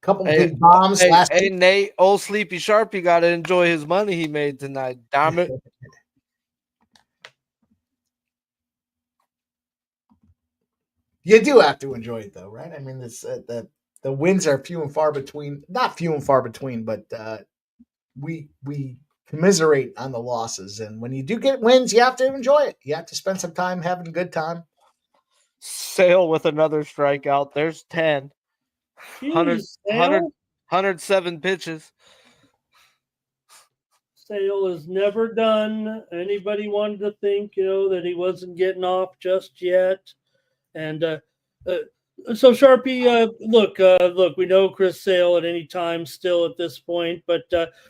Couple big bombs last week. Nate, old Sleepy Sharpie got to enjoy his money he made tonight. Damn it. You do have to enjoy it, though, right? I mean, this the wins are few and far between. Not few and far between, but we commiserate on the losses. And when you do get wins, you have to enjoy it. You have to spend some time having a good time. Sale with another strikeout. There's 10. 107 pitches. Sale is never done. Anybody wanted to think, that he wasn't getting off just yet. And so Sharpie, look, we know Chris Sale at any time still at this point, but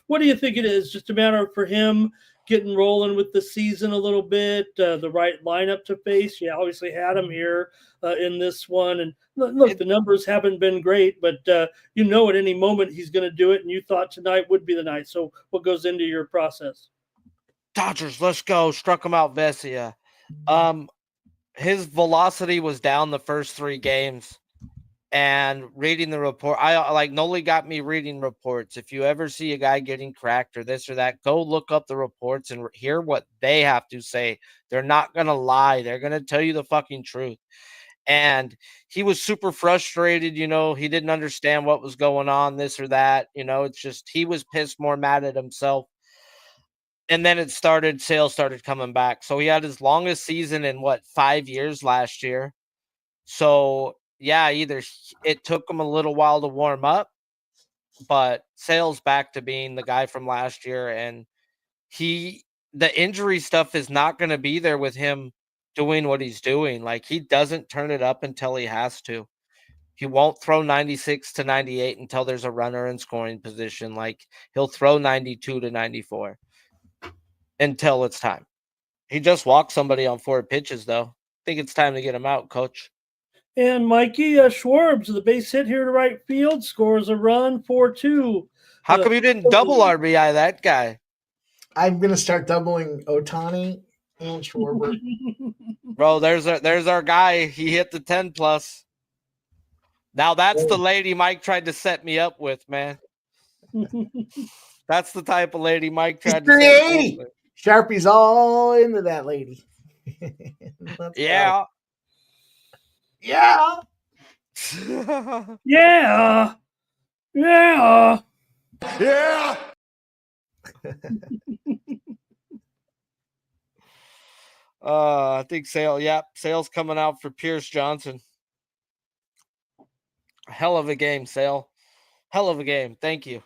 what do you think it is? Just a matter for him getting rolling with the season a little bit, the right lineup to face. You obviously had him here in this one. And look, the numbers haven't been great, but at any moment he's going to do it. And you thought tonight would be the night. So what goes into your process? Dodgers, let's go. Struck him out, Vesia. His velocity was down the first 3 games. And reading the report, Noli got me reading reports. If you ever see a guy getting cracked or this or that, go look up the reports and hear what they have to say. They're not going to lie. They're going to tell you the fucking truth. And he was super frustrated, you know, he didn't understand what was going on, this or that, you know, it's just he was pissed, more mad at himself. And then sales started coming back. So he had his longest season in 5 years last year. So yeah, it took him a little while to warm up, but Sale's back to being the guy from last year. And the injury stuff is not going to be there with him doing what he's doing. Like, he doesn't turn it up until he has to. He won't throw 96 to 98 until there's a runner in scoring position. Like, he'll throw 92 to 94 until it's time. He just walked somebody on 4 pitches, though. I think it's time to get him out, coach. And Mikey Schwarbs, the base hit here to right field, scores a run, 4-2. How come you didn't double RBI that guy? I'm going to start doubling Ohtani and Schwarber. Bro, there's our guy. He hit the 10 plus. Now that's the lady Mike tried to set me up with, man. That's the type of lady Mike tried to set me up with. Sharpie's all into that lady. Yeah. Yeah. Yeah. Yeah. Yeah! I think Sale's coming out for Pierce Johnson. Hell of a game, Sale. Hell of a game. Thank you.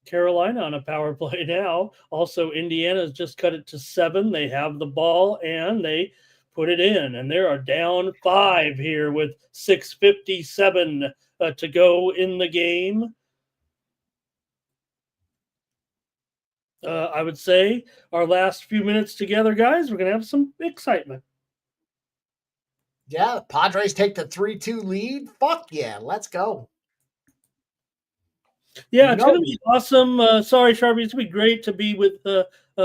Carolina on a power play now. Also, Indiana's just cut it to 7. They have the ball and they put it in, and they are down 5 here with 6:57 to go in the game. I would say our last few minutes together, guys, we're going to have some excitement. Yeah, the Padres take the 3-2 lead. Fuck yeah, let's go. Yeah, it's going to be awesome. Sorry, Sharpie, it's going to be great to be with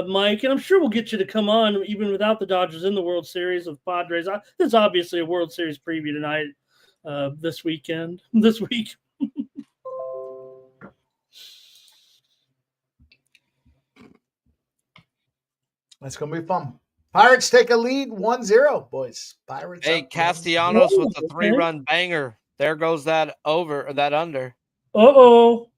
Mike, and I'm sure we'll get you to come on even without the Dodgers in the World Series with Padres. There's obviously a World Series preview tonight, this week. That's going to be fun. Pirates take a lead 1-0, boys. Pirates. Hey, Castellanos with a 3-run banger. There goes that over or that under. Uh-oh.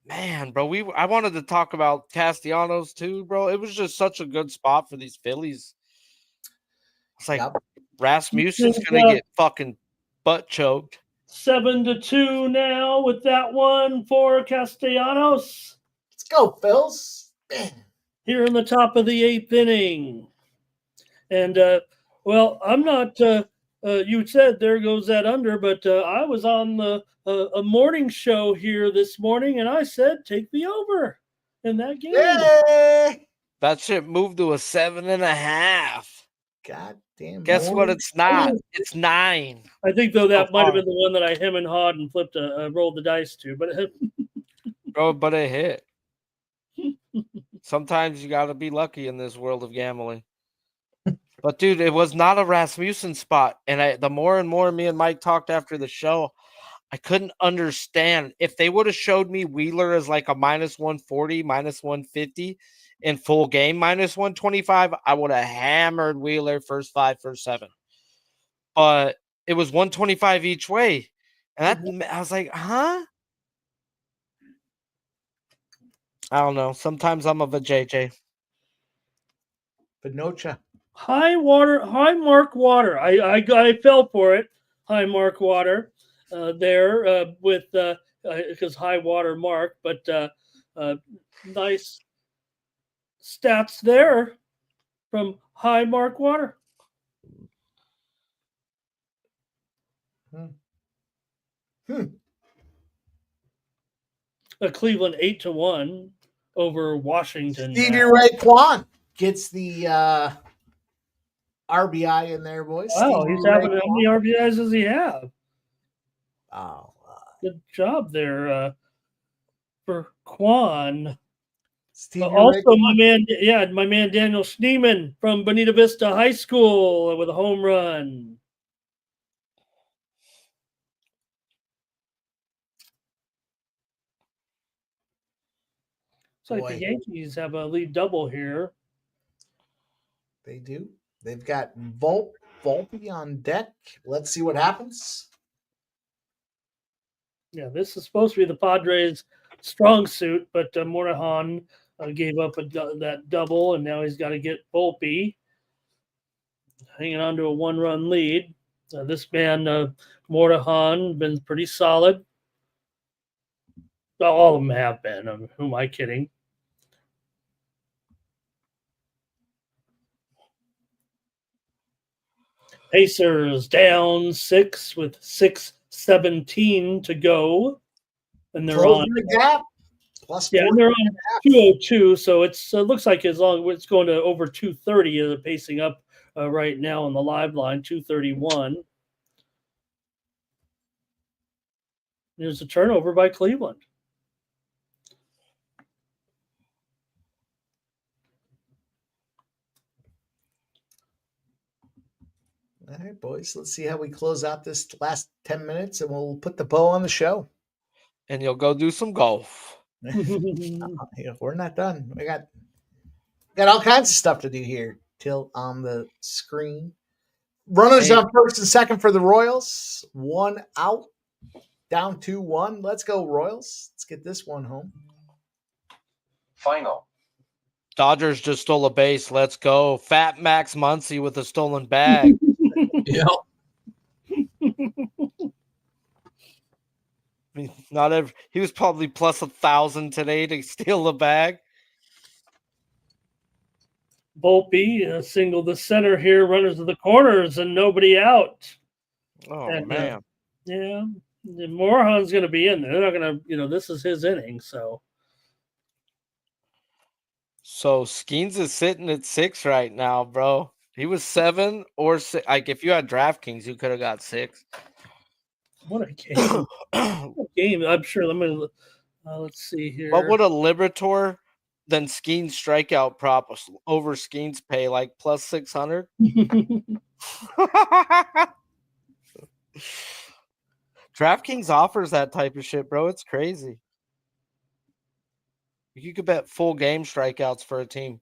Man, bro, I wanted to talk about Castellanos too, bro. It was just such a good spot for these Phillies. It's like Rasmussen's going to get fucking butt choked. 7-2 now with that one for Castellanos. Let's go, Phils. Man. Here in the top of the 8th inning. And, well, I'm not, you said there goes that under, but I was on a morning show here this morning, and I said take the over in that game. Yay! That shit moved to a 7.5. God damn. Guess what? It's not. It's 9. I think, though, that might have been the one that I hem and hawed and flipped rolled the dice to. But it hit. Sometimes you got to be lucky in this world of gambling. But, dude, it was not a Rasmussen spot. And the more and more me and Mike talked after the show, I couldn't understand. If they would have showed me Wheeler as like a -140, -150 in full game, -125, I would have hammered Wheeler first 5, first 7. But it was 125 each way. And I was like, huh? I don't know. Sometimes I'm of a JJ. Pinocha. High mark water. I fell for it. High mark water there with because high water mark, but nice stats there from high mark water. Cleveland 8-1 over Washington. Stevie Ray Kwan gets the RBI in there, boys. Wow, he's having how many RBIs does he have? Oh, good job there for Kwan. Also, my man Daniel Schneeman from Bonita Vista High School with a home run. It's like the Yankees have a lead double here. They do. They've got Volpe Volpe on deck. Let's see what happens. Yeah, this is supposed to be the Padres' strong suit, but Monahan gave up that double, and now he's got to get Volpe hanging on to a 1-run lead. This man, Monahan, been pretty solid. Well, all of them have been. Who am I kidding? Pacers down 6 with 6:17 to go, and they're Closing on the gap. Plus and they're on 202. So it looks like as long as it's going to over 230, they're pacing up right now on the live line 231. There's a turnover by Cleveland. All right, boys. Let's see how we close out this last 10 minutes, and we'll put the bow on the show. And you'll go do some golf. We're not done. We got all kinds of stuff to do here. Till on the screen. Runners on first and second for the Royals. 1 out. Down 2-1. Let's go, Royals. Let's get this one home. Final. Dodgers just stole a base. Let's go. Fat Max Muncy with a stolen bag. Yep. I mean, he was probably plus 1,000 today to steal the bag. Volpe single the center here, runners to the corners, and nobody out. Oh, And, man. Yeah, Morahan's going to be in there. They're not going to, this is his inning. So Skeens is sitting at 6 right now, bro. He was 7 or 6. Like, if you had DraftKings, you could have got 6. what a game! What a game. I'm sure. Let's see here. What would a Liberator than Skeens strikeout prop over Skeens pay? Like plus 600? DraftKings offers that type of shit, bro. It's crazy. You could bet full game strikeouts for a team.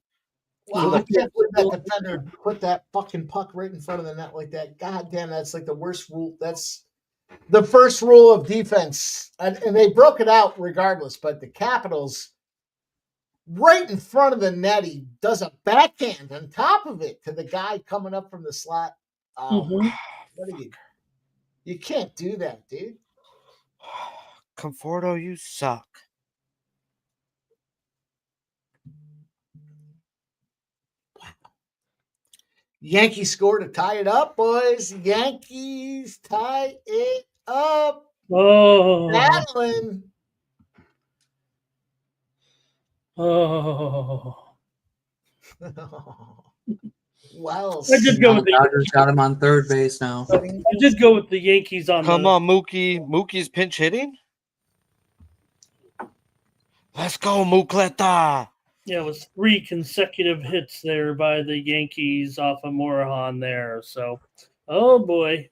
Wow, I can't believe that defender put that fucking puck right in front of the net like that. God damn, that's like the worst rule. That's the first rule of defense. And they broke it out regardless, but the Capitals, right in front of the net, he does a backhand on top of it to the guy coming up from the slot. What are you can't do that, dude. Conforto, you suck. Yankees score to tie it up, boys. Yankees tie it up. Oh, Battling. oh. Well, I did go with the Dodgers got him on third base now. I did go with the Yankees on. Come on, Mookie. Mookie's pinch hitting. Let's go, Mookleta. Yeah, it was 3 consecutive hits there by the Yankees off of Morahan there. So, oh boy.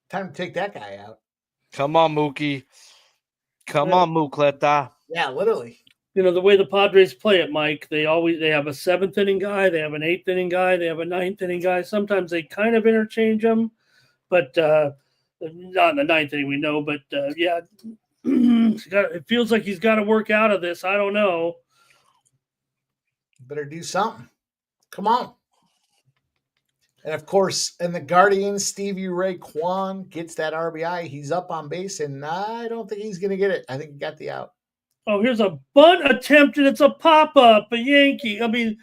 Time to take that guy out. Come on, Mookie. Come on, Mookleta. Yeah, literally. The way the Padres play it, Mike, they have a 7th inning guy, they have an 8th inning guy, they have a 9th inning guy. Sometimes they kind of interchange them, but not in the 9th inning, we know. But yeah, it feels like he's got to work out of this. I don't know. Better do something. Come on. And of course, in the Guardians, Stevie Ray Kwan gets that RBI. He's up on base, and I don't think he's going to get it. I think he got the out. Oh, here's a bunt attempt, and it's a pop-up, a Yankee. I mean,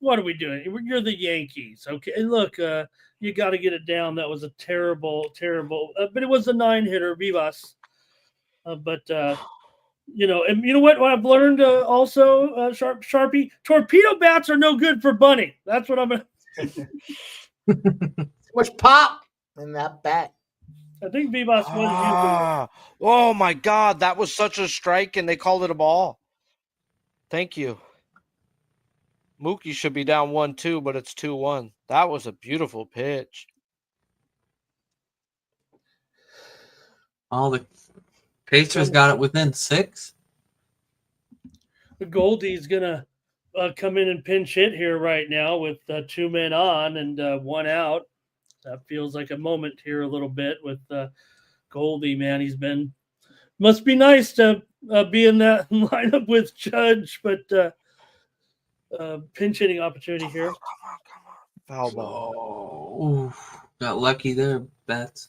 what are we doing? You're the Yankees, okay? Look, you got to get it down. That was a terrible, but it was a 9-hitter, Vivas. And you know what I've learned also, Sharpie? Torpedo bats are no good for bunting. That's what I'm going to. Too much pop in that bat. I think Vivas Oh, my God. That was such a strike, and they called it a ball. Thank you. Mookie should be down 1-2, but it's 2-1. That was a beautiful pitch. All the Pacers got it within 6. Goldie's going to come in and pinch hit here right now with 2 men on and 1 out. That feels like a moment here a little bit with Goldie, man. Must be nice to be in that lineup with Judge, but pinch hitting opportunity here. Foul ball. Oh, got lucky there, Bets.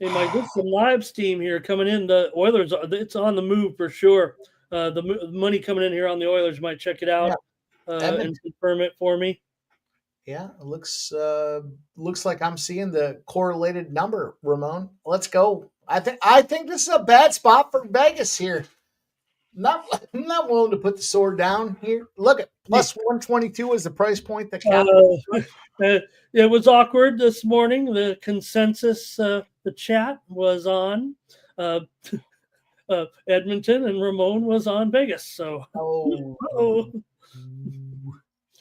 Hey, Mike, this is some live steam here coming in. The Oilers, it's on the move for sure. The money coming in here on the Oilers, might check it out and confirm it for me. Yeah, it looks like I'm seeing the correlated number, Ramon. Let's go. I think this is a bad spot for Vegas here. I'm not willing to put the sword down here. Look at plus 122 is the price point that it was awkward this morning. The consensus, the chat was on Edmonton, and Ramon was on Vegas. So,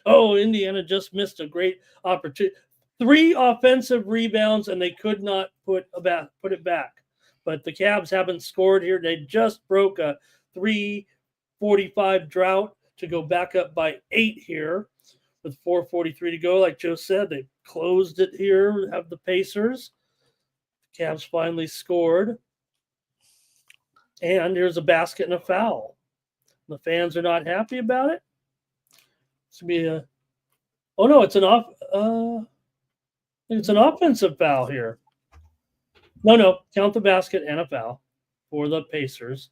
Indiana just missed a great opportunity. 3 offensive rebounds, and they could not put it back. But the Cavs haven't scored here. They just broke a 3:45 drought to go back up by 8 here with 4:43 to go. Like Joe said, they closed it here, have the Pacers. The Cavs finally scored. And here's a basket and a foul. The fans are not happy about it. It's going to be it's an offensive foul here. No, count the basket and a foul for the Pacers.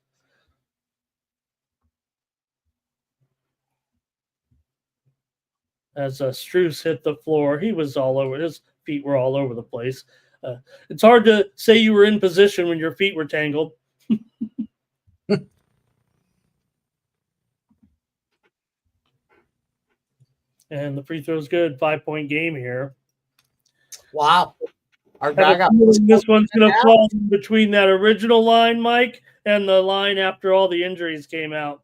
As Strus hit the floor, he was all over. His feet were all over the place. It's hard to say you were in position when your feet were tangled. And the free throw's good. 5-point game here. Wow. This one's going to fall between that original line, Mike, and the line after all the injuries came out.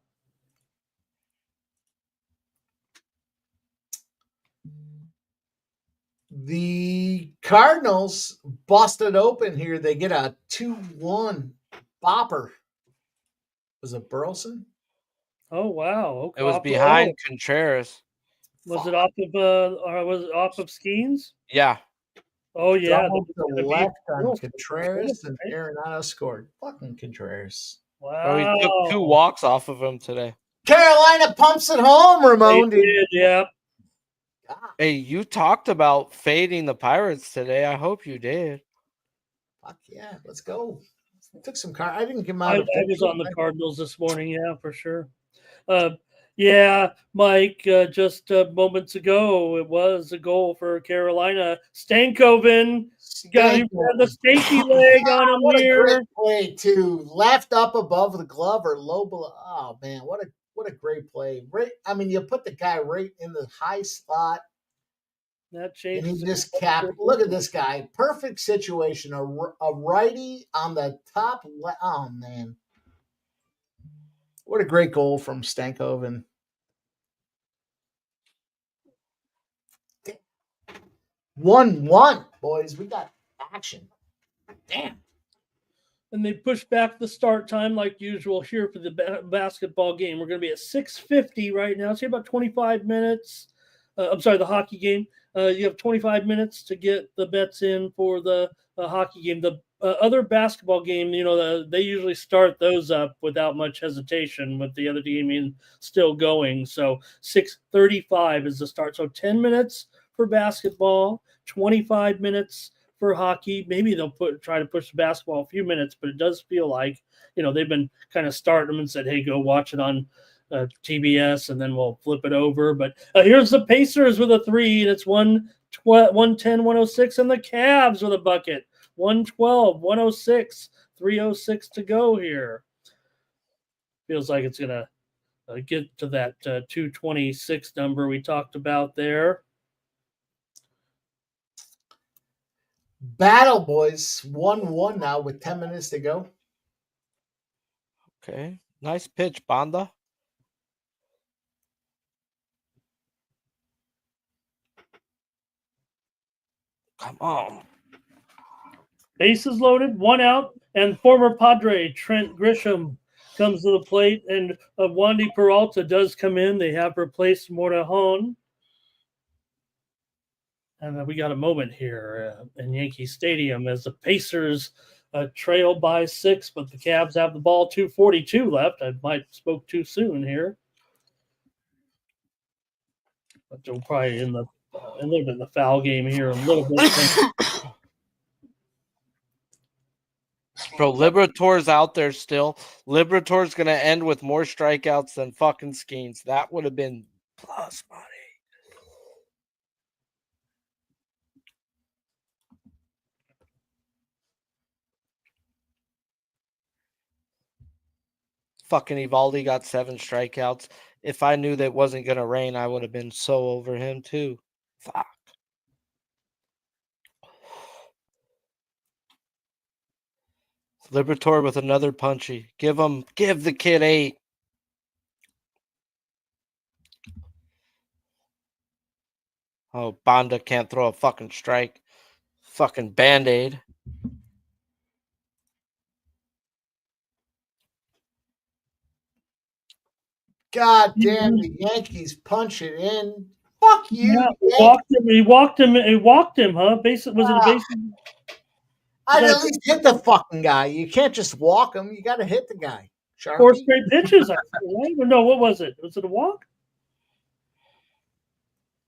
The Cardinals busted open here. They get a 2-1 bopper. Was it Burleson? Oh, wow. It was behind Contreras. Was it off of Skeens? Yeah. Oh, yeah. The left on Contreras, and Arenado scored. Fucking Contreras. Wow. Oh, he took 2 walks off of him today. Carolina pumps it home, Ramon. They did, yeah. Hey, you talked about fading the Pirates today. I hope you did. Fuck yeah, let's go. Took some car. I didn't give him I out. was on the Cardinals this morning, yeah, for sure. Yeah, Mike, just moments ago, it was a goal for Carolina. Stankoven got the stinky leg on him what here. A great play, too. Left up above the glove or low below. Oh, man, what a great play. Right, I mean, you put the guy right in the high spot. That changed. And he just capped. Look at this guy. Perfect situation. A righty on the top. Oh, man. What a great goal from Stankoven. 1-1, boys. We got action. Damn. And they pushed back the start time like usual here for the basketball game. We're going to be at 6:50 right now. It's about 25 minutes. I'm sorry, the hockey game. You have 25 minutes to get the bets in for the hockey game. The other basketball game, they usually start those up without much hesitation with the other team still going. So 6:35 is the start. So 10 minutes for basketball, 25 minutes for hockey. Maybe they'll try to push the basketball a few minutes, but it does feel like, they've been kind of starting them and said, hey, go watch it on TBS, and then we'll flip it over. But here's the Pacers with a 3, and it's 110-106, and the Cavs with a bucket. 112-106, 3:06 to go here. Feels like it's going to get to that 226 number we talked about there. Battle, boys. 1-1 now with 10 minutes to go. Okay. Nice pitch, Banda. Come on. Bases loaded, 1 out, and former Padre Trent Grisham comes to the plate, and Wandy Peralta does come in. They have replaced Morejon. And we got a moment here in Yankee Stadium as the Pacers trail by 6, but the Cavs have the ball. 2:42 left. I might spoke too soon here. But they're probably in the a little bit in the foul game here. A little bit. Bro, Liberator's out there still. Liberator's going to end with more strikeouts than fucking Skeens. That would have been plus money. Fucking Evaldi got 7 strikeouts. If I knew that it wasn't going to rain, I would have been so over him too. Fuck. Liberator with another punchy. Give the kid 8. Oh, Bonda can't throw a fucking strike. Fucking Band-Aid. God damn, the Yankees punch it in. Fuck you. Yeah, he walked him, huh? Basically, was it a base? I'd at least hit the fucking guy. You can't just walk him. You got to hit the guy. Sharpie. 4 straight pitches, I feel, right? No, what was it? Was it a walk?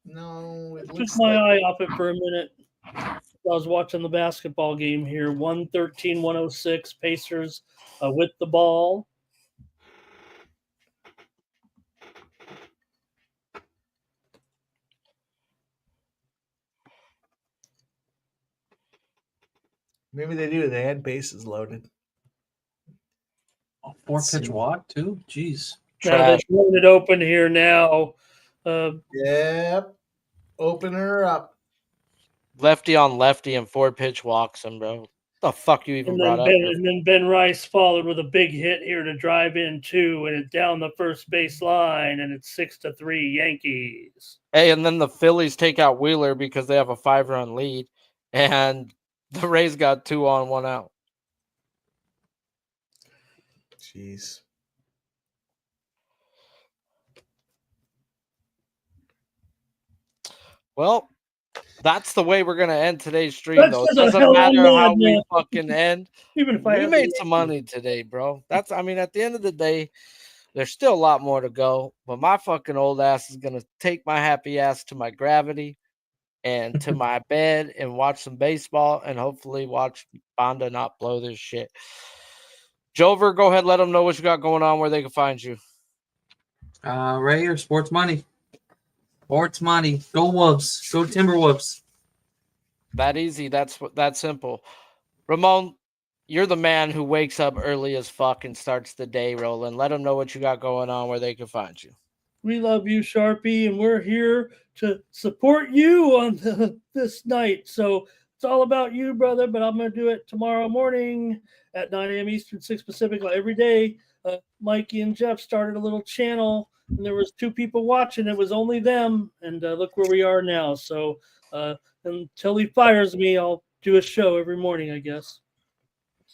No, it Took looks my like... eye off it for a minute. I was watching the basketball game here. 113-106 Pacers with the ball. Maybe they do. They had bases loaded. 4-pitch walk too. Jeez. Now they're throwing it open here now. Yep. Open her up. Lefty on lefty and 4-pitch walks him, bro. What the fuck you even brought up? And then Ben Rice followed with a big hit here to drive in 2, and it's down the first base line, and it's 6-3 Yankees. Hey, and then the Phillies take out Wheeler because they have a 5-run lead, and the Rays got 2 on, 1 out. Jeez. Well, that's the way we're gonna end today's stream, though. It doesn't matter how we fucking end. Even if we made some money today, bro. At the end of the day, there's still a lot more to go. But my fucking old ass is gonna take my happy ass to my gravity and to my bed and watch some baseball and hopefully watch Bonda not blow this shit. Jover, go ahead, let them know what you got going on, where they can find you. Right here, Sports Money. Sports Money. Go Wolves. Go Timberwolves. That easy. That's that simple. Ramon, you're the man who wakes up early as fuck and starts the day rolling. Let them know what you got going on, where they can find you. We love you, Sharpie, and we're here to support you on this night. So it's all about you, brother, but I'm going to do it tomorrow morning at 9 a.m. Eastern, 6 Pacific, every day. Mikey and Jeff started a little channel, and there was 2 people watching. It was only them, and look where we are now. So until he fires me, I'll do a show every morning, I guess.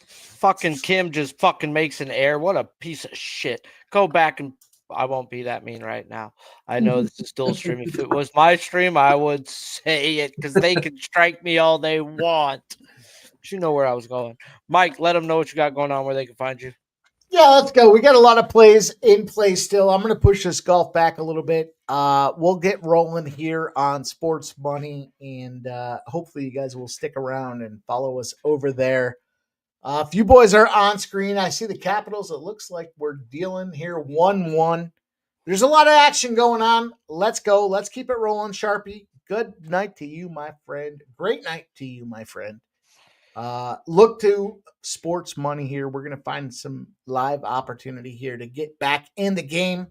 Fucking Kim just fucking makes an error. What a piece of shit. Go back and I won't be that mean right now. I know this is still a stream. If it was my stream, I would say it because they can strike me all they want. But you know where I was going. Mike, let them know what you got going on, where they can find you. Yeah, let's go. We got a lot of plays in play still. I'm going to push this golf back a little bit. We'll get rolling here on Sports Money, and hopefully you guys will stick around and follow us over there. If you boys are on screen, I see the Capitals. It looks like we're dealing here 1-1. There's a lot of action going on. Let's go. Let's keep it rolling, Sharpie. Good night to you, my friend. Great night to you, my friend. Look to Sports Money here. We're going to find some live opportunity here to get back in the game.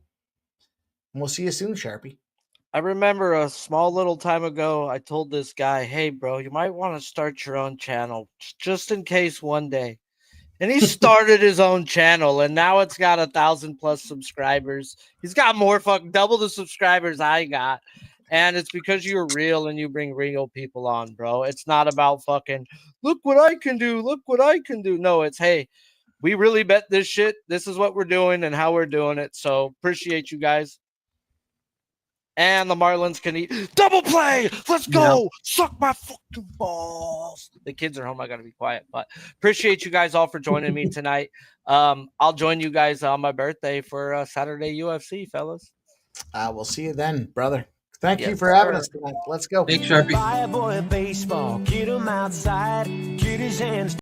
And we'll see you soon, Sharpie. I remember a small little time ago, I told this guy, hey, bro, you might want to start your own channel just in case one day. And he started his own channel, and now it's got 1,000+ subscribers. He's got more fucking double the subscribers I got. And it's because you're real and you bring real people on, bro. It's not about fucking, look what I can do. Look what I can do. No, it's, hey, we really bet this shit. This is what we're doing and how we're doing it. So appreciate you guys. And the Marlins can eat double play. Let's go. Suck my fucking balls. The kids are home. I got to be quiet. But appreciate you guys all for joining me tonight. I'll join you guys on my birthday for Saturday UFC, fellas. We'll see you then, brother. Thank you for having us tonight. Let's go. Big Sharpie. Buy a boy a baseball, get him outside, get his hands